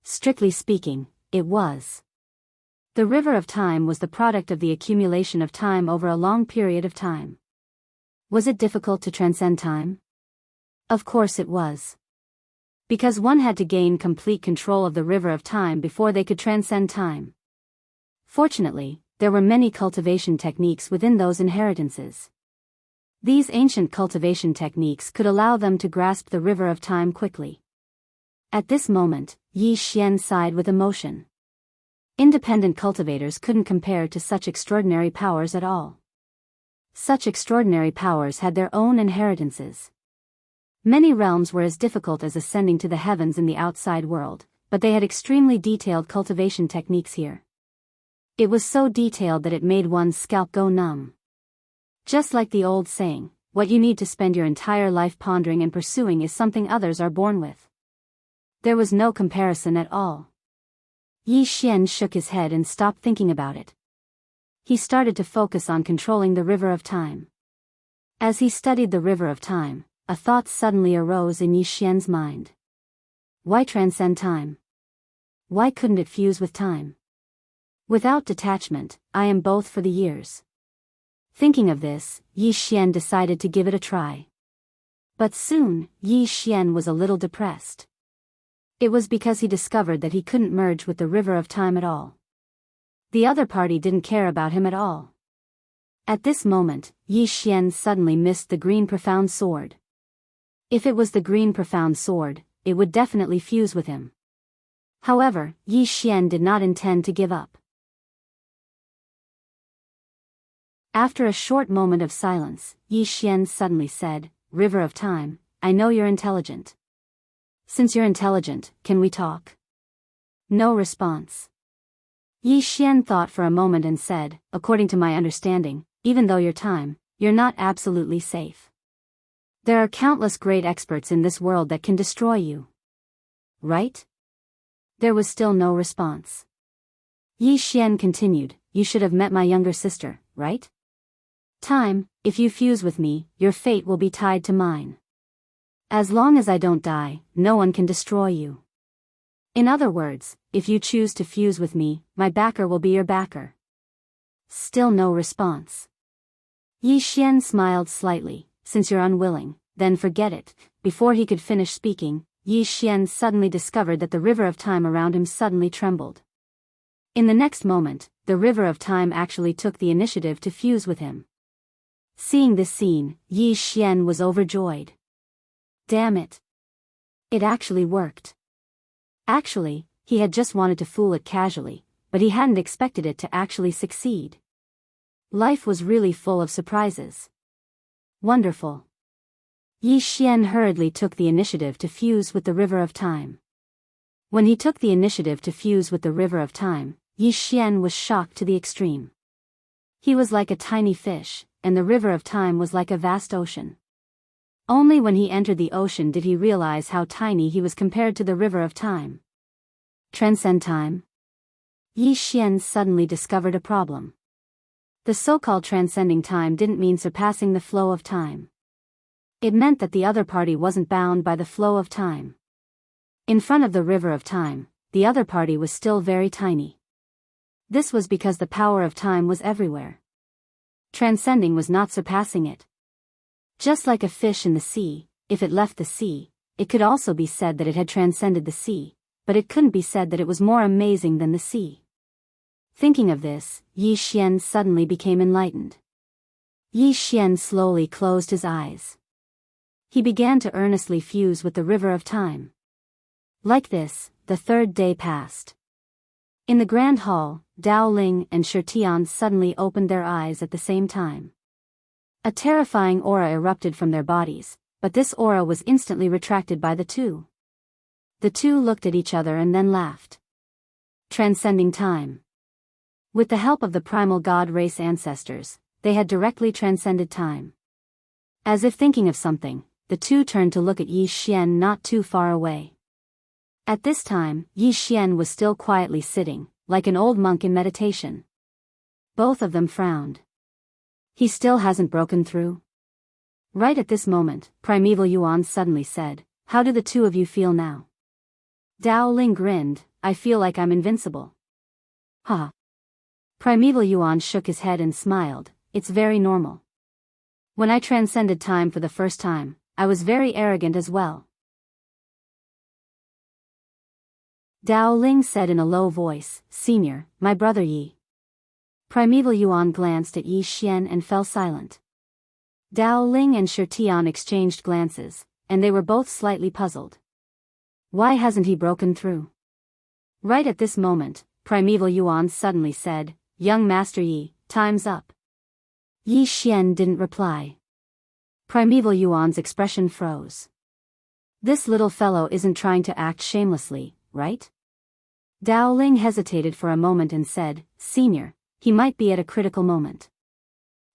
A: Strictly speaking, it was. The river of time was the product of the accumulation of time over a long period of time. Was it difficult to transcend time? Of course it was. Because one had to gain complete control of the river of time before they could transcend time. Fortunately, there were many cultivation techniques within those inheritances. These ancient cultivation techniques could allow them to grasp the river of time quickly. At this moment, Yi Xian sighed with emotion. Independent cultivators couldn't compare to such extraordinary powers at all. Such extraordinary powers had their own inheritances. Many realms were as difficult as ascending to the heavens in the outside world, but they had extremely detailed cultivation techniques here. It was so detailed that it made one's scalp go numb. Just like the old saying, what you need to spend your entire life pondering and pursuing is something others are born with. There was no comparison at all. Yi Xian shook his head and stopped thinking about it. He started to focus on controlling the river of time. As he studied the river of time, a thought suddenly arose in Yi Xian's mind. Why transcend time? Why couldn't it fuse with time? Without detachment, I am both for the years. Thinking of this, Yi Xian decided to give it a try. But soon, Yi Xian was a little depressed. It was because he discovered that he couldn't merge with the river of time at all. The other party didn't care about him at all. At this moment, Yi Xian suddenly missed the green profound sword. If it was the green profound sword, it would definitely fuse with him. However, Yi Xian did not intend to give up. After a short moment of silence, Yi Xian suddenly said, "River of time, I know you're intelligent. Since you're intelligent, can we talk?" No response. Yi Xian thought for a moment and said, "According to my understanding, even though you're time, you're not absolutely safe. There are countless great experts in this world that can destroy you. Right?" There was still no response. Yi Xian continued, "You should have met my younger sister, right? Time, if you fuse with me, your fate will be tied to mine. As long as I don't die, no one can destroy you. In other words, if you choose to fuse with me, my backer will be your backer." Still no response. Yi Xian smiled slightly, "Since you're unwilling, then forget it." Before he could finish speaking, Yi Xian suddenly discovered that the river of time around him suddenly trembled. In the next moment, the river of time actually took the initiative to fuse with him. Seeing this scene, Yi Xian was overjoyed. Damn it. It actually worked. Actually, he had just wanted to fool it casually, but he hadn't expected it to actually succeed. Life was really full of surprises. Wonderful. Yi Xian hurriedly took the initiative to fuse with the river of time. When he took the initiative to fuse with the river of time, Yi Xian was shocked to the extreme. He was like a tiny fish, and the river of time was like a vast ocean. Only when he entered the ocean did he realize how tiny he was compared to the river of time. Transcend time? Yi Xian suddenly discovered a problem. The so-called transcending time didn't mean surpassing the flow of time. It meant that the other party wasn't bound by the flow of time. In front of the river of time, the other party was still very tiny. This was because the power of time was everywhere. Transcending was not surpassing it. Just like a fish in the sea, if it left the sea, it could also be said that it had transcended the sea, but it couldn't be said that it was more amazing than the sea. Thinking of this, Yi Xian suddenly became enlightened. Yi Xian slowly closed his eyes. He began to earnestly fuse with the river of time. Like this, the third day passed. In the grand hall, Dao Ling and Shi Tian suddenly opened their eyes at the same time. A terrifying aura erupted from their bodies, but this aura was instantly retracted by the two. The two looked at each other and then laughed. Transcending time. With the help of the primal god race ancestors, they had directly transcended time. As if thinking of something, the two turned to look at Yi Xian not too far away. At this time, Yi Xian was still quietly sitting, like an old monk in meditation. Both of them frowned. He still hasn't broken through? Right at this moment, Primeval Yuan suddenly said, "How do the two of you feel now?" Dao Ling grinned, "I feel like I'm invincible." Ha! Primeval Yuan shook his head and smiled, "It's very normal. When I transcended time for the first time, I was very arrogant as well." Dao Ling said in a low voice, "Senior, my brother Yi." Primeval Yuan glanced at Yi Xian and fell silent. Dao Ling and Shi Tian exchanged glances, and they were both slightly puzzled. Why hasn't he broken through? Right at this moment, Primeval Yuan suddenly said, "Young Master Yi, time's up." Yi Xian didn't reply. Primeval Yuan's expression froze. This little fellow isn't trying to act shamelessly, right? Dao Ling hesitated for a moment and said, "Senior, he might be at a critical moment.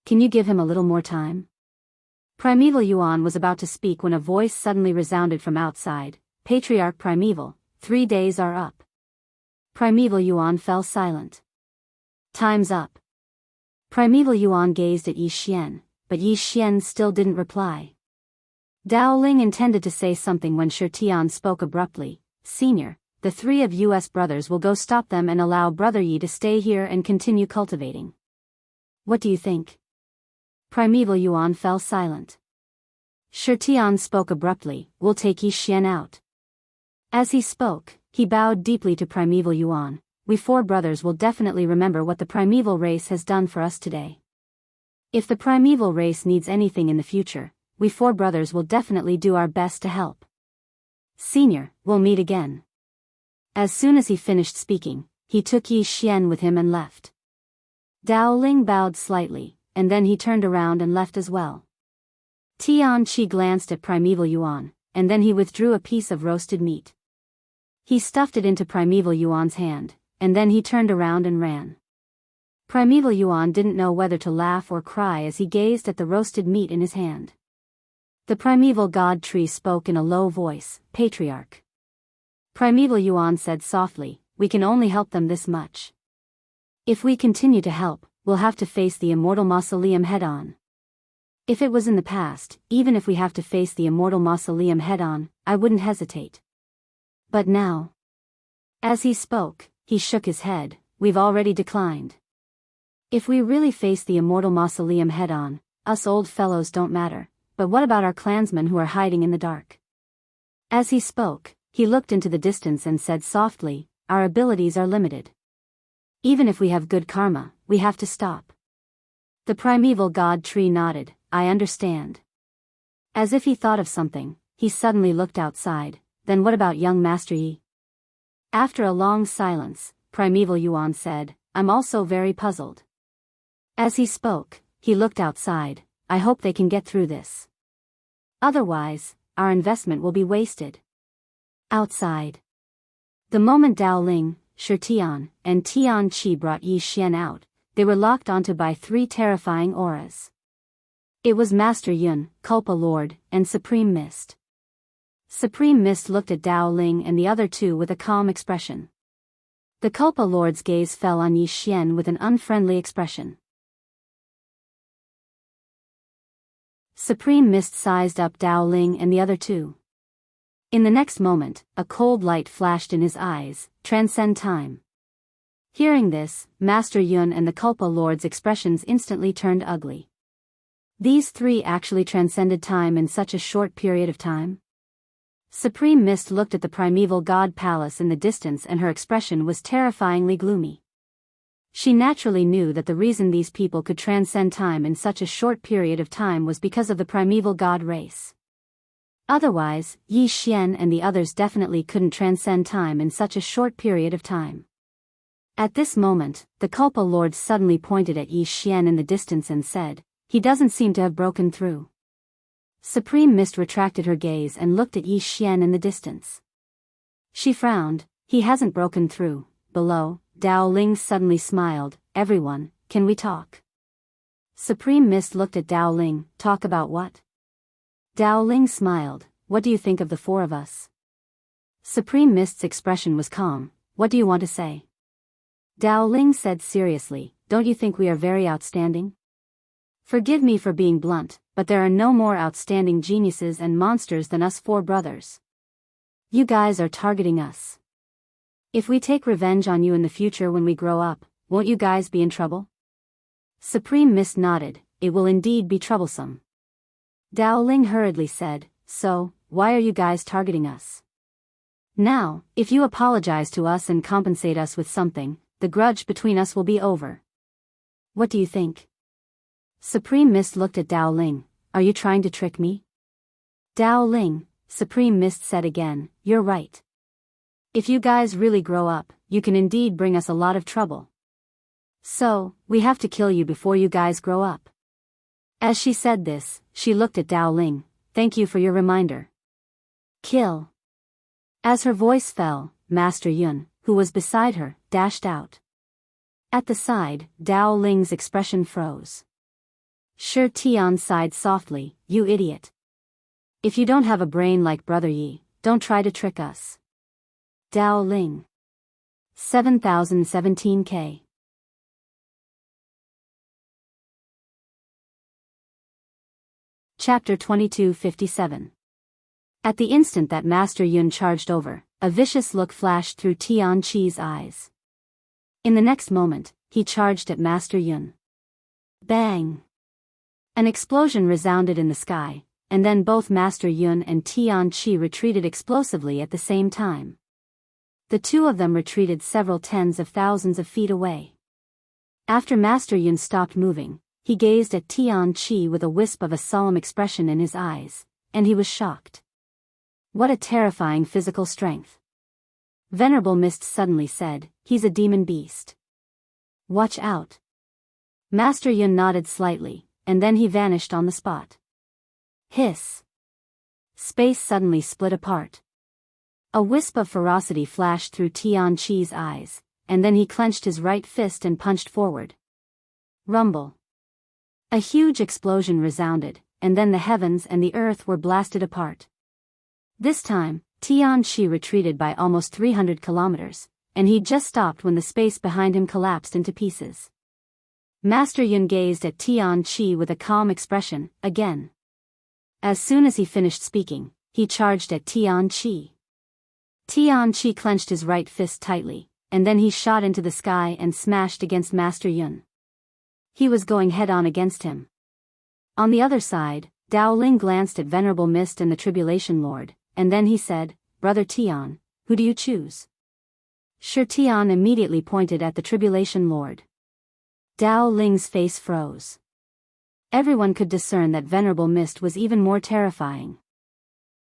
A: Can you give him a little more time?" Primeval Yuan was about to speak when a voice suddenly resounded from outside, "Patriarch Primeval, 3 days are up." Primeval Yuan fell silent. "Time's up." Primeval Yuan gazed at Yi Xian, but Yi Xian still didn't reply. Dao Ling intended to say something when Shi Tian spoke abruptly, "Senior, the 3 of us brothers will go stop them and allow Brother Yi to stay here and continue cultivating. What do you think?" Primeval Yuan fell silent. Shi Tian spoke abruptly, "We'll take Yi Xian out." As he spoke, he bowed deeply to Primeval Yuan. "We 4 brothers will definitely remember what the primeval race has done for us today. If the primeval race needs anything in the future, we 4 brothers will definitely do our best to help. Senior, we'll meet again." As soon as he finished speaking, he took Yi Xian with him and left. Dao Ling bowed slightly, and then he turned around and left as well. Tian Qi glanced at Primeval Yuan, and then he withdrew a piece of roasted meat. He stuffed it into Primeval Yuan's hand, and then he turned around and ran. Primeval Yuan didn't know whether to laugh or cry as he gazed at the roasted meat in his hand. The primeval god tree spoke in a low voice, "Patriarch." Primeval Yuan said softly, "We can only help them this much. If we continue to help, we'll have to face the Immortal Mausoleum head-on. If it was in the past, even if we have to face the Immortal Mausoleum head-on, I wouldn't hesitate. But now..." As he spoke, he shook his head, "We've already declined. If we really face the Immortal Mausoleum head-on, us old fellows don't matter, but what about our clansmen who are hiding in the dark?" As he spoke, he looked into the distance and said softly, "Our abilities are limited. Even if we have good karma, we have to stop." The primeval god tree nodded, "I understand." As if he thought of something, he suddenly looked outside. then what about young Master Yi? After a long silence, Primeval Yuan said, I'm also very puzzled. As he spoke, he looked outside. I hope they can get through this. Otherwise, our investment will be wasted. Outside. The moment Dao Ling, Shi Tian, and Tian Qi brought Yi Xian out, they were locked onto by three terrifying auras. It was Master Yun, Culpa Lord, and Supreme Mist. Supreme Mist looked at Dao Ling and the other two with a calm expression. The Culpa Lord's gaze fell on Yi Xian with an unfriendly expression. Supreme Mist sized up Dao Ling and the other two. In the next moment, a cold light flashed in his eyes. Transcend time. Hearing this, Master Yun and the Culpa Lord's expressions instantly turned ugly. These three actually transcended time in such a short period of time? Supreme Mist looked at the primeval god palace in the distance and her expression was terrifyingly gloomy. She naturally knew that the reason these people could transcend time in such a short period of time was because of the primeval god race. Otherwise, Yi Xian and the others definitely couldn't transcend time in such a short period of time. At this moment, the Culpa Lord suddenly pointed at Yi Xian in the distance and said, he doesn't seem to have broken through. Supreme Mist retracted her gaze and looked at Yi Xian in the distance. She frowned. He hasn't broken through. Below, Dao Ling suddenly smiled. Everyone, can we talk? Supreme Mist looked at Dao Ling. Talk about what? Dao Ling smiled. What do you think of the four of us? Supreme Mist's expression was calm. What do you want to say? Dao Ling said seriously, don't you think we are very outstanding? Forgive me for being blunt, but there are no more outstanding geniuses and monsters than us four brothers. You guys are targeting us. If we take revenge on you in the future when we grow up, won't you guys be in trouble? Supreme Mist nodded. It will indeed be troublesome. Dao Ling hurriedly said, so, why are you guys targeting us? Now, if you apologize to us and compensate us with something, the grudge between us will be over. What do you think? Supreme Mist looked at Dao Ling. Are you trying to trick me? Dao Ling, Supreme Mist said again, you're right. If you guys really grow up, you can indeed bring us a lot of trouble. So, we have to kill you before you guys grow up. As she said this, she looked at Dao Ling. Thank you for your reminder. Kill. As her voice fell, Master Yun, who was beside her, dashed out. At the side, Dao Ling's expression froze. Shi Tian sighed softly, you idiot. If you don't have a brain like Brother Yi, don't try to trick us. Dao Ling. 7017K. Chapter 2257. At the instant that Master Yun charged over, a vicious look flashed through Tian Qi's eyes. In the next moment, he charged at Master Yun. Bang! An explosion resounded in the sky, and then both Master Yun and Tian Qi retreated explosively at the same time. The two of them retreated several tens of thousands of feet away. After Master Yun stopped moving, he gazed at Tian Qi with a wisp of a solemn expression in his eyes, and he was shocked. What a terrifying physical strength. Venerable Mist suddenly said, he's a demon beast. Watch out. Master Yun nodded slightly, and then he vanished on the spot. Hiss. Space suddenly split apart. A wisp of ferocity flashed through Tian Qi's eyes, and then he clenched his right fist and punched forward. Rumble. A huge explosion resounded, and then the heavens and the earth were blasted apart. This time, Tian Qi retreated by almost 300 kilometers, and he'd just stopped when the space behind him collapsed into pieces. Master Yun gazed at Tian Qi with a calm expression, again. As soon as he finished speaking, he charged at Tian Qi. Tian Qi clenched his right fist tightly, and then he shot into the sky and smashed against Master Yun. He was going head-on against him. On the other side, Dao Ling glanced at Venerable Mist and the Tribulation Lord, and then he said, Brother Tian, who do you choose? Shi Tian immediately pointed at the Tribulation Lord. Dao Ling's face froze. Everyone could discern that Venerable Mist was even more terrifying.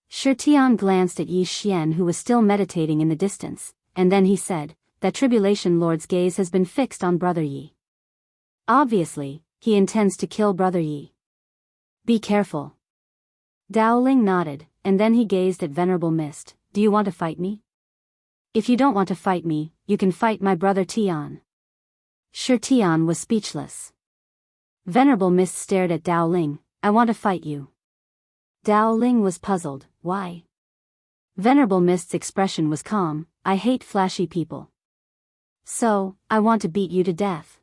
A: Shi Tian glanced at Yi Xian, who was still meditating in the distance, and then he said, "That Tribulation Lord's gaze has been fixed on Brother Yi. Obviously, he intends to kill Brother Yi. Be careful." Dao Ling nodded, and then he gazed at Venerable Mist. "Do you want to fight me? If you don't want to fight me, you can fight my brother Tian." Shi Tian was speechless. Venerable Mist stared at Dao Ling. "I want to fight you." Dao Ling was puzzled. "Why?" Venerable Mist's expression was calm. "I hate flashy people. So, I want to beat you to death."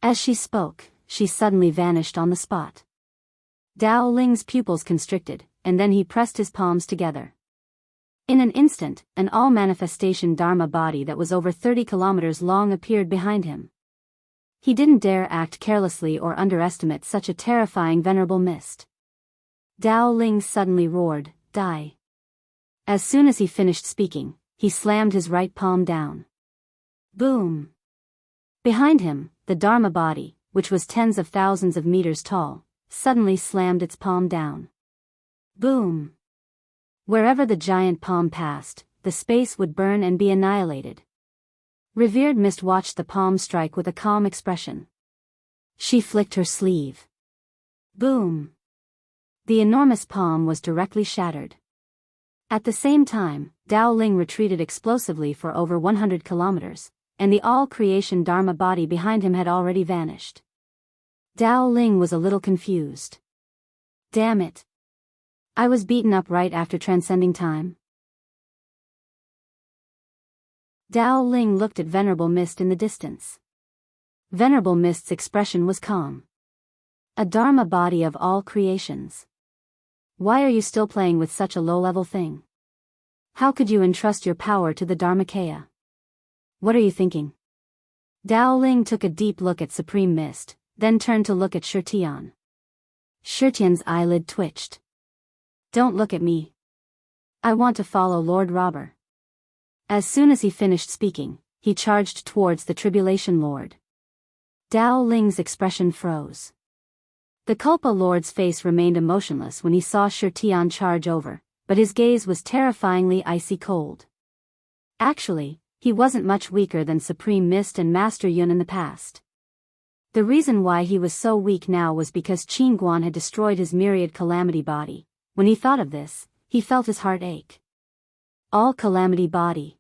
A: As she spoke, she suddenly vanished on the spot. Dao Ling's pupils constricted, and then he pressed his palms together. In an instant, an all-manifestation Dharma body that was over 30 kilometers long appeared behind him. He didn't dare act carelessly or underestimate such a terrifying Venerable Mist. Dao Ling suddenly roared, "Die!" As soon as he finished speaking, he slammed his right palm down. Boom! Behind him, the Dharma body, which was tens of thousands of meters tall, suddenly slammed its palm down. Boom! Wherever the giant palm passed, the space would burn and be annihilated. Revered Mist watched the palm strike with a calm expression. She flicked her sleeve. Boom! The enormous palm was directly shattered. At the same time, Dao Ling retreated explosively for over 100 kilometers, and the all-creation Dharma body behind him had already vanished. Dao Ling was a little confused. Damn it! I was beaten up right after transcending time. Dao Ling looked at Venerable Mist in the distance. Venerable Mist's expression was calm. A Dharma body of all creations. Why are you still playing with such a low-level thing? How could you entrust your power to the Dharmakaya? What are you thinking? Dao Ling took a deep look at Supreme Mist, then turned to look at Shi Tian. Shi Tian's eyelid twitched. "Don't look at me. I want to follow Lord Robber." As soon as he finished speaking, he charged towards the Tribulation Lord. Dao Ling's expression froze. The Kulpa Lord's face remained emotionless when he saw Shi Tian charge over, but his gaze was terrifyingly icy cold. Actually, he wasn't much weaker than Supreme Mist and Master Yun in the past. The reason why he was so weak now was because Qin Guan had destroyed his myriad calamity body. When he thought of this, he felt his heart ache. All calamity body.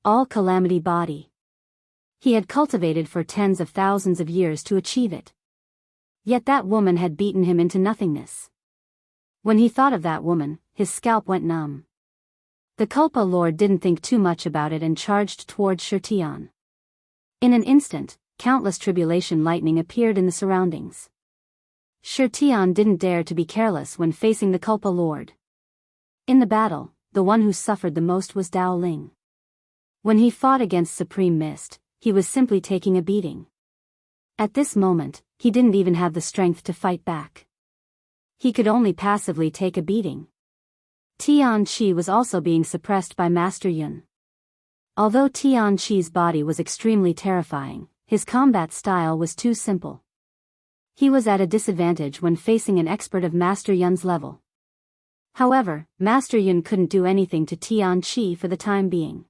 A: All calamity body. He had cultivated for tens of thousands of years to achieve it. Yet that woman had beaten him into nothingness. When he thought of that woman, his scalp went numb. The Kulpa Lord didn't think too much about it and charged towards Shi Tian. In an instant, countless tribulation lightning appeared in the surroundings. Shi Tian didn't dare to be careless when facing the Kulpa Lord. In the battle, the one who suffered the most was Dao Ling. When he fought against Supreme Mist, he was simply taking a beating. At this moment, he didn't even have the strength to fight back. He could only passively take a beating. Tian Qi was also being suppressed by Master Yun. Although Tian Qi's body was extremely terrifying, his combat style was too simple. He was at a disadvantage when facing an expert of Master Yun's level. However, Master Yun couldn't do anything to Tian Qi for the time being.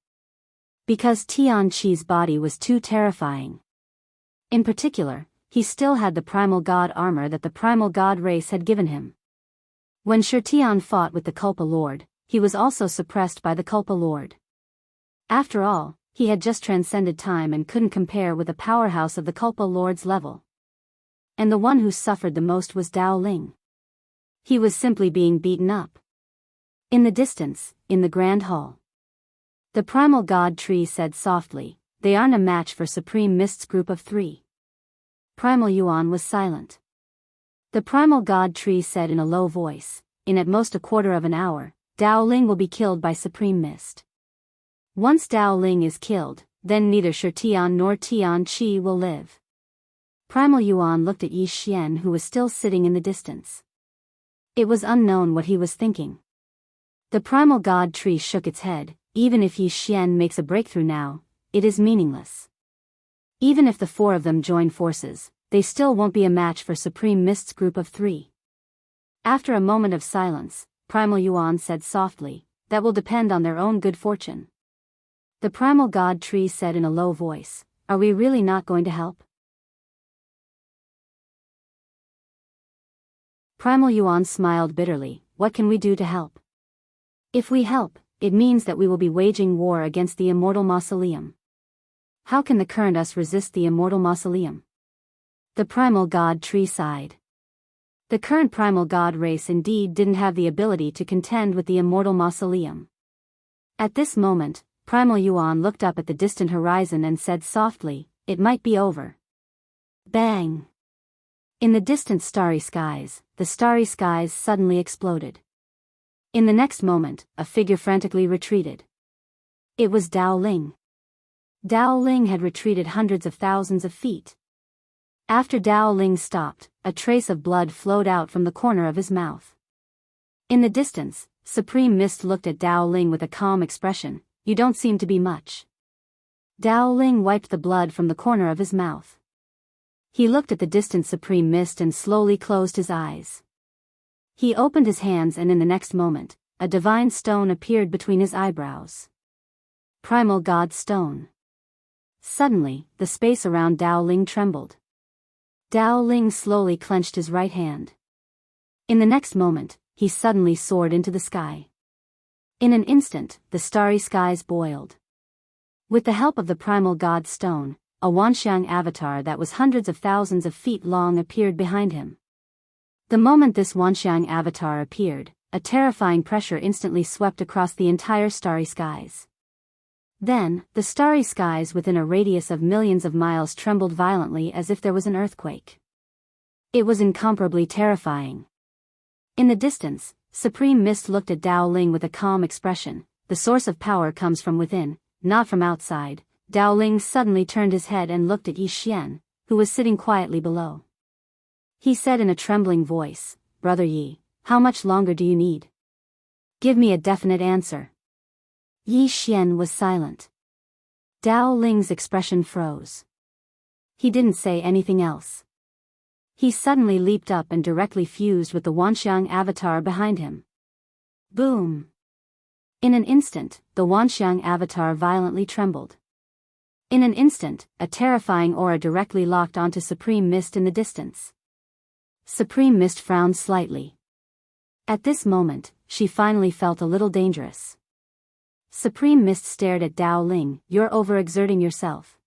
A: Because Tian Qi's body was too terrifying. In particular, he still had the primal god armor that the primal god race had given him. When Shi Tian fought with the Kulpa Lord, he was also suppressed by the Kulpa Lord. After all, he had just transcended time and couldn't compare with the powerhouse of the Kulpa Lord's level. And the one who suffered the most was Dao Ling. He was simply being beaten up. In the distance, in the Grand Hall, the primal god tree said softly, "They aren't a match for Supreme Mist's group of 3. Primal Yuan was silent. The primal god tree said in a low voice, "In at most a quarter of an hour, Dao Ling will be killed by Supreme Mist. Once Dao Ling is killed, then neither Shi Tian nor Tian Qi will live." Primal Yuan looked at Yi Xian, who was still sitting in the distance. It was unknown what he was thinking. The primal god tree shook its head. Even if Yi Xian makes a breakthrough now, it is meaningless. Even if the 4 of them join forces, they still won't be a match for Supreme Mist's group of 3. After a moment of silence, Primal Yuan said softly, that will depend on their own good fortune. The primal god tree said in a low voice, are we really not going to help? Primal Yuan smiled bitterly, what can we do to help? If we help, it means that we will be waging war against the Immortal Mausoleum. How can the current us resist the Immortal Mausoleum? The primal god tree sighed. The current primal god race indeed didn't have the ability to contend with the Immortal Mausoleum. At this moment, Primal Yuan looked up at the distant horizon and said softly, it might be over. Bang! In the distant starry skies, the starry skies suddenly exploded. In the next moment, a figure frantically retreated. It was Dao Ling. Dao Ling had retreated hundreds of thousands of feet. After Dao Ling stopped, a trace of blood flowed out from the corner of his mouth. In the distance, Supreme Mist looked at Dao Ling with a calm expression, you don't seem to be much. Dao Ling wiped the blood from the corner of his mouth. He looked at the distant Supreme Mist and slowly closed his eyes. He opened his hands and in the next moment, a divine stone appeared between his eyebrows. Primal God Stone. Suddenly, the space around Dao Ling trembled. Dao Ling slowly clenched his right hand. In the next moment, he suddenly soared into the sky. In an instant, the starry skies boiled. With the help of the primal god stone, a Wanxiang avatar that was hundreds of thousands of feet long appeared behind him. The moment this Wanxiang avatar appeared, a terrifying pressure instantly swept across the entire starry skies. Then, the starry skies within a radius of millions of miles trembled violently as if there was an earthquake. It was incomparably terrifying. In the distance, Supreme Mist looked at Dao Ling with a calm expression, the source of power comes from within, not from outside. Dao Ling suddenly turned his head and looked at Yi Xian, who was sitting quietly below. He said in a trembling voice, Brother Yi, how much longer do you need? Give me a definite answer. Yi Xian was silent. Dao Ling's expression froze. He didn't say anything else. He suddenly leaped up and directly fused with the Wanxiang avatar behind him. Boom! In an instant, the Wanxiang avatar violently trembled. In an instant, a terrifying aura directly locked onto Supreme Mist in the distance. Supreme Mist frowned slightly. At this moment, she finally felt a little dangerous. Supreme Mist stared at Dao Ling, you're overexerting yourself.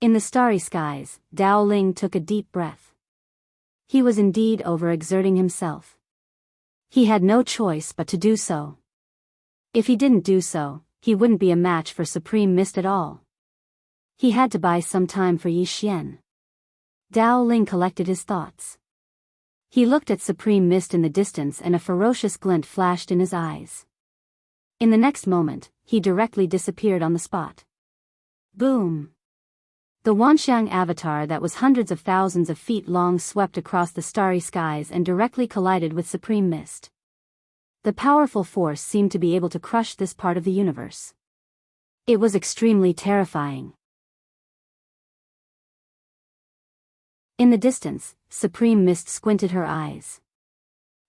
A: In the starry skies, Dao Ling took a deep breath. He was indeed overexerting himself. He had no choice but to do so. If he didn't do so, he wouldn't be a match for Supreme Mist at all. He had to buy some time for Yi Xian. Dao Ling collected his thoughts. He looked at Supreme Mist in the distance and a ferocious glint flashed in his eyes. In the next moment, he directly disappeared on the spot. Boom! The Wanxiang avatar that was hundreds of thousands of feet long swept across the starry skies and directly collided with Supreme Mist. The powerful force seemed to be able to crush this part of the universe. It was extremely terrifying. In the distance, Supreme Mist squinted her eyes.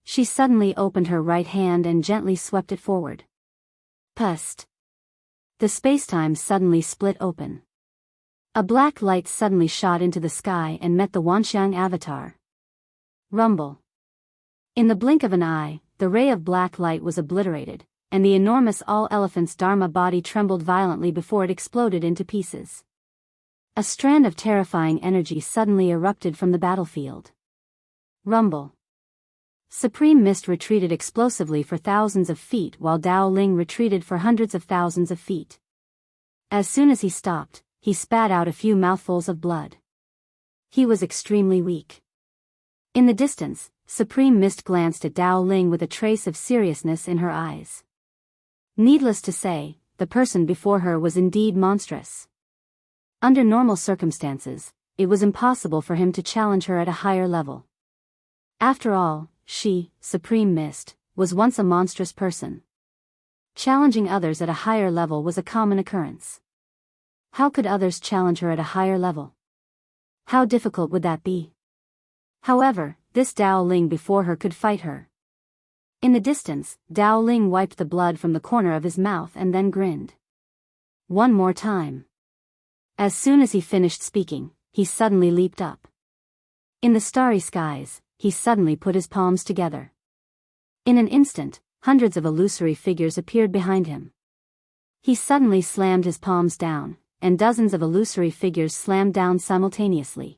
A: She suddenly opened her right hand and gently swept it forward. Pust! The spacetime suddenly split open. A black light suddenly shot into the sky and met the Wanxiang avatar. Rumble! In the blink of an eye, the ray of black light was obliterated, and the enormous all-elephant's Dharma body trembled violently before it exploded into pieces. A strand of terrifying energy suddenly erupted from the battlefield. Rumble! Supreme Mist retreated explosively for thousands of feet while Dao Ling retreated for hundreds of thousands of feet. As soon as he stopped, he spat out a few mouthfuls of blood. He was extremely weak. In the distance, Supreme Mist glanced at Dao Ling with a trace of seriousness in her eyes. Needless to say, the person before her was indeed monstrous. Under normal circumstances, it was impossible for him to challenge her at a higher level. After all, she, Supreme Mist, was once a monstrous person. Challenging others at a higher level was a common occurrence. How could others challenge her at a higher level? How difficult would that be? However, this Dao Ling before her could fight her. In the distance, Dao Ling wiped the blood from the corner of his mouth and then grinned. One more time. As soon as he finished speaking, he suddenly leaped up. In the starry skies, he suddenly put his palms together. In an instant, hundreds of illusory figures appeared behind him. He suddenly slammed his palms down, and dozens of illusory figures slammed down simultaneously.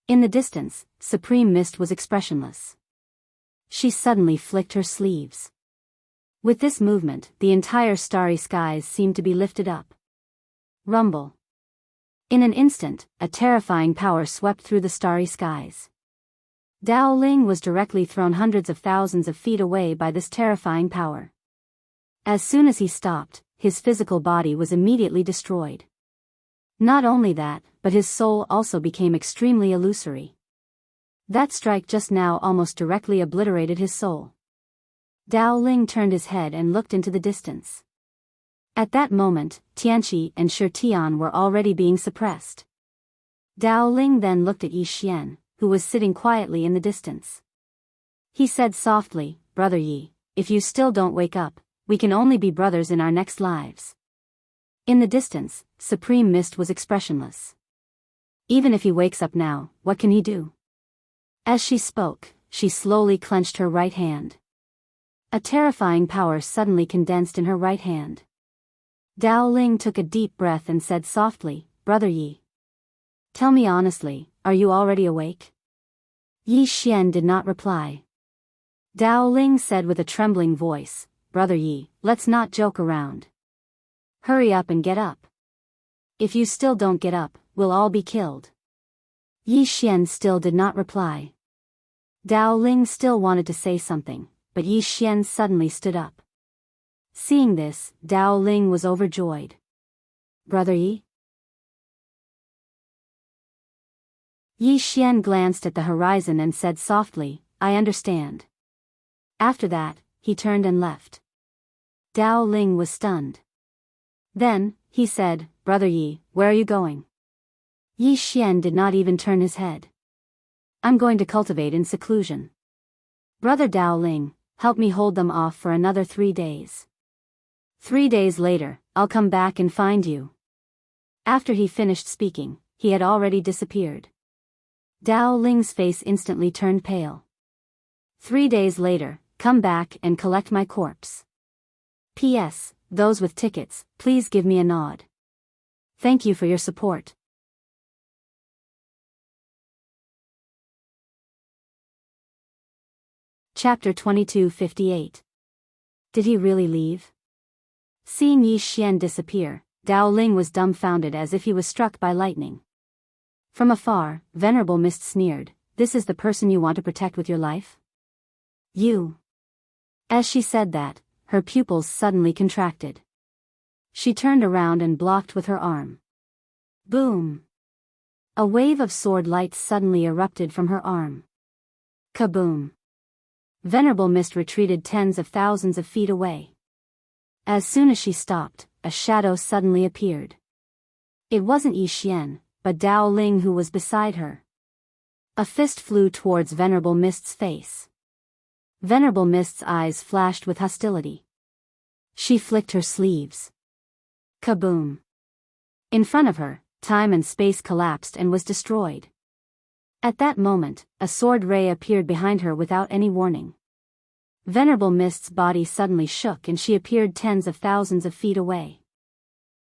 A: In the distance, Supreme Mist was expressionless. She suddenly flicked her sleeves. With this movement, the entire starry skies seemed to be lifted up. Rumble. In an instant, a terrifying power swept through the starry skies. Dao Ling was directly thrown hundreds of thousands of feet away by this terrifying power. As soon as he stopped, his physical body was immediately destroyed. Not only that, but his soul also became extremely illusory. That strike just now almost directly obliterated his soul. Dao Ling turned his head and looked into the distance. At that moment, Tianqi and Shi Tian were already being suppressed. Dao Ling then looked at Yi Xian, who was sitting quietly in the distance. He said softly, "Brother Yi, if you still don't wake up, we can only be brothers in our next lives." In the distance, Supreme Mist was expressionless. Even if he wakes up now, what can he do? As she spoke, she slowly clenched her right hand. A terrifying power suddenly condensed in her right hand. Dao Ling took a deep breath and said softly, "Brother Yi. Tell me honestly, are you already awake?" Yi Xian did not reply. Dao Ling said with a trembling voice, "Brother Yi, let's not joke around. Hurry up and get up. If you still don't get up, we'll all be killed." Yi Xian still did not reply. Dao Ling still wanted to say something, but Yi Xian suddenly stood up. Seeing this, Dao Ling was overjoyed. "Brother Yi?" Yi Xian glanced at the horizon and said softly, "I understand." After that, he turned and left. Dao Ling was stunned. Then, he said, "Brother Yi, where are you going?" Yi Xian did not even turn his head. "I'm going to cultivate in seclusion. Brother Dao Ling, help me hold them off for another 3 days. 3 days later, I'll come back and find you." After he finished speaking, he had already disappeared. Dao Ling's face instantly turned pale. 3 days later, come back and collect my corpse. P.S. Those with tickets, please give me a nod. Thank you for your support. Chapter 2258. Did he really leave? Seeing Yi Xian disappear, Dao Ling was dumbfounded as if he was struck by lightning. From afar, Venerable Mist sneered, "This is the person you want to protect with your life? You." As she said that, her pupils suddenly contracted. She turned around and blocked with her arm. Boom! A wave of sword light suddenly erupted from her arm. Kaboom! Venerable Mist retreated tens of thousands of feet away. As soon as she stopped, a shadow suddenly appeared. It wasn't Yi Xian, but Dao Ling who was beside her. A fist flew towards Venerable Mist's face. Venerable Mist's eyes flashed with hostility. She flicked her sleeves. Kaboom! In front of her, time and space collapsed and was destroyed. At that moment, a sword ray appeared behind her without any warning. Venerable Mist's body suddenly shook and she appeared tens of thousands of feet away.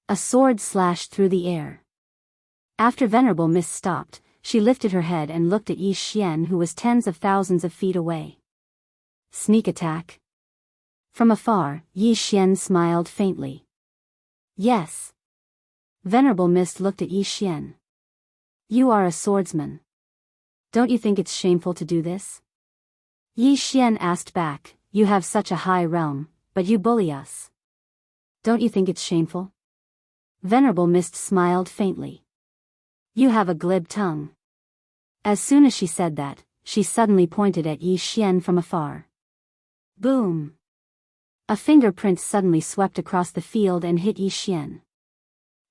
A: A sword slashed through the air. After Venerable Mist stopped, she lifted her head and looked at Yi Xian who was tens of thousands of feet away. Sneak attack? From afar, Yi Xian smiled faintly. Yes. Venerable Mist looked at Yi Xian. You are a swordsman. Don't you think it's shameful to do this? Yi Xian asked back, You have such a high realm, but you bully us. Don't you think it's shameful? Venerable Mist smiled faintly. You have a glib tongue. As soon as she said that, she suddenly pointed at Yi Xian from afar. Boom! A fingerprint suddenly swept across the field and hit Yi Xian.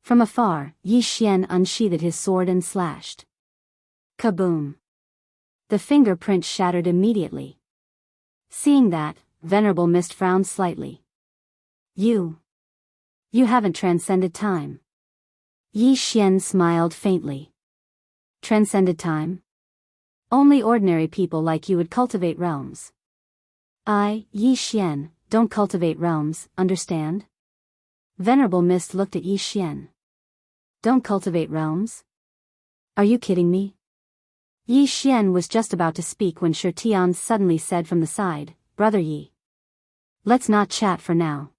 A: From afar, Yi Xian unsheathed his sword and slashed. Kaboom! The fingerprint shattered immediately. Seeing that, Venerable Mist frowned slightly. You haven't transcended time. Yi Xian smiled faintly. Transcended time? Only ordinary people like you would cultivate realms. I, Yi Xian, don't cultivate realms, understand? Venerable Mist looked at Yi Xian. Don't cultivate realms? Are you kidding me? Yi Xian was just about to speak when Shi Tian suddenly said from the side, Brother Yi. Let's not chat for now.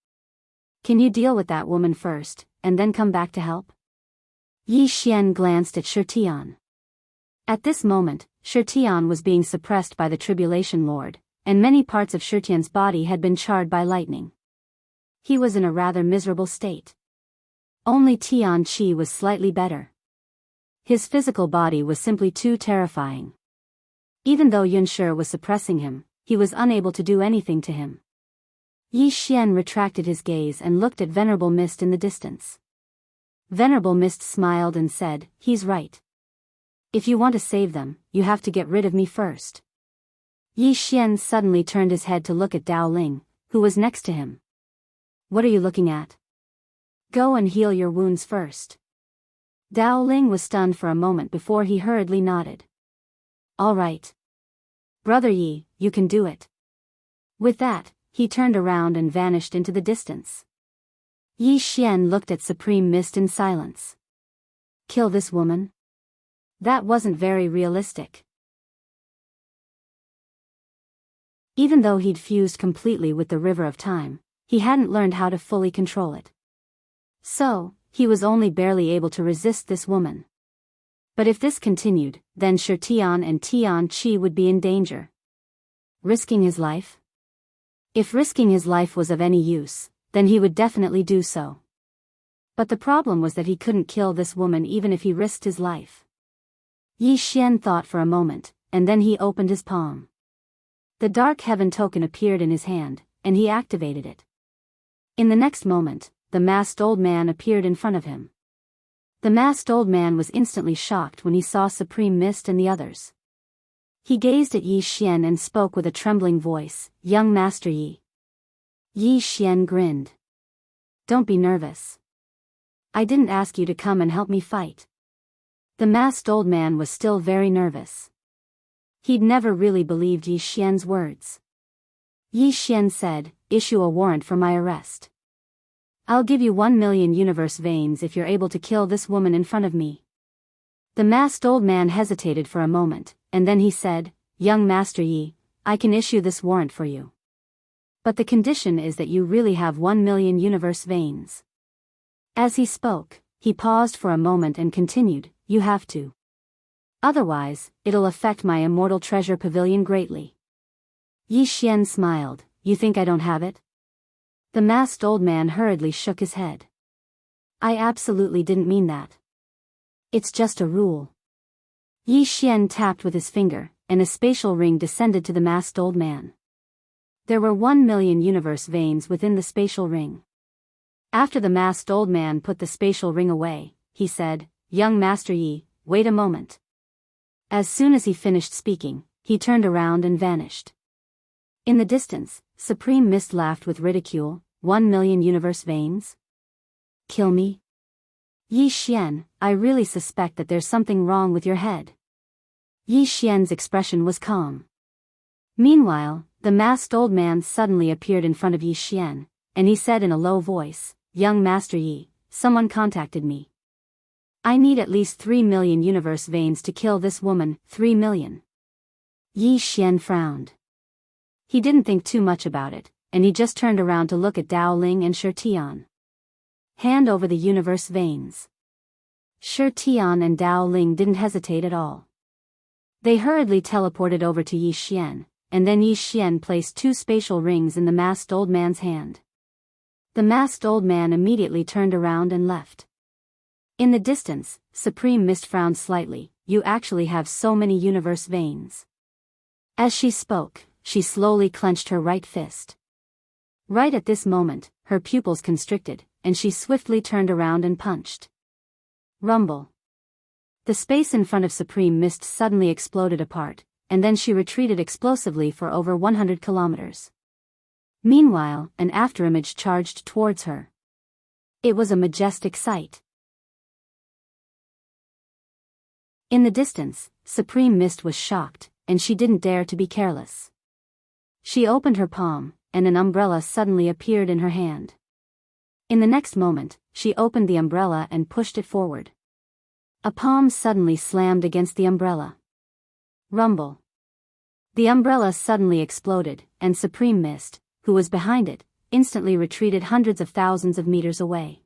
A: Can you deal with that woman first, and then come back to help? Yi Xian glanced at Shi Tian. At this moment, Shi Tian was being suppressed by the Tribulation Lord, and many parts of Shi Tian's body had been charred by lightning. He was in a rather miserable state. Only Tian Qi was slightly better. His physical body was simply too terrifying. Even though Yunshi was suppressing him, he was unable to do anything to him. Yi Xian retracted his gaze and looked at Venerable Mist in the distance. Venerable Mist smiled and said, He's right. If you want to save them, you have to get rid of me first. Yi Xian suddenly turned his head to look at Dao Ling, who was next to him. What are you looking at? Go and heal your wounds first. Dao Ling was stunned for a moment before he hurriedly nodded. All right. Brother Yi, you can do it. With that, he turned around and vanished into the distance. Yi Xian looked at Supreme Mist in silence. Kill this woman? That wasn't very realistic. Even though he'd fused completely with the River of Time, he hadn't learned how to fully control it. So, he was only barely able to resist this woman. But if this continued, then Shi Tian and Tian Qi would be in danger. Risking his life? If risking his life was of any use, then he would definitely do so. But the problem was that he couldn't kill this woman even if he risked his life. Yi Xian thought for a moment, and then he opened his palm. The Dark Heaven token appeared in his hand, and he activated it. In the next moment, the masked old man appeared in front of him. The masked old man was instantly shocked when he saw Supreme Mist and the others. He gazed at Yi Xian and spoke with a trembling voice, Young Master Yi. Yi Xian grinned. Don't be nervous. I didn't ask you to come and help me fight. The masked old man was still very nervous. He'd never really believed Yi Xian's words. Yi Xian said, Issue a warrant for my arrest. I'll give you 1 million universe veins if you're able to kill this woman in front of me. The masked old man hesitated for a moment, and then he said, Young Master Yi, I can issue this warrant for you. But the condition is that you really have 1 million universe veins. As he spoke, he paused for a moment and continued, You have to. Otherwise, it'll affect my immortal treasure pavilion greatly. Yi Xian smiled, You think I don't have it? The masked old man hurriedly shook his head. I absolutely didn't mean that. It's just a rule. Yi Xian tapped with his finger, and a spatial ring descended to the masked old man. There were 1 million universe veins within the spatial ring. After the masked old man put the spatial ring away, he said, Young Master Yi, wait a moment. As soon as he finished speaking, he turned around and vanished. In the distance, Supreme Mist laughed with ridicule, 1 million universe veins? Kill me? Yi Xian, I really suspect that there's something wrong with your head. Yi Xian's expression was calm. Meanwhile, the masked old man suddenly appeared in front of Yi Xian, and he said in a low voice, Young Master Yi, someone contacted me. I need at least 3 million universe veins to kill this woman, 3 million. Yi Xian frowned. He didn't think too much about it, and he just turned around to look at Dao Ling and Shi Tian. Hand over the universe veins. Shi Tian and Dao Ling didn't hesitate at all. They hurriedly teleported over to Yi Xian, and then Yi Xian placed 2 spatial rings in the masked old man's hand. The masked old man immediately turned around and left. In the distance, Supreme Mist frowned slightly, You actually have so many universe veins. As she spoke, she slowly clenched her right fist. Right at this moment, her pupils constricted, and she swiftly turned around and punched. Rumble. The space in front of Supreme Mist suddenly exploded apart, and then she retreated explosively for over 100 kilometers. Meanwhile, an afterimage charged towards her. It was a majestic sight. In the distance, Supreme Mist was shocked, and she didn't dare to be careless. She opened her palm, and an umbrella suddenly appeared in her hand. In the next moment, she opened the umbrella and pushed it forward. A palm suddenly slammed against the umbrella. Rumble. The umbrella suddenly exploded, and Supreme Mist, who was behind it, instantly retreated hundreds of thousands of meters away.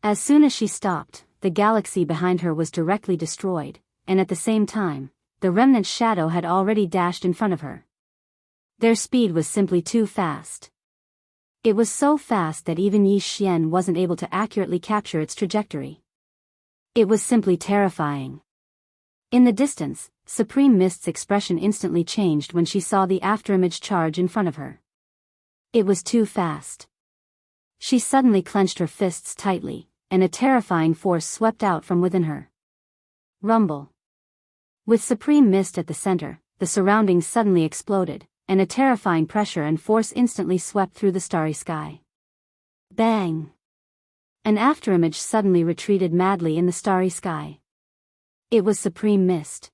A: As soon as she stopped, the galaxy behind her was directly destroyed, and at the same time, the remnant shadow had already dashed in front of her. Their speed was simply too fast. It was so fast that even Yi Xian wasn't able to accurately capture its trajectory. It was simply terrifying. In the distance, Supreme Mist's expression instantly changed when she saw the afterimage charge in front of her. It was too fast. She suddenly clenched her fists tightly, and a terrifying force swept out from within her. Rumble. With Supreme Mist at the center, the surroundings suddenly exploded, and a terrifying pressure and force instantly swept through the starry sky. Bang! An afterimage suddenly retreated madly in the starry sky. It was Supreme Mist.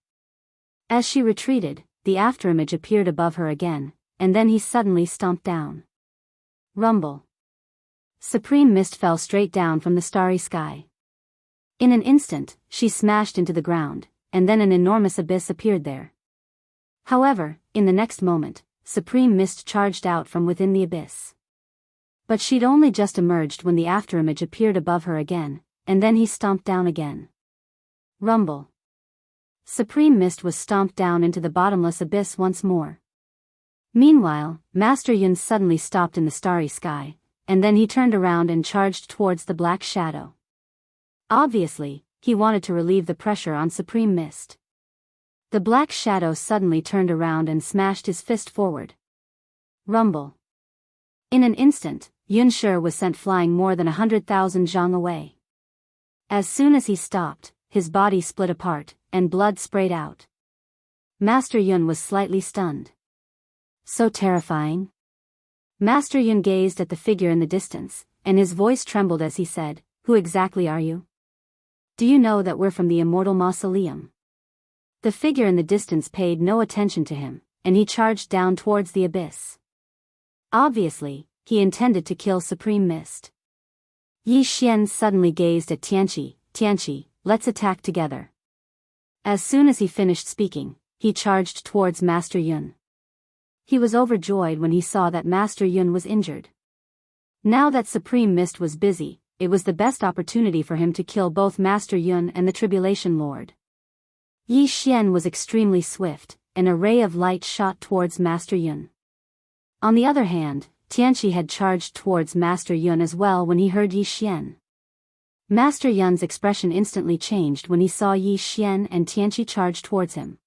A: As she retreated, the afterimage appeared above her again, and then he suddenly stomped down. Rumble. Supreme Mist fell straight down from the starry sky. In an instant, she smashed into the ground, and then an enormous abyss appeared there. However, in the next moment, Supreme Mist charged out from within the abyss. But she'd only just emerged when the afterimage appeared above her again, and then he stomped down again. Rumble. Supreme Mist was stomped down into the bottomless abyss once more. Meanwhile, Master Yun suddenly stopped in the starry sky, and then he turned around and charged towards the black shadow. Obviously, he wanted to relieve the pressure on Supreme Mist. The black shadow suddenly turned around and smashed his fist forward. Rumble. In an instant, Yun Shi was sent flying more than 100,000 zhang away. As soon as he stopped, his body split apart, and blood sprayed out. Master Yun was slightly stunned. So terrifying. Master Yun gazed at the figure in the distance, and his voice trembled as he said, "Who exactly are you? Do you know that we're from the Immortal Mausoleum?" The figure in the distance paid no attention to him, and he charged down towards the abyss. Obviously, he intended to kill Supreme Mist. Yi Xian suddenly gazed at Tianqi. "Tianqi, let's attack together." As soon as he finished speaking, he charged towards Master Yun. He was overjoyed when he saw that Master Yun was injured. Now that Supreme Mist was busy, it was the best opportunity for him to kill both Master Yun and the Tribulation Lord. Yi Xian was extremely swift, and a ray of light shot towards Master Yun. On the other hand, Tianqi had charged towards Master Yun as well when he heard Yi Xian. Master Yun's expression instantly changed when he saw Yi Xian and Tianqi charge towards him.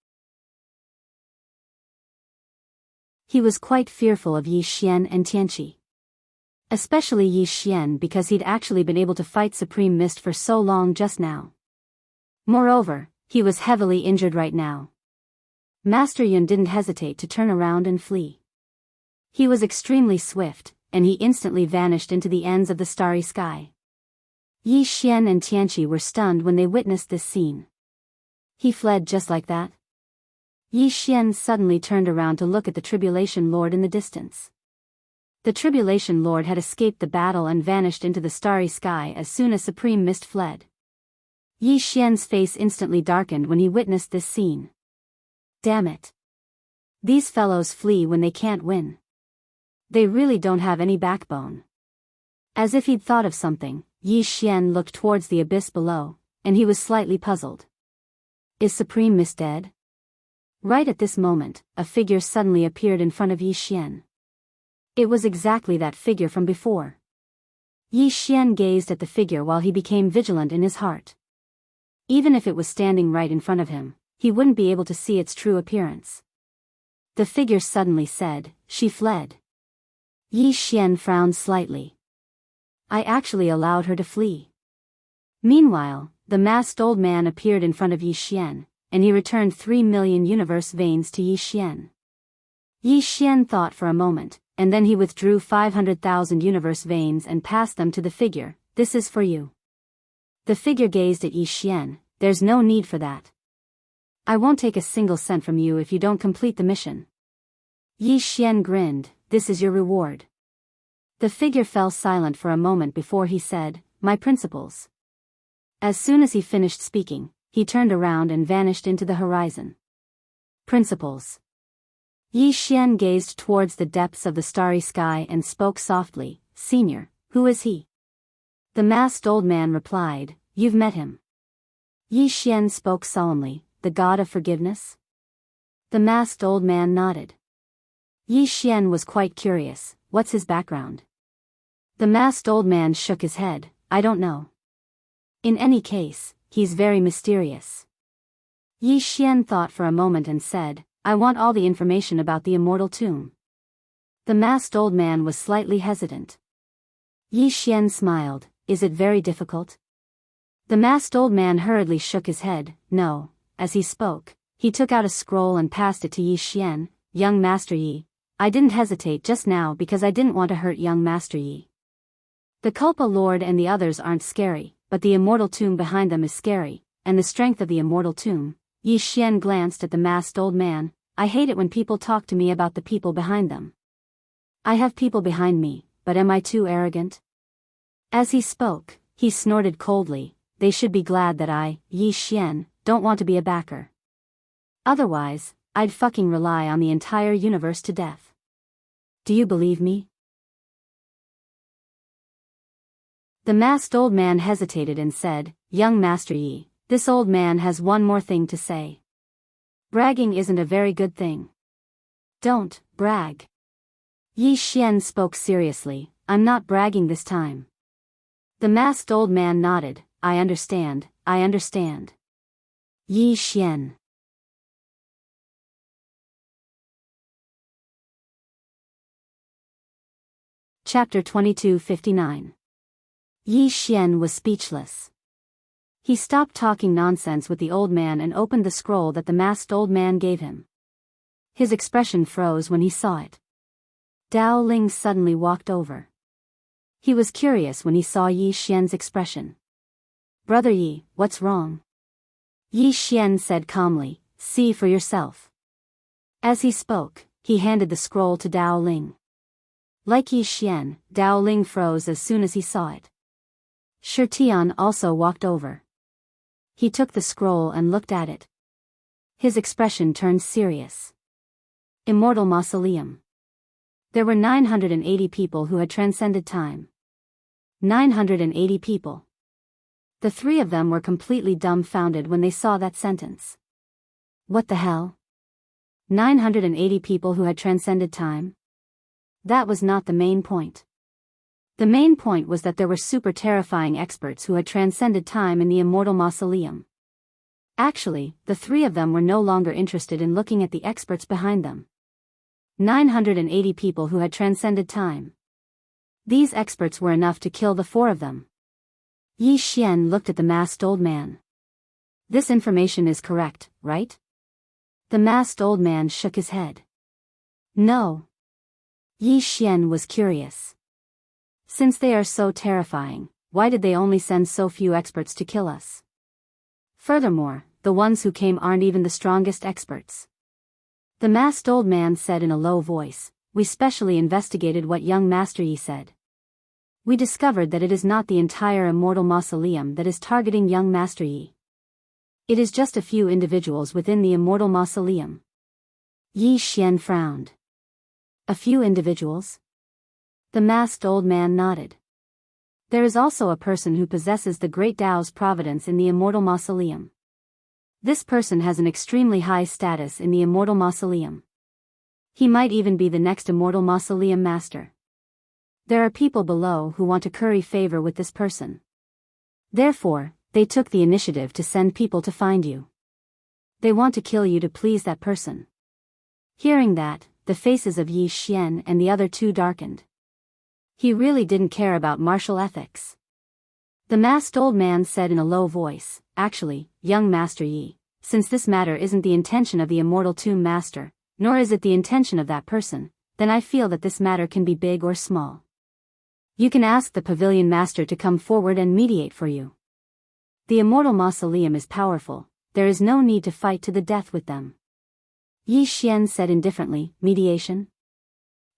A: He was quite fearful of Yi Xian and Tianqi. Especially Yi Xian because he'd actually been able to fight Supreme Mist for so long just now. Moreover, he was heavily injured right now. Master Yun didn't hesitate to turn around and flee. He was extremely swift, and he instantly vanished into the ends of the starry sky. Yi Xian and Tianqi were stunned when they witnessed this scene. He fled just like that? Yi Xian suddenly turned around to look at the Tribulation Lord in the distance. The Tribulation Lord had escaped the battle and vanished into the starry sky as soon as Supreme Mist fled. Yi Xian's face instantly darkened when he witnessed this scene. Damn it. These fellows flee when they can't win. They really don't have any backbone. As if he'd thought of something, Yi Xian looked towards the abyss below, and he was slightly puzzled. Is Supreme Mist dead? Right at this moment, a figure suddenly appeared in front of Yi Xian. It was exactly that figure from before. Yi Xian gazed at the figure while he became vigilant in his heart. Even if it was standing right in front of him, he wouldn't be able to see its true appearance. The figure suddenly said, "She fled." Yi Xian frowned slightly. I actually allowed her to flee. Meanwhile, the masked old man appeared in front of Yi Xian, and he returned 3 million universe veins to Yi Xian. Yi Xian thought for a moment, and then he withdrew 500,000 universe veins and passed them to the figure. This is for you. The figure gazed at Yi Xian. There's no need for that. I won't take a single cent from you if you don't complete the mission. Yi Xian grinned. This is your reward. The figure fell silent for a moment before he said, my principles. As soon as he finished speaking, he turned around and vanished into the horizon. Principles. Yi Xian gazed towards the depths of the starry sky and spoke softly, Senior, who is he? The masked old man replied, You've met him. Yi Xian spoke solemnly, the god of forgiveness? The masked old man nodded. Yi Xian was quite curious, what's his background? The masked old man shook his head, I don't know. In any case, he's very mysterious. Yi Xian thought for a moment and said, I want all the information about the immortal tomb. The masked old man was slightly hesitant. Yi Xian smiled, is it very difficult? The masked old man hurriedly shook his head, no. As he spoke, he took out a scroll and passed it to Yi Xian, Young Master Yi. I didn't hesitate just now because I didn't want to hurt young Master Yi. The Culpa Lord and the others aren't scary, but the immortal tomb behind them is scary, and the strength of the immortal tomb. Yi Xian glanced at the masked old man. I hate it when people talk to me about the people behind them. I have people behind me, but am I too arrogant? As he spoke, he snorted coldly. They should be glad that I, Yi Xian, don't want to be a backer. Otherwise, I'd fucking rely on the entire universe to death. Do you believe me? The masked old man hesitated and said, Young Master Yi, this old man has one more thing to say. Bragging isn't a very good thing. Don't brag. Yi Xian spoke seriously, I'm not bragging this time. The masked old man nodded, I understand, I understand. Yi Xian. Chapter 2259. Yi Xian was speechless. He stopped talking nonsense with the old man and opened the scroll that the masked old man gave him. His expression froze when he saw it. Dao Ling suddenly walked over. He was curious when he saw Yi Xian's expression. Brother Yi, what's wrong? Yi Xian said calmly, see for yourself. As he spoke, he handed the scroll to Dao Ling. Like Yi Xian, Dao Ling froze as soon as he saw it. Shi Tian also walked over. He took the scroll and looked at it. His expression turned serious. Immortal Mausoleum. There were 980 people who had transcended time. 980 people. The three of them were completely dumbfounded when they saw that sentence. What the hell? 980 people who had transcended time? That was not the main point. The main point was that there were super terrifying experts who had transcended time in the Immortal Mausoleum. Actually, the three of them were no longer interested in looking at the experts behind them. 980 people who had transcended time. These experts were enough to kill the four of them. Yi Xian looked at the masked old man. This information is correct, right? The masked old man shook his head. No. Yi Xian was curious. Since they are so terrifying, why did they only send so few experts to kill us? Furthermore, the ones who came aren't even the strongest experts. The masked old man said in a low voice, we specially investigated what young Master Yi said. We discovered that it is not the entire Immortal Mausoleum that is targeting young Master Yi. It is just a few individuals within the Immortal Mausoleum. Yi Xian frowned. A few individuals? The masked old man nodded. There is also a person who possesses the Great Tao's providence in the Immortal Mausoleum. This person has an extremely high status in the Immortal Mausoleum. He might even be the next Immortal Mausoleum master. There are people below who want to curry favor with this person. Therefore, they took the initiative to send people to find you. They want to kill you to please that person. Hearing that, the faces of Yi Xian and the other two darkened. He really didn't care about martial ethics. The masked old man said in a low voice, actually, young Master Yi, since this matter isn't the intention of the Immortal Tomb Master, nor is it the intention of that person, then I feel that this matter can be big or small. You can ask the pavilion master to come forward and mediate for you. The immortal mausoleum is powerful, there is no need to fight to the death with them. Yi Xian said indifferently, mediation?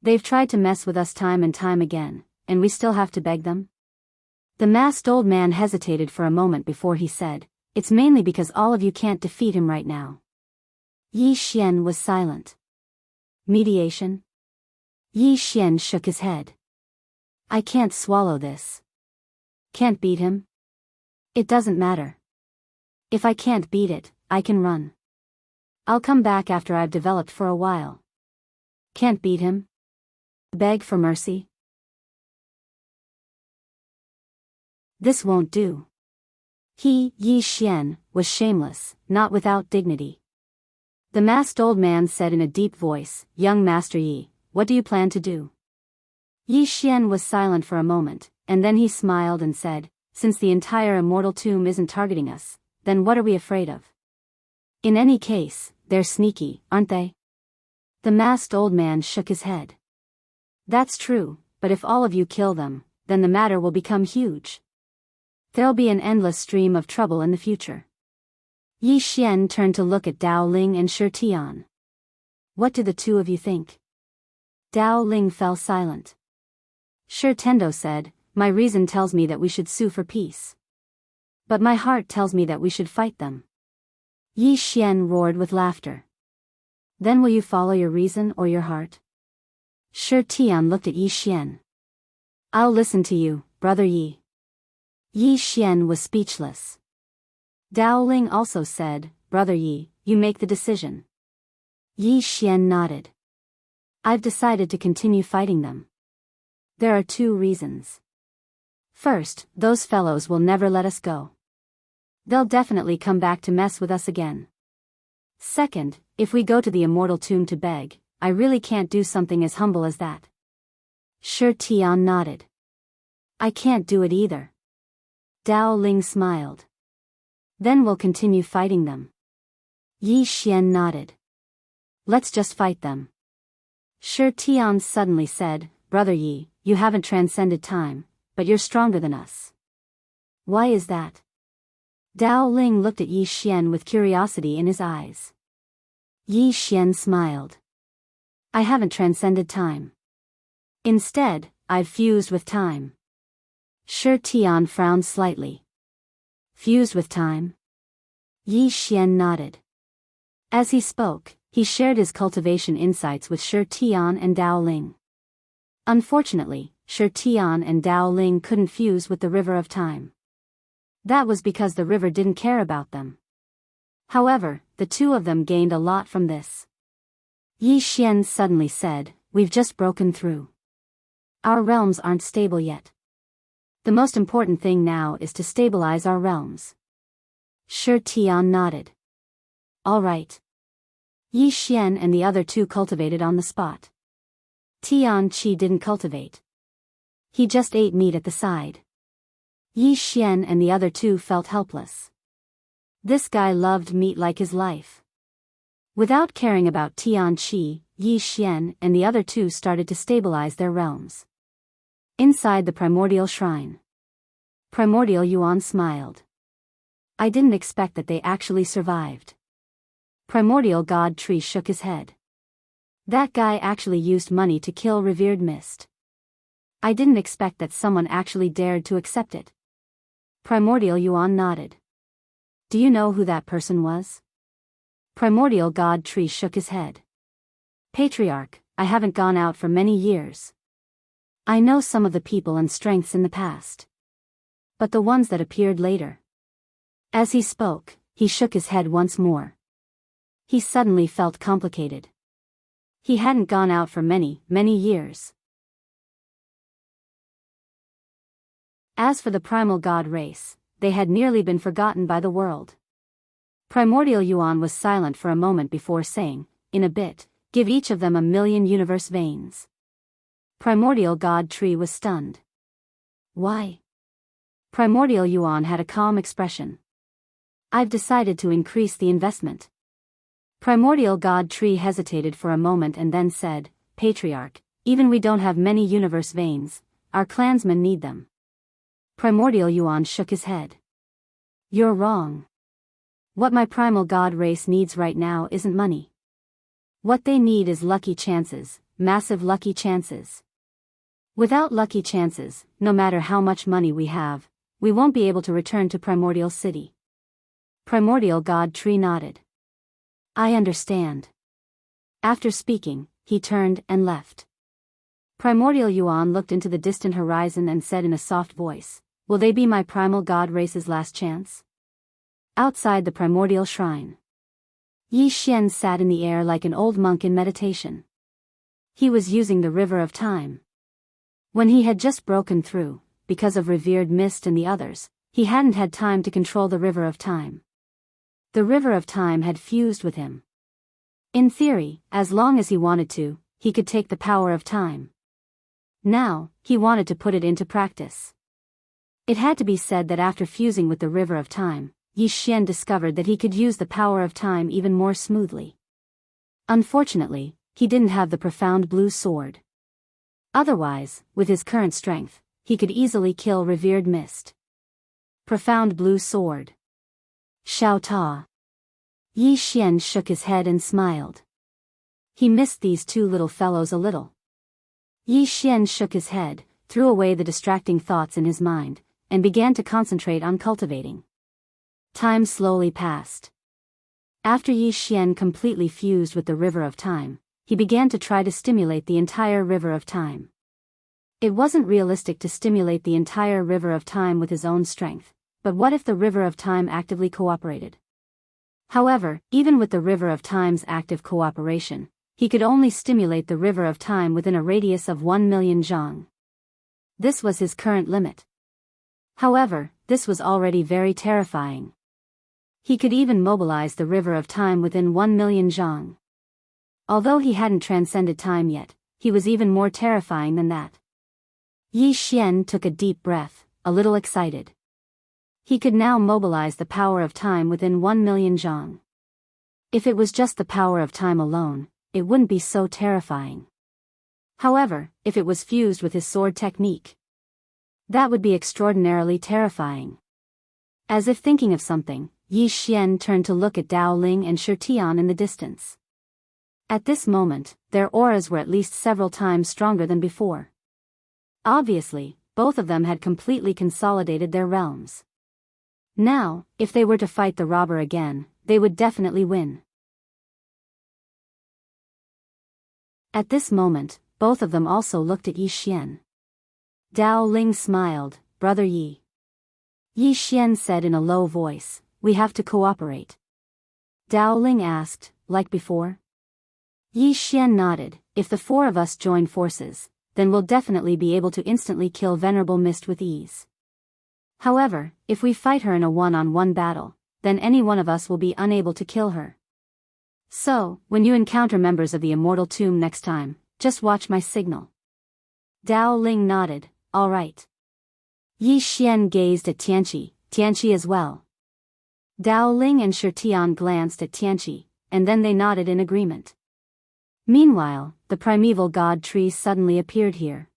A: They've tried to mess with us time and time again, and we still have to beg them? The masked old man hesitated for a moment before he said, it's mainly because all of you can't defeat him right now. Yi Xian was silent. Mediation? Yi Xian shook his head. I can't swallow this. Can't beat him? It doesn't matter. If I can't beat it, I can run. I'll come back after I've developed for a while. Can't beat him? Beg for mercy? This won't do. He, Yi Xian, was shameless, not without dignity. The masked old man said in a deep voice, Young Master Yi, what do you plan to do? Yi Xian was silent for a moment, and then he smiled and said, since the entire immortal tomb isn't targeting us, then what are we afraid of? In any case, they're sneaky, aren't they? The masked old man shook his head. That's true, but if all of you kill them, then the matter will become huge. There'll be an endless stream of trouble in the future. Yi Xian turned to look at Dao Ling and Shi Tian. What do the two of you think? Dao Ling fell silent. Shi Tendo said, my reason tells me that we should sue for peace. But my heart tells me that we should fight them. Yi Xian roared with laughter. Then will you follow your reason or your heart? Shi Tian looked at Yi Xian. I'll listen to you, brother Yi. Yi Xian was speechless. Dao Ling also said, brother Yi, you make the decision. Yi Xian nodded. I've decided to continue fighting them. There are two reasons. First, those fellows will never let us go. They'll definitely come back to mess with us again. Second, if we go to the immortal tomb to beg, I really can't do something as humble as that. Shi Tian nodded. I can't do it either. Dao Ling smiled. Then we'll continue fighting them. Yi Xian nodded. Let's just fight them. Shi Tian suddenly said, brother Yi, you haven't transcended time, but you're stronger than us. Why is that? Dao Ling looked at Yi Xian with curiosity in his eyes. Yi Xian smiled. I haven't transcended time. Instead, I've fused with time. Shi Tian frowned slightly. Fused with time? Yi Xian nodded. As he spoke, he shared his cultivation insights with Shi Tian and Dao Ling. Unfortunately, Shi Tian and Dao Ling couldn't fuse with the river of time. That was because the river didn't care about them. However, the two of them gained a lot from this. Yi Xian suddenly said, we've just broken through. Our realms aren't stable yet. The most important thing now is to stabilize our realms. Shi Tian nodded. All right. Yi Xian and the other two cultivated on the spot. Tian Qi didn't cultivate. He just ate meat at the side. Yi Xian and the other two felt helpless. This guy loved meat like his life. Without caring about Tian Qi, Yi Xian and the other two started to stabilize their realms. Inside the primordial shrine. Primordial Yuan smiled. I didn't expect that they actually survived. Primordial God Tree shook his head. That guy actually used money to kill revered mist. I didn't expect that someone actually dared to accept it. Primordial Yuan nodded. Do you know who that person was? Primordial God Tree shook his head. Patriarch, I haven't gone out for many years. I know some of the people and strengths in the past. But the ones that appeared later. As he spoke, he shook his head once more. He suddenly felt complicated. He hadn't gone out for many, many years. As for the primal god race, they had nearly been forgotten by the world. Primordial Yuan was silent for a moment before saying, in a bit, give each of them 1,000,000 universe veins. Primordial God Tree was stunned. Why? Primordial Yuan had a calm expression. I've decided to increase the investment. Primordial God Tree hesitated for a moment and then said, Patriarch, even we don't have many universe veins, our clansmen need them. Primordial Yuan shook his head. You're wrong. What my primal god race needs right now isn't money. What they need is lucky chances, massive lucky chances. Without lucky chances, no matter how much money we have, we won't be able to return to Primordial City. Primordial God Tree nodded. I understand. After speaking, he turned and left. Primordial Yuan looked into the distant horizon and said in a soft voice, will they be my primal god race's last chance? Outside the primordial shrine, Yi Xian sat in the air like an old monk in meditation. He was using the river of time. When he had just broken through, because of revered mist and the others, he hadn't had time to control the river of time. The river of time had fused with him. In theory, as long as he wanted to, he could take the power of time. Now, he wanted to put it into practice. It had to be said that after fusing with the river of time, Yi Xian discovered that he could use the power of time even more smoothly. Unfortunately, he didn't have the profound blue sword. Otherwise, with his current strength, he could easily kill revered mist. Profound blue sword. Xiao Ta. Yi Xian shook his head and smiled. He missed these two little fellows a little. Yi Xian shook his head, threw away the distracting thoughts in his mind, and began to concentrate on cultivating. Time slowly passed. After Yi Xian completely fused with the river of time, he began to try to stimulate the entire river of time. It wasn't realistic to stimulate the entire river of time with his own strength, but what if the river of time actively cooperated? However, even with the river of time's active cooperation, he could only stimulate the river of time within a radius of 1 million zhang. This was his current limit. However, this was already very terrifying. He could even mobilize the river of time within 1 million zhang. Although he hadn't transcended time yet, he was even more terrifying than that. Yi Xian took a deep breath, a little excited. He could now mobilize the power of time within 1 million zhang. If it was just the power of time alone, it wouldn't be so terrifying. However, if it was fused with his sword technique, that would be extraordinarily terrifying. As if thinking of something, Yi Xian turned to look at Dao Ling and Shi Tian in the distance. At this moment, their auras were at least several times stronger than before. Obviously, both of them had completely consolidated their realms. Now, if they were to fight the robber again, they would definitely win. At this moment, both of them also looked at Yi Xian. Dao Ling smiled, Brother Yi. Yi Xian said in a low voice, we have to cooperate. Dao Ling asked, like before? Yi Xian nodded, if the four of us join forces, then we'll definitely be able to instantly kill Venerable Mist with ease. However, if we fight her in a one-on-one battle, then any one of us will be unable to kill her. So, when you encounter members of the Immortal Tomb next time, just watch my signal. Dao Ling nodded, all right. Yi Xian gazed at Tianqi as well. Dao Ling and Shi Tian glanced at Tianqi, and then they nodded in agreement. Meanwhile, the primeval god tree suddenly appeared here.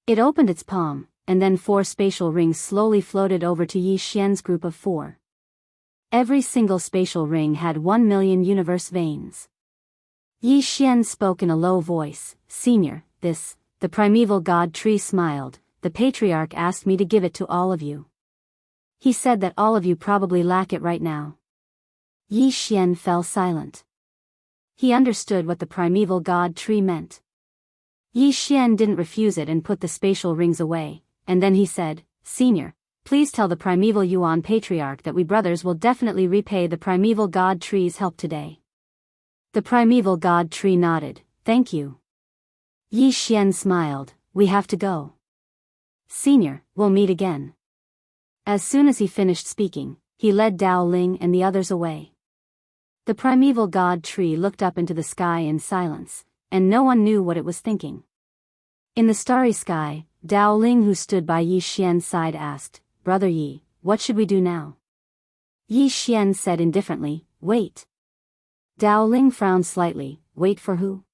A: It opened its palm, and then 4 spatial rings slowly floated over to Yi Xian's group of 4. Every single spatial ring had 1 million universe veins. Yi Xian spoke in a low voice, Senior, the primeval god tree smiled, the patriarch asked me to give it to all of you. He said that all of you probably lack it right now. Yi Xian fell silent. He understood what the primeval god tree meant. Yi Xian didn't refuse it and put the spatial rings away, and then he said, Senior, please tell the primeval Yuan patriarch that we brothers will definitely repay the primeval god tree's help today. The primeval god tree nodded, thank you. Yi Xian smiled, we have to go. Senior, we'll meet again. As soon as he finished speaking, he led Dao Ling and the others away. The primeval god tree looked up into the sky in silence, and no one knew what it was thinking. In the starry sky, Dao Ling, who stood by Yi Xian's side, asked, Brother Yi, what should we do now? Yi Xian said indifferently, wait. Dao Ling frowned slightly, wait for who?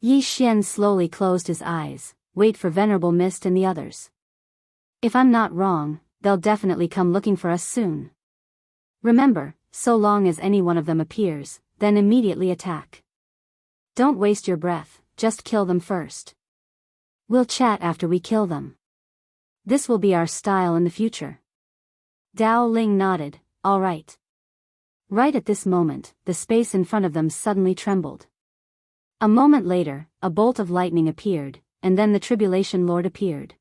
A: Yi Xian slowly closed his eyes. Wait for Venerable Mist and the others. If I'm not wrong, they'll definitely come looking for us soon. Remember, so long as any one of them appears, then immediately attack. Don't waste your breath, just kill them first. We'll chat after we kill them. This will be our style in the future. Dao Ling nodded, all right. Right at this moment, the space in front of them suddenly trembled. A moment later, a bolt of lightning appeared, and then the Tribulation Lord appeared.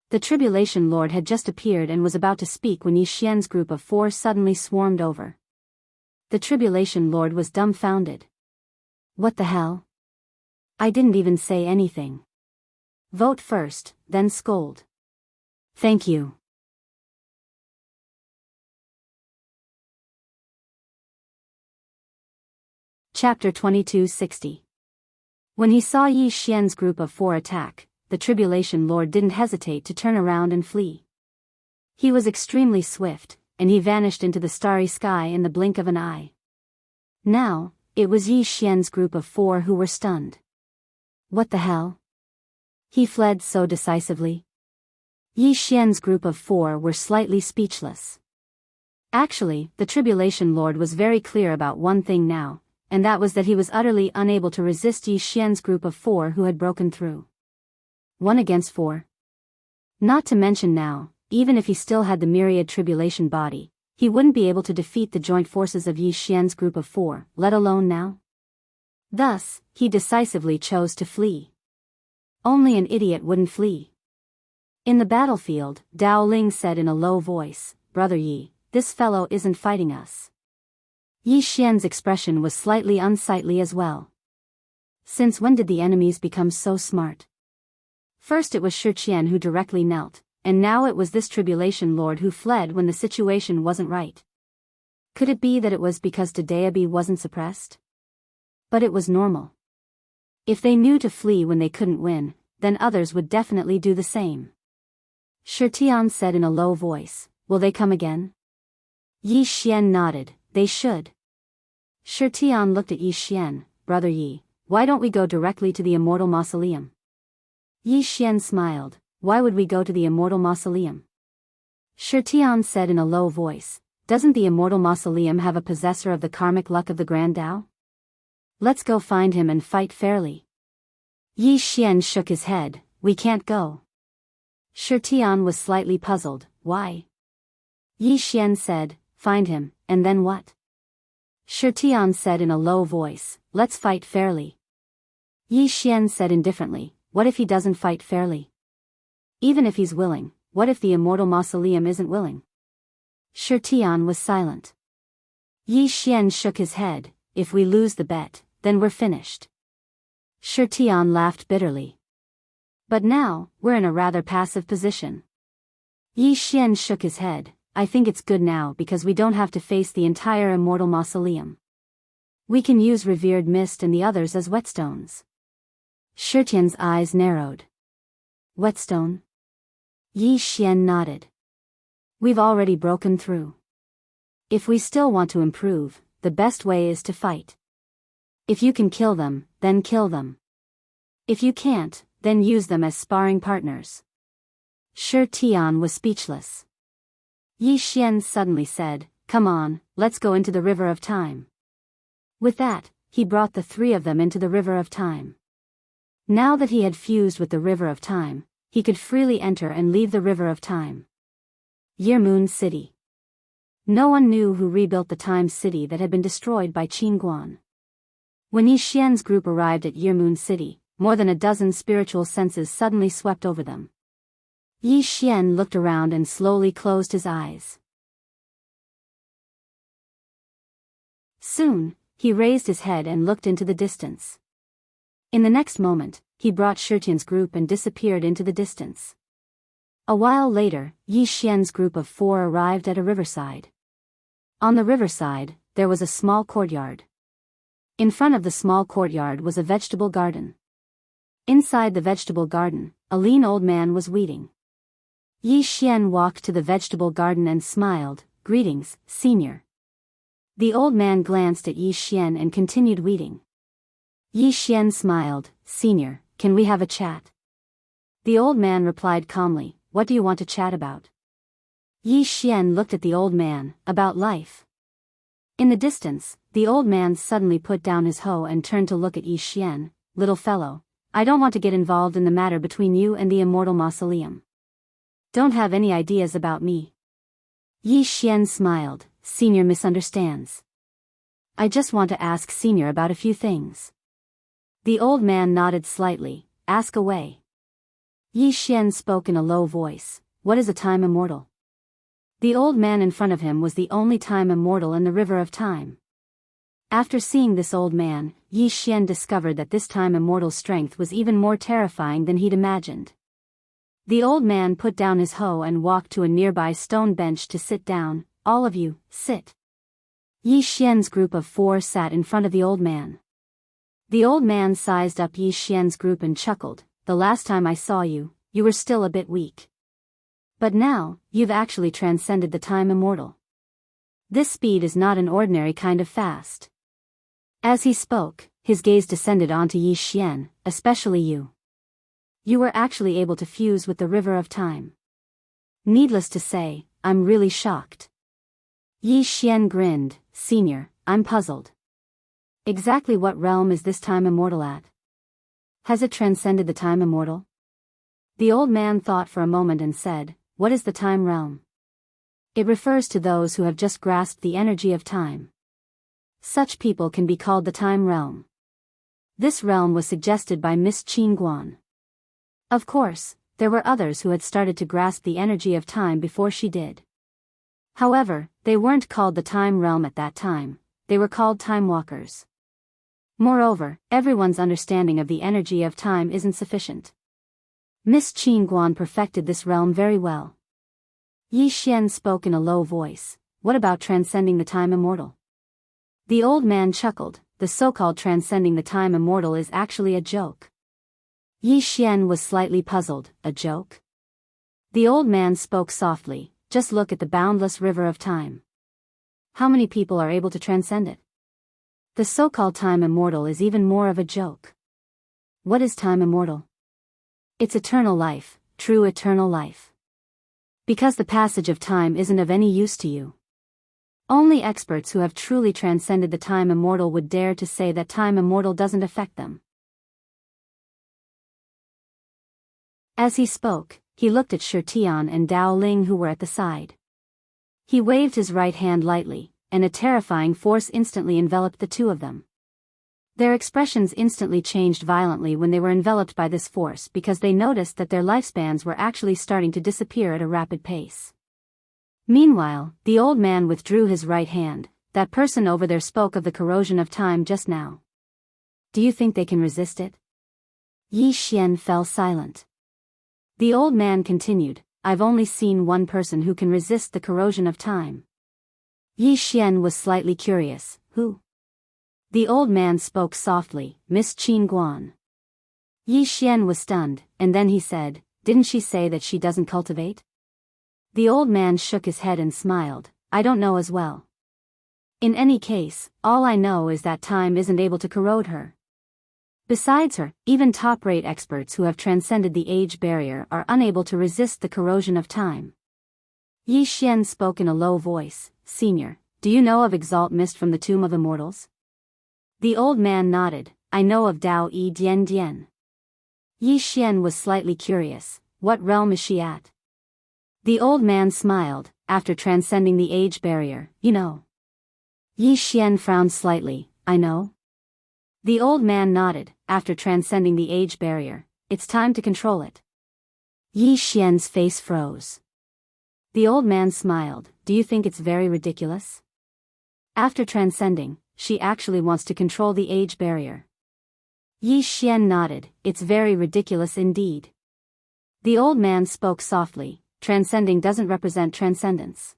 A: The Tribulation Lord had just appeared and was about to speak when Yi Xian's group of 4 suddenly swarmed over. The Tribulation Lord was dumbfounded. What the hell? I didn't even say anything. Vote first, then scold. Thank you. Chapter 2260. When he saw Yi Xian's group of 4 attack, the Tribulation Lord didn't hesitate to turn around and flee. He was extremely swift, and he vanished into the starry sky in the blink of an eye. Now, it was Yi Xian's group of 4 who were stunned. What the hell? He fled so decisively. Yi Xian's group of 4 were slightly speechless. Actually, the Tribulation Lord was very clear about one thing now, and that was that he was utterly unable to resist Yi Xian's group of 4 who had broken through. 1 against 4. Not to mention now, even if he still had the myriad tribulation body, he wouldn't be able to defeat the joint forces of Yi Xian's group of 4, let alone now. Thus, he decisively chose to flee. Only an idiot wouldn't flee. In the battlefield, Dao Ling said in a low voice, Brother Yi, this fellow isn't fighting us. Yi Xian's expression was slightly unsightly as well. Since when did the enemies become so smart? First it was Shi Qian who directly knelt, and now it was this Tribulation Lord who fled when the situation wasn't right. Could it be that it was because Tadayabi wasn't suppressed? But it was normal. If they knew to flee when they couldn't win, then others would definitely do the same. Shi Tian said in a low voice, will they come again? Yi Xian nodded, they should. Shi Tian looked at Yi Xian, Brother Yi, why don't we go directly to the Immortal Mausoleum? Yi Xian smiled, why would we go to the Immortal Mausoleum? Shi Tian said in a low voice, doesn't the Immortal Mausoleum have a possessor of the karmic luck of the Grand Tao? Let's go find him and fight fairly. Yi Xian shook his head, we can't go. Shi Tian was slightly puzzled, why? Yi Xian said, find him, and then what? Shi Tian said in a low voice, let's fight fairly. Yi Xian said indifferently, what if he doesn't fight fairly? Even if he's willing, what if the Immortal Mausoleum isn't willing? Shi Tian was silent. Yi Xian shook his head, if we lose the bet, then we're finished. Shi Tian laughed bitterly. But now, we're in a rather passive position. Yi Xian shook his head, I think it's good now because we don't have to face the entire Immortal Mausoleum. We can use Revered Mist and the others as whetstones. Shi Tian's eyes narrowed. Whetstone? Yi Xian nodded. We've already broken through. If we still want to improve, the best way is to fight. If you can kill them, then kill them. If you can't, then use them as sparring partners. Shi Tian was speechless. Yi Xian suddenly said, come on, let's go into the River of Time. With that, he brought the 3 of them into the River of Time. Now that he had fused with the River of Time, he could freely enter and leave the River of Time. Yirmoon City. No one knew who rebuilt the Time City that had been destroyed by Qin Guan. When Yi Xian's group arrived at Yirmoon City, more than a dozen spiritual senses suddenly swept over them. Yi Xian looked around and slowly closed his eyes. Soon, he raised his head and looked into the distance. In the next moment, he brought Shi Tian's group and disappeared into the distance. A while later, Yi Xian's group of 4 arrived at a riverside. On the riverside, there was a small courtyard. In front of the small courtyard was a vegetable garden. Inside the vegetable garden, a lean old man was weeding. Yi Xian walked to the vegetable garden and smiled, greetings, senior. The old man glanced at Yi Xian and continued weeding. Yi Xian smiled. Senior, can we have a chat? The old man replied calmly, what do you want to chat about? Yi Xian looked at the old man. About life. In the distance, the old man suddenly put down his hoe and turned to look at Yi Xian. Little fellow, I don't want to get involved in the matter between you and the Immortal Mausoleum. Don't have any ideas about me. Yi Xian smiled. Senior misunderstands. I just want to ask Senior about a few things. The old man nodded slightly. Ask away. Yi Xian spoke in a low voice. What is a time immortal? The old man in front of him was the only time immortal in the river of time. After seeing this old man, Yi Xian discovered that this time immortal's strength was even more terrifying than he'd imagined. The old man put down his hoe and walked to a nearby stone bench to sit down. All of you, sit. Yi Xian's group of 4 sat in front of the old man. The old man sized up Yi Xian's group and chuckled. The last time I saw you, you were still a bit weak. But now, you've actually transcended the time immortal. This speed is not an ordinary kind of fast. As he spoke, his gaze descended onto Yi Xian, especially you. You were actually able to fuse with the river of time. Needless to say, I'm really shocked. Yi Xian grinned. Senior, I'm puzzled. Exactly what realm is this time immortal at? Has it transcended the time immortal? The old man thought for a moment and said, what is the time realm? It refers to those who have just grasped the energy of time. Such people can be called the time realm. This realm was suggested by Miss Qin Guan. Of course, there were others who had started to grasp the energy of time before she did. However, they weren't called the time realm at that time, they were called time walkers. Moreover, everyone's understanding of the energy of time isn't sufficient. Miss Qin Guan perfected this realm very well. Yi Xian spoke in a low voice. What about transcending the time immortal? The old man chuckled. The so-called transcending the time immortal is actually a joke. Yi Xian was slightly puzzled. A joke? The old man spoke softly. Just look at the boundless river of time. How many people are able to transcend it? The so-called time immortal is even more of a joke. What is time immortal? It's eternal life, true eternal life. Because the passage of time isn't of any use to you. Only experts who have truly transcended the time immortal would dare to say that time immortal doesn't affect them. As he spoke, he looked at Shi Tian and Dao Ling who were at the side. He waved his right hand lightly, and a terrifying force instantly enveloped the two of them. Their expressions instantly changed violently when they were enveloped by this force because they noticed that their lifespans were actually starting to disappear at a rapid pace. Meanwhile, the old man withdrew his right hand. That person over there spoke of the corrosion of time just now. Do you think they can resist it? Yi Xian fell silent. The old man continued, I've only seen one person who can resist the corrosion of time. Yi Xian was slightly curious. Who? The old man spoke softly, Miss Qin Guan. Yi Xian was stunned, and then he said, didn't she say that she doesn't cultivate? The old man shook his head and smiled, I don't know as well. In any case, all I know is that time isn't able to corrode her. Besides her, even top-rate experts who have transcended the age barrier are unable to resist the corrosion of time. Yi Xian spoke in a low voice, Senior, do you know of Exalt Mist from the Tomb of Immortals? The old man nodded, I know of Dao Yi Dian Dian. Yi Xian was slightly curious, what realm is she at? The old man smiled, after transcending the age barrier, you know. Yi Xian frowned slightly, I know. The old man nodded, after transcending the age barrier, it's time to control it. Yi Xian's face froze. The old man smiled, do you think it's very ridiculous? After transcending, she actually wants to control the age barrier. Yi Xian nodded, it's very ridiculous indeed. The old man spoke softly, transcending doesn't represent transcendence.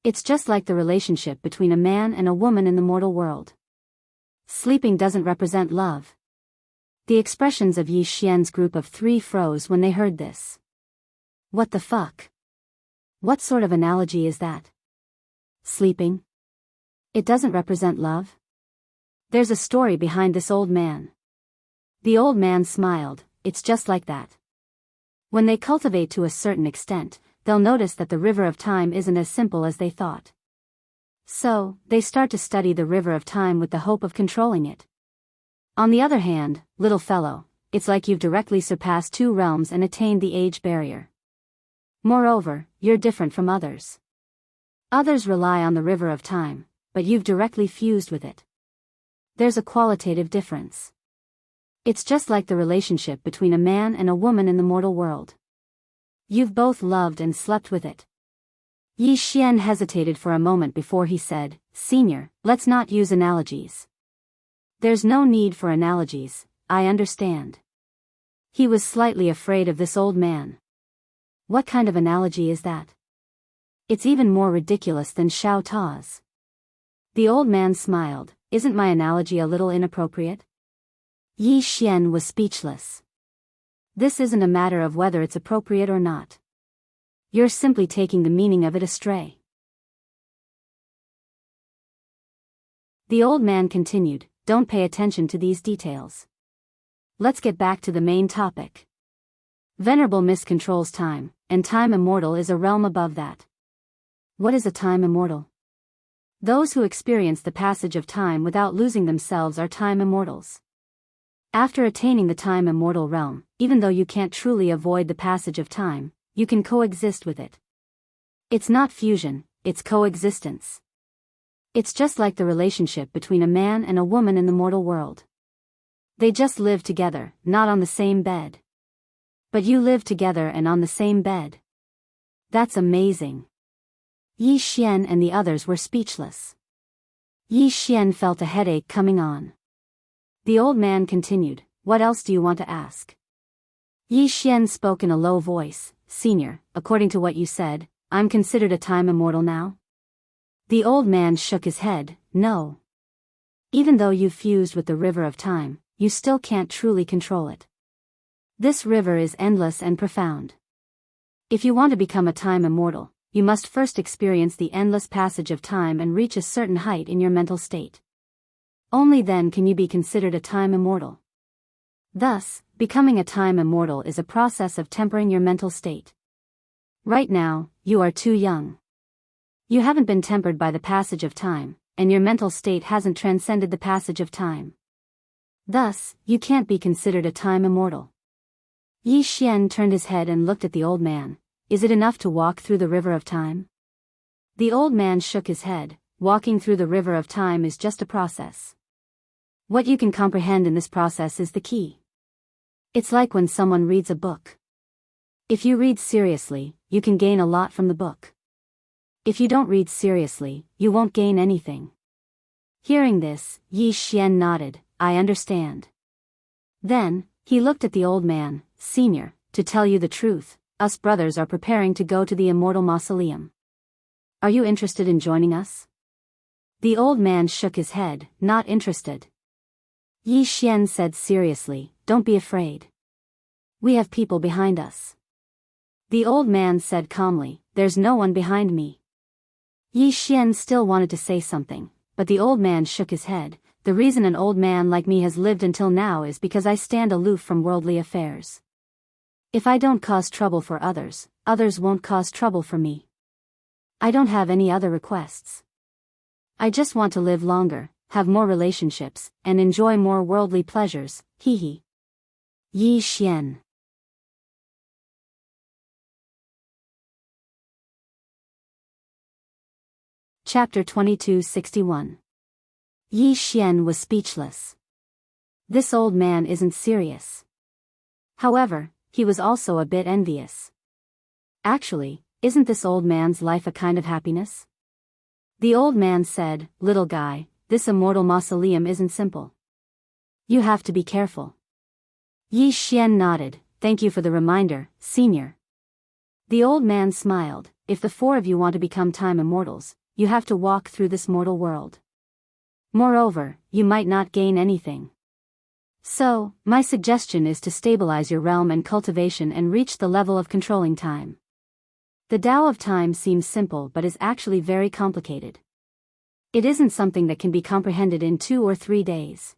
A: It's just like the relationship between a man and a woman in the mortal world. Sleeping doesn't represent love. The expressions of Yi Xian's group of 3 froze when they heard this. What the fuck? What sort of analogy is that? Sleeping? It doesn't represent love? There's a story behind this old man. The old man smiled. It's just like that. When they cultivate to a certain extent, they'll notice that the river of time isn't as simple as they thought. So, they start to study the river of time with the hope of controlling it. On the other hand, little fellow, it's like you've directly surpassed 2 realms and attained the age barrier. Moreover, you're different from others. Others rely on the river of time, but you've directly fused with it. There's a qualitative difference. It's just like the relationship between a man and a woman in the mortal world. You've both loved and slept with it. Yi Xian hesitated for a moment before he said, Senior, let's not use analogies. There's no need for analogies, I understand. He was slightly afraid of this old man. What kind of analogy is that? It's even more ridiculous than Xiao Ta's. The old man smiled. Isn't my analogy a little inappropriate? Yi Xian was speechless. This isn't a matter of whether it's appropriate or not. You're simply taking the meaning of it astray. The old man continued, don't pay attention to these details. Let's get back to the main topic. Venerable Miss controls time, and time immortal is a realm above that. What is a time immortal? Those who experience the passage of time without losing themselves are time immortals. After attaining the time immortal realm, even though you can't truly avoid the passage of time, you can coexist with it. It's not fusion, it's coexistence. It's just like the relationship between a man and a woman in the mortal world. They just live together, not on the same bed. But you live together and on the same bed. That's amazing. Yi Xian and the others were speechless. Yi Xian felt a headache coming on. The old man continued, what else do you want to ask? Yi Xian spoke in a low voice, Senior, according to what you said, I'm considered a time immortal now? The old man shook his head, no. Even though you've fused with the river of time, you still can't truly control it. This river is endless and profound. If you want to become a time immortal, you must first experience the endless passage of time and reach a certain height in your mental state. Only then can you be considered a time immortal. Thus, becoming a time immortal is a process of tempering your mental state. Right now, you are too young. You haven't been tempered by the passage of time, and your mental state hasn't transcended the passage of time. Thus, you can't be considered a time immortal. Yi Xian turned his head and looked at the old man. Is it enough to walk through the river of time? The old man shook his head. Walking through the river of time is just a process. What you can comprehend in this process is the key. It's like when someone reads a book. If you read seriously, you can gain a lot from the book. If you don't read seriously, you won't gain anything. Hearing this, Yi Xian nodded, I understand. Then, he looked at the old man, Senior, to tell you the truth, us brothers are preparing to go to the Immortal Mausoleum. Are you interested in joining us? The old man shook his head, not interested. Yi Xian said seriously, don't be afraid. We have people behind us. The old man said calmly, there's no one behind me. Yi Xian still wanted to say something, but the old man shook his head. The reason an old man like me has lived until now is because I stand aloof from worldly affairs. If I don't cause trouble for others, others won't cause trouble for me. I don't have any other requests. I just want to live longer, have more relationships, and enjoy more worldly pleasures, hee. Yi Xian. Chapter 2261. Yi Xian was speechless. This old man isn't serious. However, he was also a bit envious. Actually, isn't this old man's life a kind of happiness? The old man said, little guy, this immortal mausoleum isn't simple. You have to be careful. Yi Xian nodded, thank you for the reminder, Senior. The old man smiled, if the 4 of you want to become time immortals, you have to walk through this mortal world. Moreover, you might not gain anything. So, my suggestion is to stabilize your realm and cultivation and reach the level of controlling time. The Tao of time seems simple but is actually very complicated. It isn't something that can be comprehended in 2 or 3 days.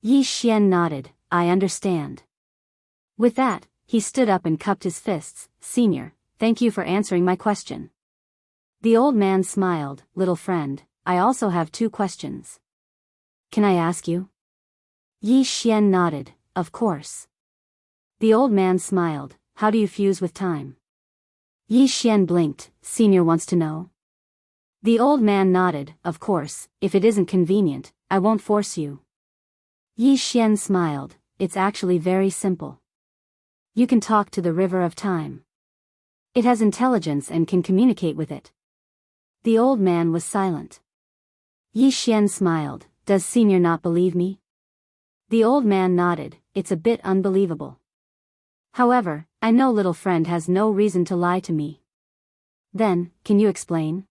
A: Yi Xian nodded, I understand. With that, he stood up and cupped his fists. Senior, thank you for answering my question. The old man smiled, little friend, I also have 2 questions. Can I ask you? Yi Xian nodded, of course. The old man smiled, how do you fuse with time? Yi Xian blinked, Senior wants to know. The old man nodded, of course, if it isn't convenient, I won't force you. Yi Xian smiled, it's actually very simple. You can talk to the river of time. It has intelligence and can communicate with it. The old man was silent. Yi Xian smiled, does Senior not believe me? The old man nodded, it's a bit unbelievable. However, I know little friend has no reason to lie to me. Then, can you explain?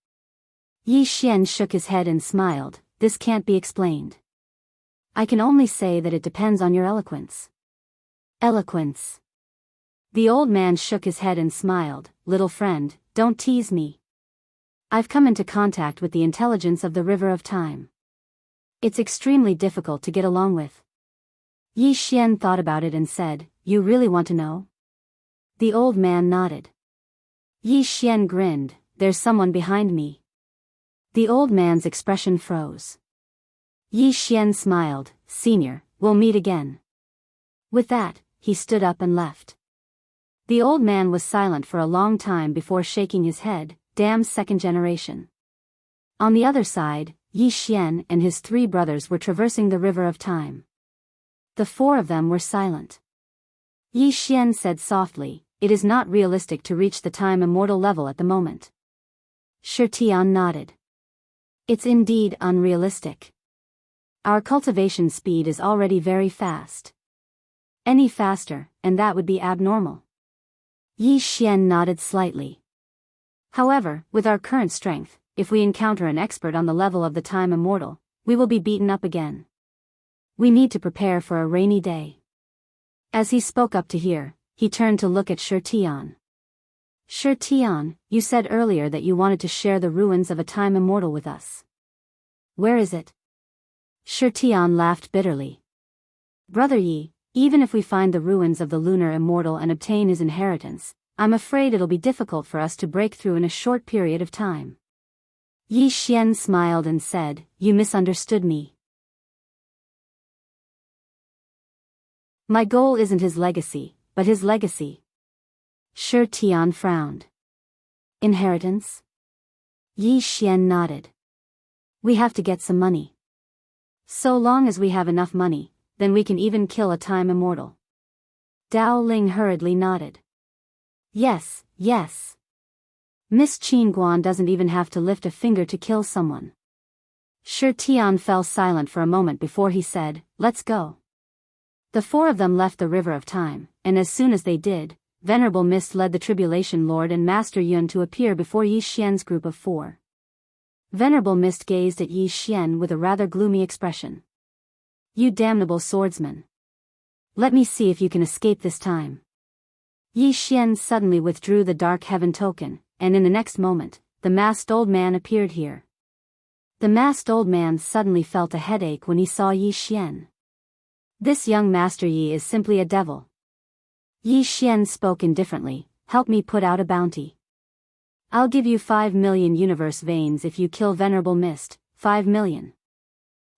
A: Yi Xian shook his head and smiled, this can't be explained. I can only say that it depends on your eloquence. Eloquence. The old man shook his head and smiled, little friend, don't tease me. I've come into contact with the intelligence of the river of time. It's extremely difficult to get along with. Yi Xian thought about it and said, you really want to know? The old man nodded. Yi Xian grinned, there's someone behind me. The old man's expression froze. Yi Xian smiled, Senior, we'll meet again. With that, he stood up and left. The old man was silent for a long time before shaking his head, damn second generation. On the other side, Yi Xian and his 3 brothers were traversing the river of time. The 4 of them were silent. Yi Xian said softly, it is not realistic to reach the time immortal level at the moment. Shi Tian nodded. It's indeed unrealistic. Our cultivation speed is already very fast. Any faster, and that would be abnormal. Yi Xian nodded slightly. However, with our current strength, if we encounter an expert on the level of the time immortal, we will be beaten up again. We need to prepare for a rainy day. As he spoke up to hear, he turned to look at Shi Tian. Shi Tian, you said earlier that you wanted to share the ruins of a time immortal with us. Where is it? Shi Tian laughed bitterly. Brother Yi, even if we find the ruins of the lunar immortal and obtain his inheritance, I'm afraid it'll be difficult for us to break through in a short period of time. Yi Xian smiled and said, you misunderstood me. My goal isn't his legacy, but his legacy. Shi Tian frowned. Inheritance? Yi Xian nodded. We have to get some money. So long as we have enough money, then we can even kill a time immortal. Dao Ling hurriedly nodded. Yes, yes. Miss Qingguan doesn't even have to lift a finger to kill someone. Shi Tian fell silent for a moment before he said, let's go. The 4 of them left the river of time, and as soon as they did, Venerable Mist led the Tribulation Lord and Master Yun to appear before Yi Xian's group of 4. Venerable Mist gazed at Yi Xian with a rather gloomy expression. You damnable swordsman. Let me see if you can escape this time. Yi Xian suddenly withdrew the Dark Heaven token, and in the next moment, the masked old man appeared here. The masked old man suddenly felt a headache when he saw Yi Xian. This young Master Yi is simply a devil. Yi Xian spoke indifferently, help me put out a bounty. I'll give you 5 million universe veins if you kill Venerable Mist, 5 million.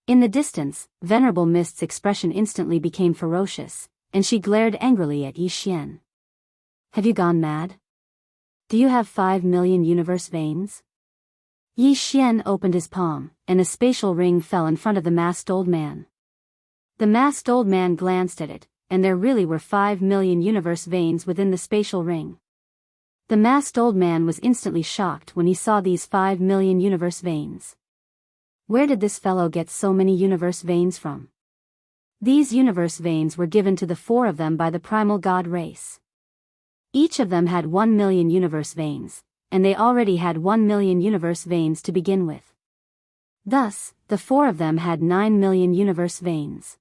A: In the distance, Venerable Mist's expression instantly became ferocious, and she glared angrily at Yi Xian. Have you gone mad? Do you have 5 million universe veins? Yi Xian opened his palm, and a spatial ring fell in front of the masked old man. The masked old man glanced at it, and there really were 5 million universe veins within the spatial ring. The masked old man was instantly shocked when he saw these 5 million universe veins. Where did this fellow get so many universe veins from? These universe veins were given to the 4 of them by the primal god race. Each of them had 1 million universe veins, and they already had 1 million universe veins to begin with. Thus, the 4 of them had 9 million universe veins.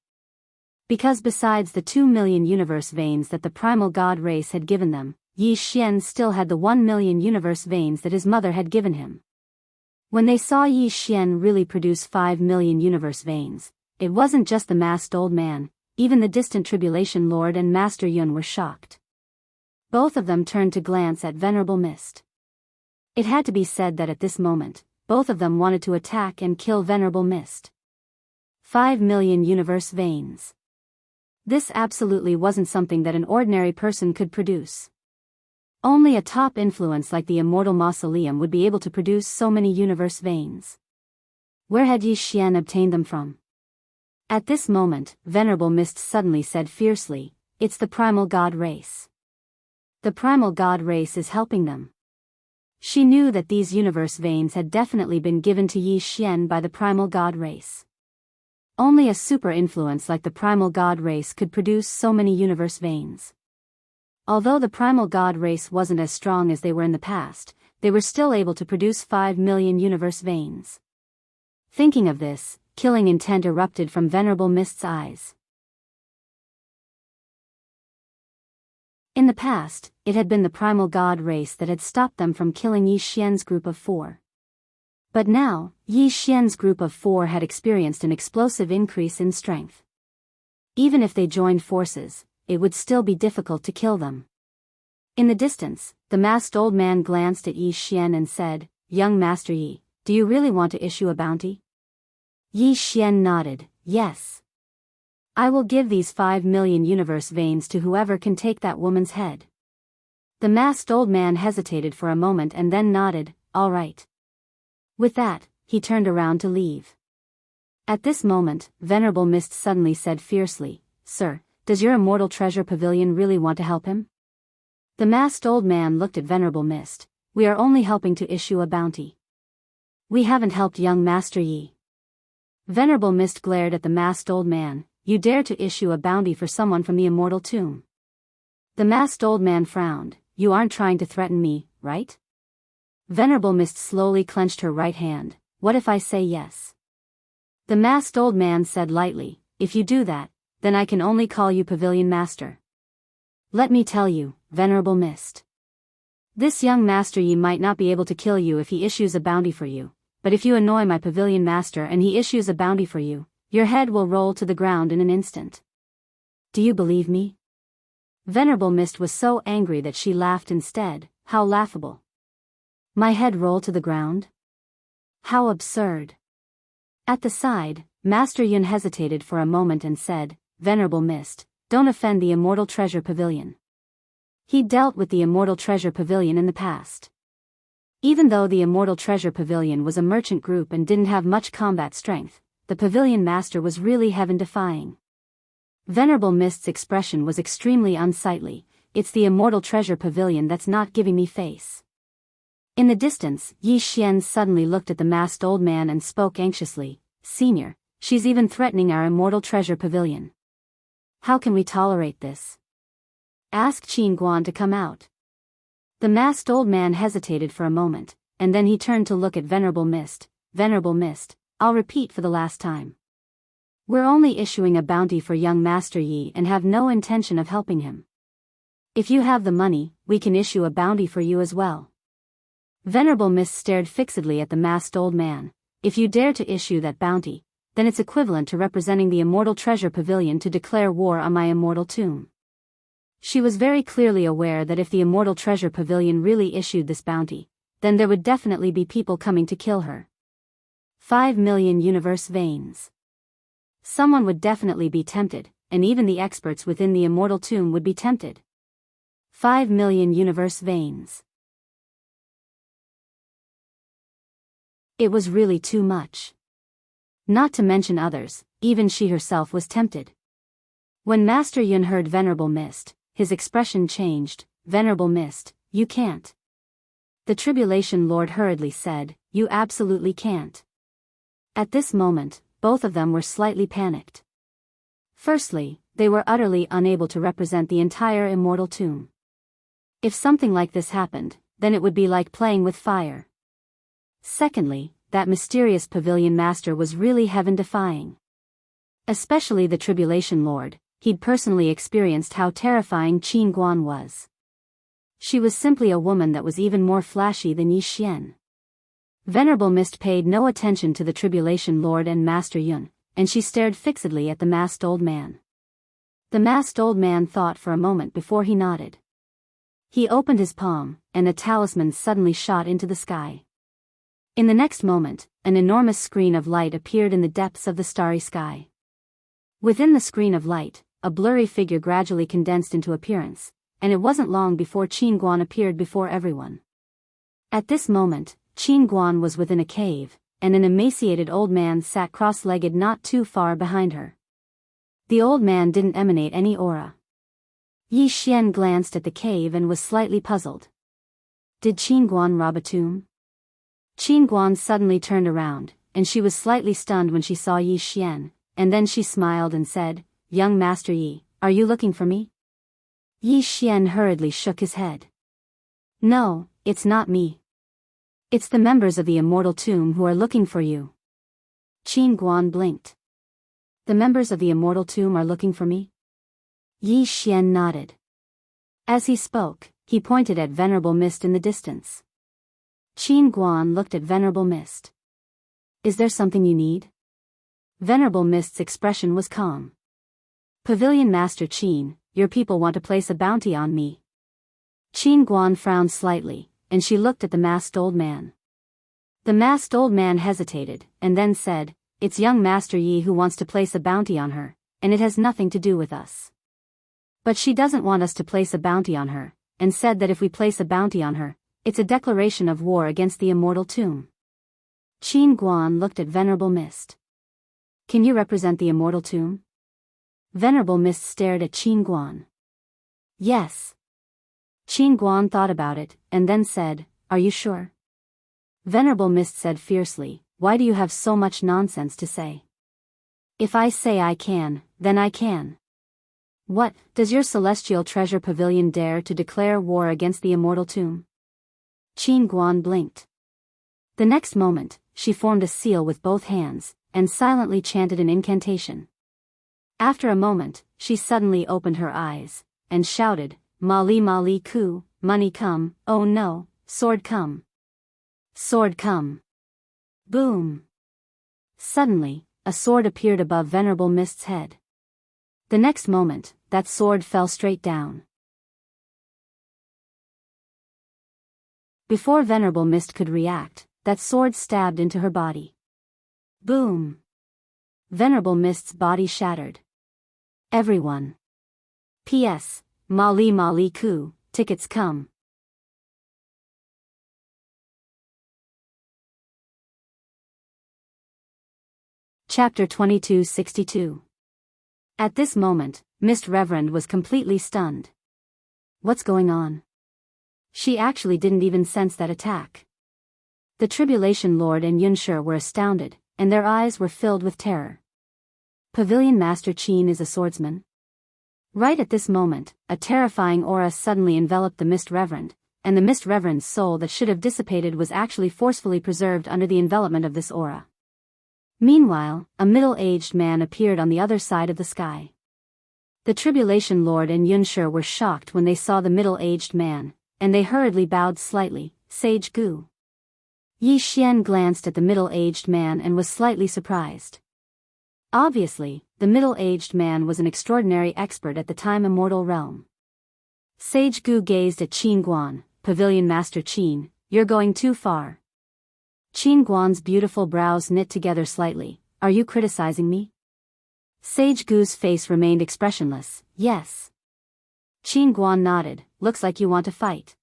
A: Because besides the 2 million universe veins that the primal god race had given them, Yi Xian still had the 1 million universe veins that his mother had given him. When they saw Yi Xian really produce 5 million universe veins, it wasn't just the masked old man, even the distant Tribulation Lord and Master Yun were shocked. Both of them turned to glance at Venerable Mist. It had to be said that at this moment, both of them wanted to attack and kill Venerable Mist. 5 million universe veins. This absolutely wasn't something that an ordinary person could produce. Only a top influence like the Immortal Mausoleum would be able to produce so many universe veins. Where had Yi Xian obtained them from? At this moment, Venerable Mist suddenly said fiercely, "It's the primal god race. The primal god race is helping them." She knew that these universe veins had definitely been given to Yi Xian by the primal god race. Only a super influence like the primal god race could produce so many universe veins. Although the primal god race wasn't as strong as they were in the past, they were still able to produce 5 million universe veins. Thinking of this, killing intent erupted from Venerable Mist's eyes. In the past, it had been the primal god race that had stopped them from killing Yi Xian's group of 4. But now, Yi Xian's group of 4 had experienced an explosive increase in strength. Even if they joined forces, it would still be difficult to kill them. In the distance, the masked old man glanced at Yi Xian and said, "Young Master Yi, do you really want to issue a bounty?" Yi Xian nodded, "Yes. I will give these 5 million universe veins to whoever can take that woman's head." The masked old man hesitated for a moment and then nodded, "All right." With that, he turned around to leave. At this moment, Venerable Mist suddenly said fiercely, "Sir, does your Immortal Treasure Pavilion really want to help him?" The masked old man looked at Venerable Mist. "We are only helping to issue a bounty. We haven't helped young Master Yi." Venerable Mist glared at the masked old man. "You dare to issue a bounty for someone from the Immortal Tomb?" The masked old man frowned. "You aren't trying to threaten me, right?" Venerable Mist slowly clenched her right hand. "What if I say yes?" The masked old man said lightly, "If you do that, then I can only call you Pavilion Master. Let me tell you, Venerable Mist. This young Master Yi might not be able to kill you if he issues a bounty for you, but if you annoy my Pavilion Master and he issues a bounty for you, your head will roll to the ground in an instant. Do you believe me?" Venerable Mist was so angry that she laughed instead. How laughable. My head roll to the ground? How absurd. At the side, Master Yun hesitated for a moment and said, "Venerable Mist, don't offend the Immortal Treasure Pavilion." He dealt with the Immortal Treasure Pavilion in the past. Even though the Immortal Treasure Pavilion was a merchant group and didn't have much combat strength, the Pavilion Master was really heaven-defying. Venerable Mist's expression was extremely unsightly. "It's the Immortal Treasure Pavilion that's not giving me face." In the distance, Yi Xian suddenly looked at the masked old man and spoke anxiously, "Senior, she's even threatening our Immortal Treasure Pavilion. How can we tolerate this? Ask Qin Guan to come out." The masked old man hesitated for a moment, and then he turned to look at Venerable Mist. "Venerable Mist, I'll repeat for the last time. We're only issuing a bounty for young Master Yi and have no intention of helping him. If you have the money, we can issue a bounty for you as well." Venerable Mist stared fixedly at the masked old man. "If you dare to issue that bounty, then it's equivalent to representing the Immortal Treasure Pavilion to declare war on my Immortal Tomb." She was very clearly aware that if the Immortal Treasure Pavilion really issued this bounty, then there would definitely be people coming to kill her. 5 million universe veins. Someone would definitely be tempted, and even the experts within the Immortal Tomb would be tempted. 5 million universe veins. It was really too much. Not to mention others, even she herself was tempted. When Master Yun heard Venerable Mist, his expression changed. "Venerable Mist, you can't." The Tribulation Lord hurriedly said, "You absolutely can't." At this moment, both of them were slightly panicked. Firstly, they were utterly unable to represent the entire Immortal Tomb. If something like this happened, then it would be like playing with fire. Secondly, that mysterious Pavilion Master was really heaven-defying. Especially the Tribulation Lord, he'd personally experienced how terrifying Qin Guan was. She was simply a woman that was even more flashy than Yi Xian. Venerable Mist paid no attention to the Tribulation Lord and Master Yun, and she stared fixedly at the masked old man. The masked old man thought for a moment before he nodded. He opened his palm, and a talisman suddenly shot into the sky. In the next moment, an enormous screen of light appeared in the depths of the starry sky. Within the screen of light, a blurry figure gradually condensed into appearance, and it wasn't long before Qin Guan appeared before everyone. At this moment, Qin Guan was within a cave, and an emaciated old man sat cross-legged not too far behind her. The old man didn't emanate any aura. Yi Xian glanced at the cave and was slightly puzzled. Did Qin Guan rob a tomb? Qin Guan suddenly turned around, and she was slightly stunned when she saw Yi Xian, and then she smiled and said, "Young Master Yi, are you looking for me?" Yi Xian hurriedly shook his head. "No, it's not me. It's the members of the Immortal Tomb who are looking for you." Qin Guan blinked. "The members of the Immortal Tomb are looking for me?" Yi Xian nodded. As he spoke, he pointed at Venerable Mist in the distance. Qin Guan looked at Venerable Mist. "Is there something you need?" Venerable Mist's expression was calm. "Pavilion Master Qin, your people want to place a bounty on me." Qin Guan frowned slightly, and she looked at the masked old man. The masked old man hesitated, and then said, "It's young Master Yi who wants to place a bounty on her, and it has nothing to do with us. But she doesn't want us to place a bounty on her, and said that if we place a bounty on her, it's a declaration of war against the Immortal Tomb." Qin Guan looked at Venerable Mist. "Can you represent the Immortal Tomb?" Venerable Mist stared at Qin Guan. "Yes." Qin Guan thought about it, and then said, "Are you sure?" Venerable Mist said fiercely, "Why do you have so much nonsense to say? If I say I can, then I can. What, does your celestial treasure pavilion dare to declare war against the Immortal Tomb?" Qin Guan blinked. The next moment, she formed a seal with both hands, and silently chanted an incantation. After a moment, she suddenly opened her eyes, and shouted, "Mali Mali Ku, money come, oh no, sword come. Sword come." Boom! Suddenly, a sword appeared above Venerable Mist's head. The next moment, that sword fell straight down. Before Venerable Mist could react, that sword stabbed into her body. Boom! Venerable Mist's body shattered. Everyone. P.S. Mali Mali Ku, tickets come. Chapter 2262. At this moment, Mist Reverend was completely stunned. What's going on? She actually didn't even sense that attack. The Tribulation Lord and Yunshi were astounded, and their eyes were filled with terror. Pavilion Master Qin is a swordsman? Right at this moment, a terrifying aura suddenly enveloped the Mist Reverend, and the Mist Reverend's soul that should have dissipated was actually forcefully preserved under the envelopment of this aura. Meanwhile, a middle-aged man appeared on the other side of the sky. The Tribulation Lord and Yunshi were shocked when they saw the middle-aged man, and they hurriedly bowed slightly. Sage Gu. Yi Xian glanced at the middle-aged man and was slightly surprised. Obviously, the middle-aged man was an extraordinary expert at the time Immortal realm. Sage Gu gazed at Qin Guan. "Pavilion Master Qin, you're going too far." Qin Guan's beautiful brows knit together slightly. "Are you criticizing me?" Sage Gu's face remained expressionless. "Yes." Qin Guan nodded. "Looks like you want to fight."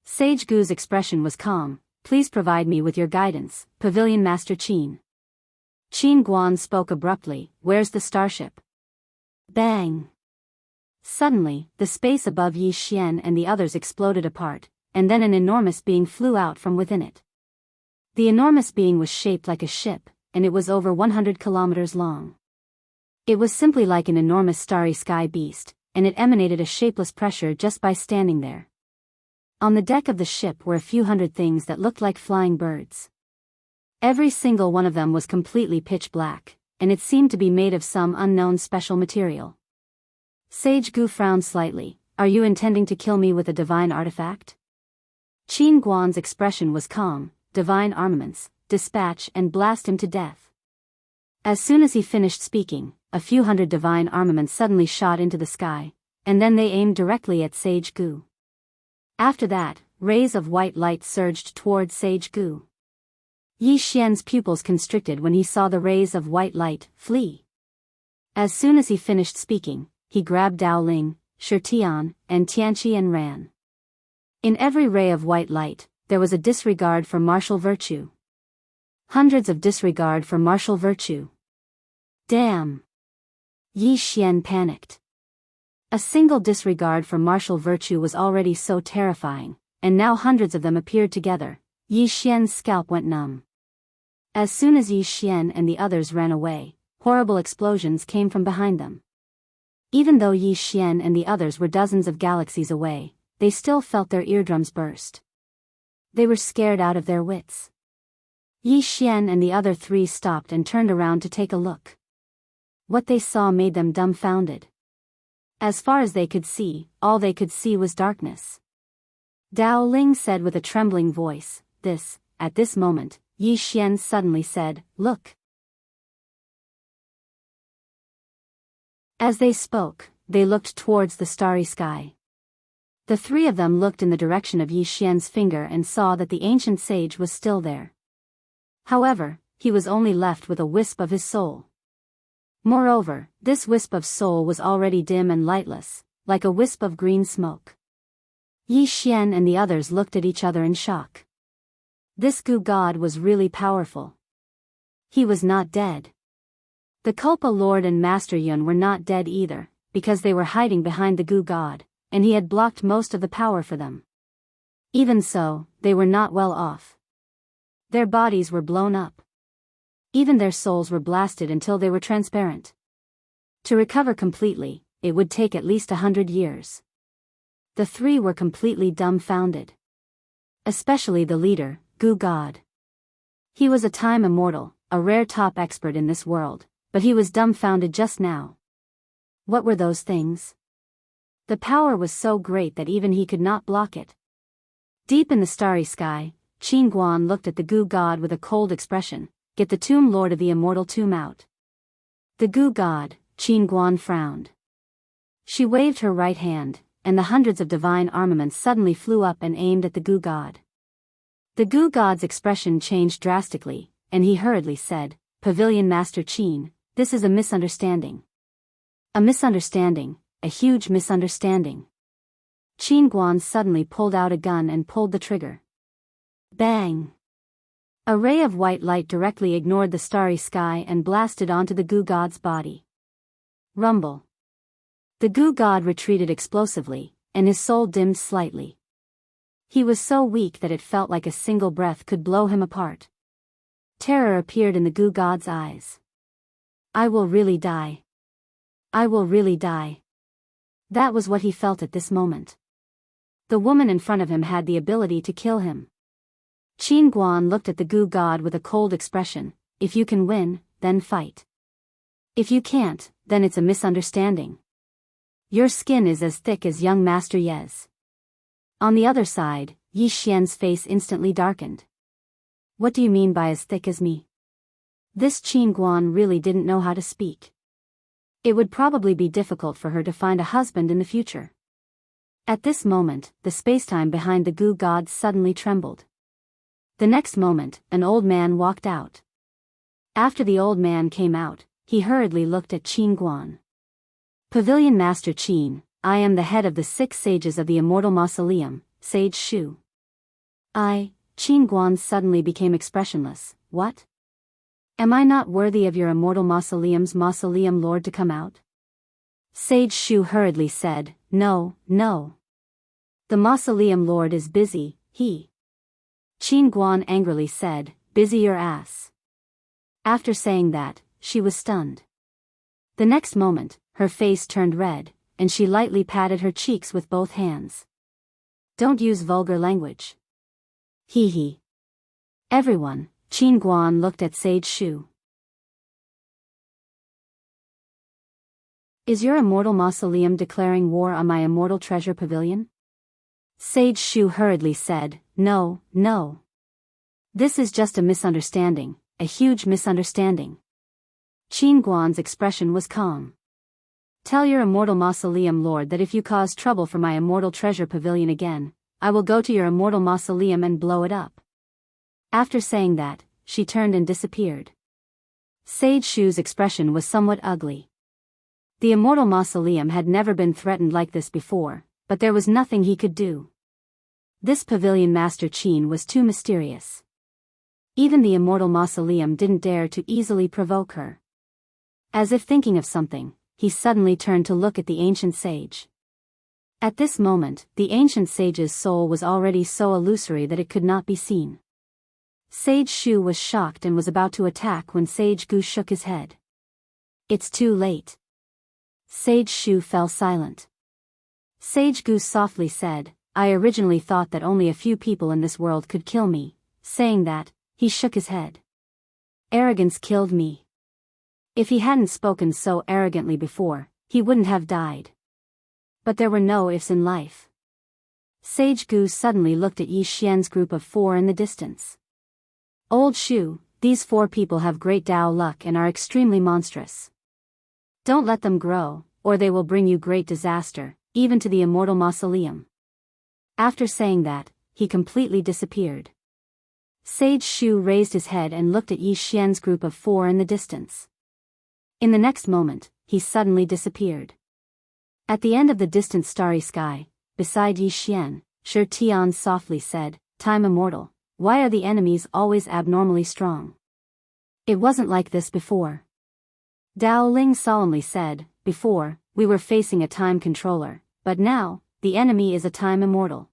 A: Sage Gu's expression was calm. "Please provide me with your guidance, Pavilion Master Qin." Qin Guan spoke abruptly. "Where's the starship?" Bang! Suddenly, the space above Yi Xian and the others exploded apart, and then an enormous being flew out from within it. The enormous being was shaped like a ship, and it was over 100 kilometers long. It was simply like an enormous starry sky beast, and it emanated a shapeless pressure just by standing there. On the deck of the ship were a few hundred things that looked like flying birds. Every single one of them was completely pitch black, and it seemed to be made of some unknown special material. Sage Gu frowned slightly. "Are you intending to kill me with a divine artifact?" Qin Guan's expression was calm. divine armaments, dispatch and blast him to death." As soon as he finished speaking, a few hundred divine armaments suddenly shot into the sky, and then they aimed directly at Sage Gu. After that, rays of white light surged towards Sage Gu. Yi Xian's pupils constricted when he saw the rays of white light flee. As soon as he finished speaking, he grabbed Dao Ling, Shirtian, and Tianqi and ran. In every ray of white light, there was a disregard for martial virtue. Hundreds of disregard for martial virtue. Damn! Yi Xian panicked. A single disregard for martial virtue was already so terrifying, and now hundreds of them appeared together. Yi Xian's scalp went numb. As soon as Yi Xian and the others ran away, horrible explosions came from behind them. Even though Yi Xian and the others were dozens of galaxies away, they still felt their eardrums burst. They were scared out of their wits. Yi Xian and the other three stopped and turned around to take a look. What they saw made them dumbfounded. As far as they could see, all they could see was darkness. Dao Ling said with a trembling voice, at this moment, Yi Xian suddenly said, "Look." As they spoke, they looked towards the starry sky. The three of them looked in the direction of Yi Xian's finger and saw that the ancient sage was still there. However, he was only left with a wisp of his soul. Moreover, this wisp of soul was already dim and lightless, like a wisp of green smoke. Yi Xian and the others looked at each other in shock. This Gu god was really powerful. He was not dead. The Kulpa Lord and Master Yun were not dead either, because they were hiding behind the Gu god, and he had blocked most of the power for them. Even so, they were not well off. Their bodies were blown up. Even their souls were blasted until they were transparent. To recover completely, it would take at least 100 years. The three were completely dumbfounded. Especially the leader, Gu God. He was a time immortal, a rare top expert in this world, but he was dumbfounded just now. What were those things? The power was so great that even he could not block it. Deep in the starry sky, Qin Guan looked at the Gu God with a cold expression. "Get the tomb lord of the immortal tomb out." The Gu God, Qin Guan frowned. She waved her right hand, and the hundreds of divine armaments suddenly flew up and aimed at the Gu God. The Gu God's expression changed drastically, and he hurriedly said, "Pavilion Master Qin, this is a misunderstanding." A misunderstanding, a huge misunderstanding. Qin Guan suddenly pulled out a gun and pulled the trigger. Bang! A ray of white light directly ignored the starry sky and blasted onto the Gu God's body. Rumble. The Gu God retreated explosively, and his soul dimmed slightly. He was so weak that it felt like a single breath could blow him apart. Terror appeared in the Gu God's eyes. "I will really die. I will really die." That was what he felt at this moment. The woman in front of him had the ability to kill him. Qin Guan looked at the Gu God with a cold expression. "If you can win, then fight. If you can't, then it's a misunderstanding. Your skin is as thick as young Master Ye's." On the other side, Yi Xian's face instantly darkened. "What do you mean by as thick as me?" This Qin Guan really didn't know how to speak. It would probably be difficult for her to find a husband in the future. At this moment, the spacetime behind the Gu God suddenly trembled. The next moment, an old man walked out. After the old man came out, he hurriedly looked at Qin Guan. "Pavilion Master Qin, I am the head of the 6 sages of the Immortal Mausoleum, Sage Shu." Qin Guan suddenly became expressionless. "What? Am I not worthy of your Immortal Mausoleum's Mausoleum Lord to come out?" Sage Shu hurriedly said, No. The Mausoleum Lord is busy, he." Qin Guan angrily said, "Busy your ass." After saying that, she was stunned. The next moment, her face turned red, and she lightly patted her cheeks with both hands. "Don't use vulgar language." Hee. Everyone, Qin Guan looked at Sage Shu. "Is your immortal mausoleum declaring war on my immortal treasure pavilion?" Sage Shu hurriedly said, No. This is just a misunderstanding, a huge misunderstanding. Qin Guan's expression was calm. Tell your immortal mausoleum lord that if you cause trouble for my immortal treasure pavilion again, I will go to your immortal mausoleum and blow it up. After saying that, she turned and disappeared. Sage Shu's expression was somewhat ugly. The immortal mausoleum had never been threatened like this before, but there was nothing he could do. This pavilion master Qin was too mysterious. Even the immortal mausoleum didn't dare to easily provoke her. As if thinking of something, he suddenly turned to look at the ancient sage. At this moment, the ancient sage's soul was already so illusory that it could not be seen. Sage Shu was shocked and was about to attack when Sage Gu shook his head. It's too late. Sage Shu fell silent. Sage Gu softly said, I originally thought that only a few people in this world could kill me. Saying that, he shook his head. Arrogance killed me. If he hadn't spoken so arrogantly before, he wouldn't have died. But there were no ifs in life. Sage Gu suddenly looked at Yi Xian's group of 4 in the distance. Old Shu, these 4 people have great Dao luck and are extremely monstrous. Don't let them grow, or they will bring you great disaster, even to the immortal mausoleum. After saying that, he completely disappeared. Sage Shu raised his head and looked at Yi Xian's group of 4 in the distance. In the next moment, he suddenly disappeared. At the end of the distant starry sky, beside Yi Xian, Shi Tian softly said, Time immortal, why are the enemies always abnormally strong? It wasn't like this before. Dao Ling solemnly said, Before, we were facing a time controller, but now, the enemy is a time immortal.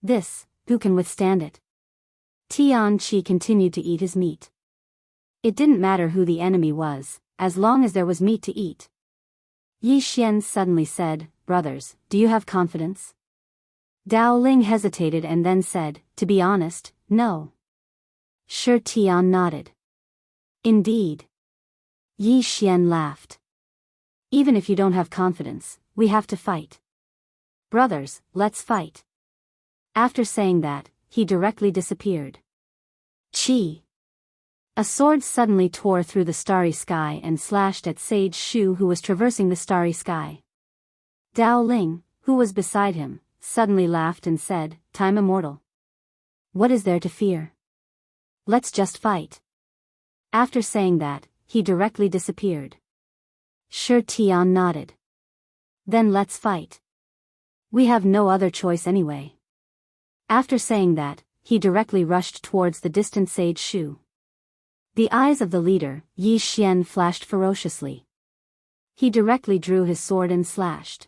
A: This, who can withstand it? Tian Qi continued to eat his meat. It didn't matter who the enemy was, as long as there was meat to eat. Yi Xian suddenly said, Brothers, do you have confidence? Dao Ling hesitated and then said, To be honest, no. Shi Tian nodded. Indeed. Yi Xian laughed. Even if you don't have confidence, we have to fight. Brothers, let's fight. After saying that, he directly disappeared. Qi. A sword suddenly tore through the starry sky and slashed at Sage Shu who was traversing the starry sky. Dao Ling, who was beside him, suddenly laughed and said, Time immortal. What is there to fear? Let's just fight. After saying that, he directly disappeared. Shi Tian nodded. Then let's fight. We have no other choice anyway. After saying that, he directly rushed towards the distant Sage Shu. The eyes of the leader, Yi Xian, flashed ferociously. He directly drew his sword and slashed.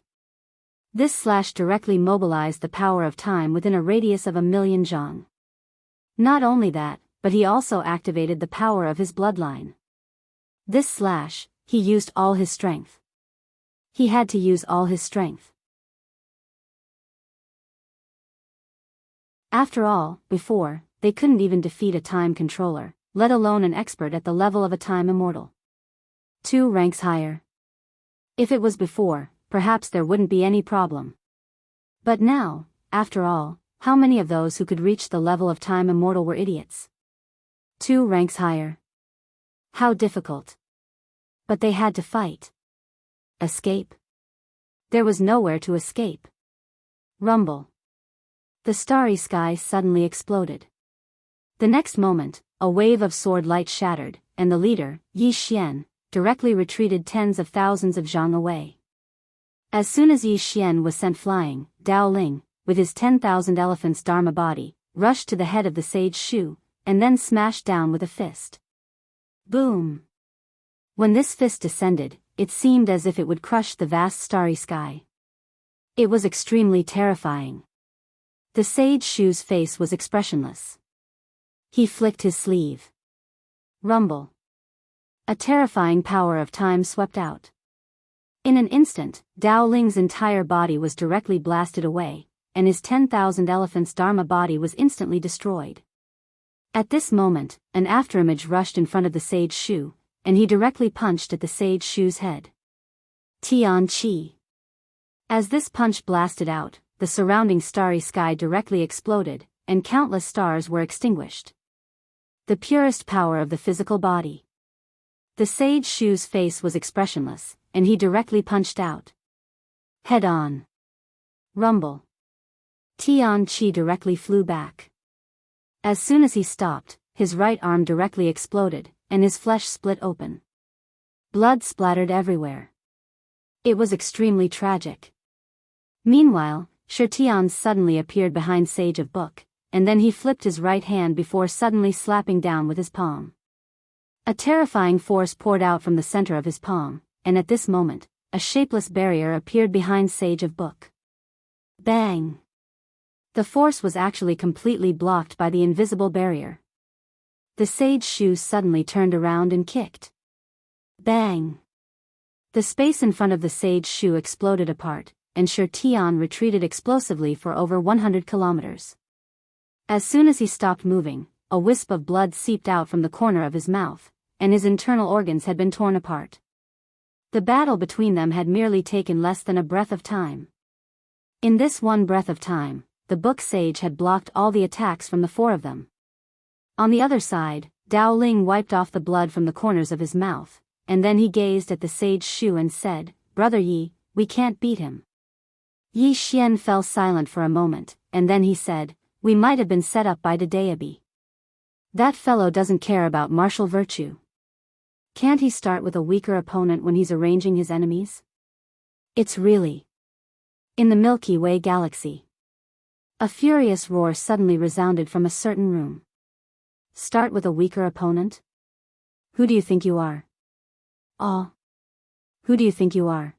A: This slash directly mobilized the power of time within a radius of 1,000,000 zhang. Not only that, but he also activated the power of his bloodline. This slash, he used all his strength. He had to use all his strength. After all, before, they couldn't even defeat a time controller, let alone an expert at the level of a time immortal. 2 ranks higher. If it was before, perhaps there wouldn't be any problem. But now, after all, how many of those who could reach the level of time immortal were idiots? 2 ranks higher. How difficult. But they had to fight. Escape? There was nowhere to escape. Rumble. The starry sky suddenly exploded. The next moment, a wave of sword light shattered, and the leader, Yi Xian, directly retreated tens of thousands of zhang away. As soon as Yi Xian was sent flying, Dao Ling, with his 10,000 elephants Dharma body, rushed to the head of the Sage Shu, and then smashed down with a fist. Boom! When this fist descended, it seemed as if it would crush the vast starry sky. It was extremely terrifying. The Sage Shu's face was expressionless. He flicked his sleeve. Rumble. A terrifying power of time swept out. In an instant, Dao Ling's entire body was directly blasted away, and his 10,000 elephants Dharma body was instantly destroyed. At this moment, an afterimage rushed in front of the Sage Shu, and he directly punched at the Sage Shu's head. Tian Qi. As this punch blasted out, the surrounding starry sky directly exploded, and countless stars were extinguished. The purest power of the physical body. The sage Shu's face was expressionless, and he directly punched out. Head on. Rumble. Tian Qi directly flew back. As soon as he stopped, his right arm directly exploded, and his flesh split open. Blood splattered everywhere. It was extremely tragic. Meanwhile, Tian suddenly appeared behind Sage of Book, and then he flipped his right hand before suddenly slapping down with his palm. A terrifying force poured out from the center of his palm, and at this moment, a shapeless barrier appeared behind Sage of Book. Bang! The force was actually completely blocked by the invisible barrier. The sage Shu suddenly turned around and kicked. Bang! The space in front of the sage Shu exploded apart, and Tian retreated explosively for over 100 kilometers. As soon as he stopped moving, a wisp of blood seeped out from the corner of his mouth, and his internal organs had been torn apart. The battle between them had merely taken less than a breath of time. In this one breath of time, the book sage had blocked all the attacks from the four of them. On the other side, Dao Ling wiped off the blood from the corners of his mouth, and then he gazed at the sage Shu and said, "Brother Yi, we can't beat him." Yi Xian fell silent for a moment, and then he said, "We might have been set up by the Daobi. That fellow doesn't care about martial virtue. Can't he start with a weaker opponent when he's arranging his enemies? It's really..." In the Milky Way galaxy, a furious roar suddenly resounded from a certain room. Start with a weaker opponent? Who do you think you are? Oh. Who do you think you are?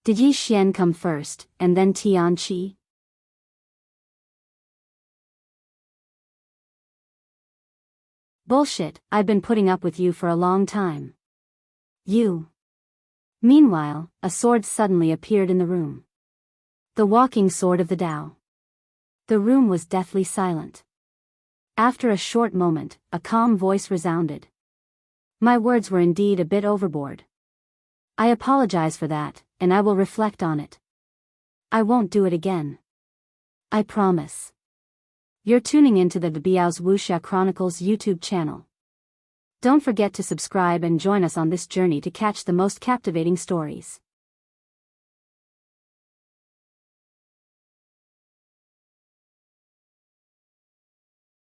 A: Did Yi Xian come first, and then Tian Qi? Bullshit, I've been putting up with you for a long time. You. Meanwhile, a sword suddenly appeared in the room. The walking sword of the Tao. The room was deathly silent. After a short moment, a calm voice resounded. My words were indeed a bit overboard. I apologize for that, and I will reflect on it. I won't do it again. I promise. You're tuning into the Biyao's Wuxia Chronicles YouTube channel. Don't forget to subscribe and join us on this journey to catch the most captivating stories.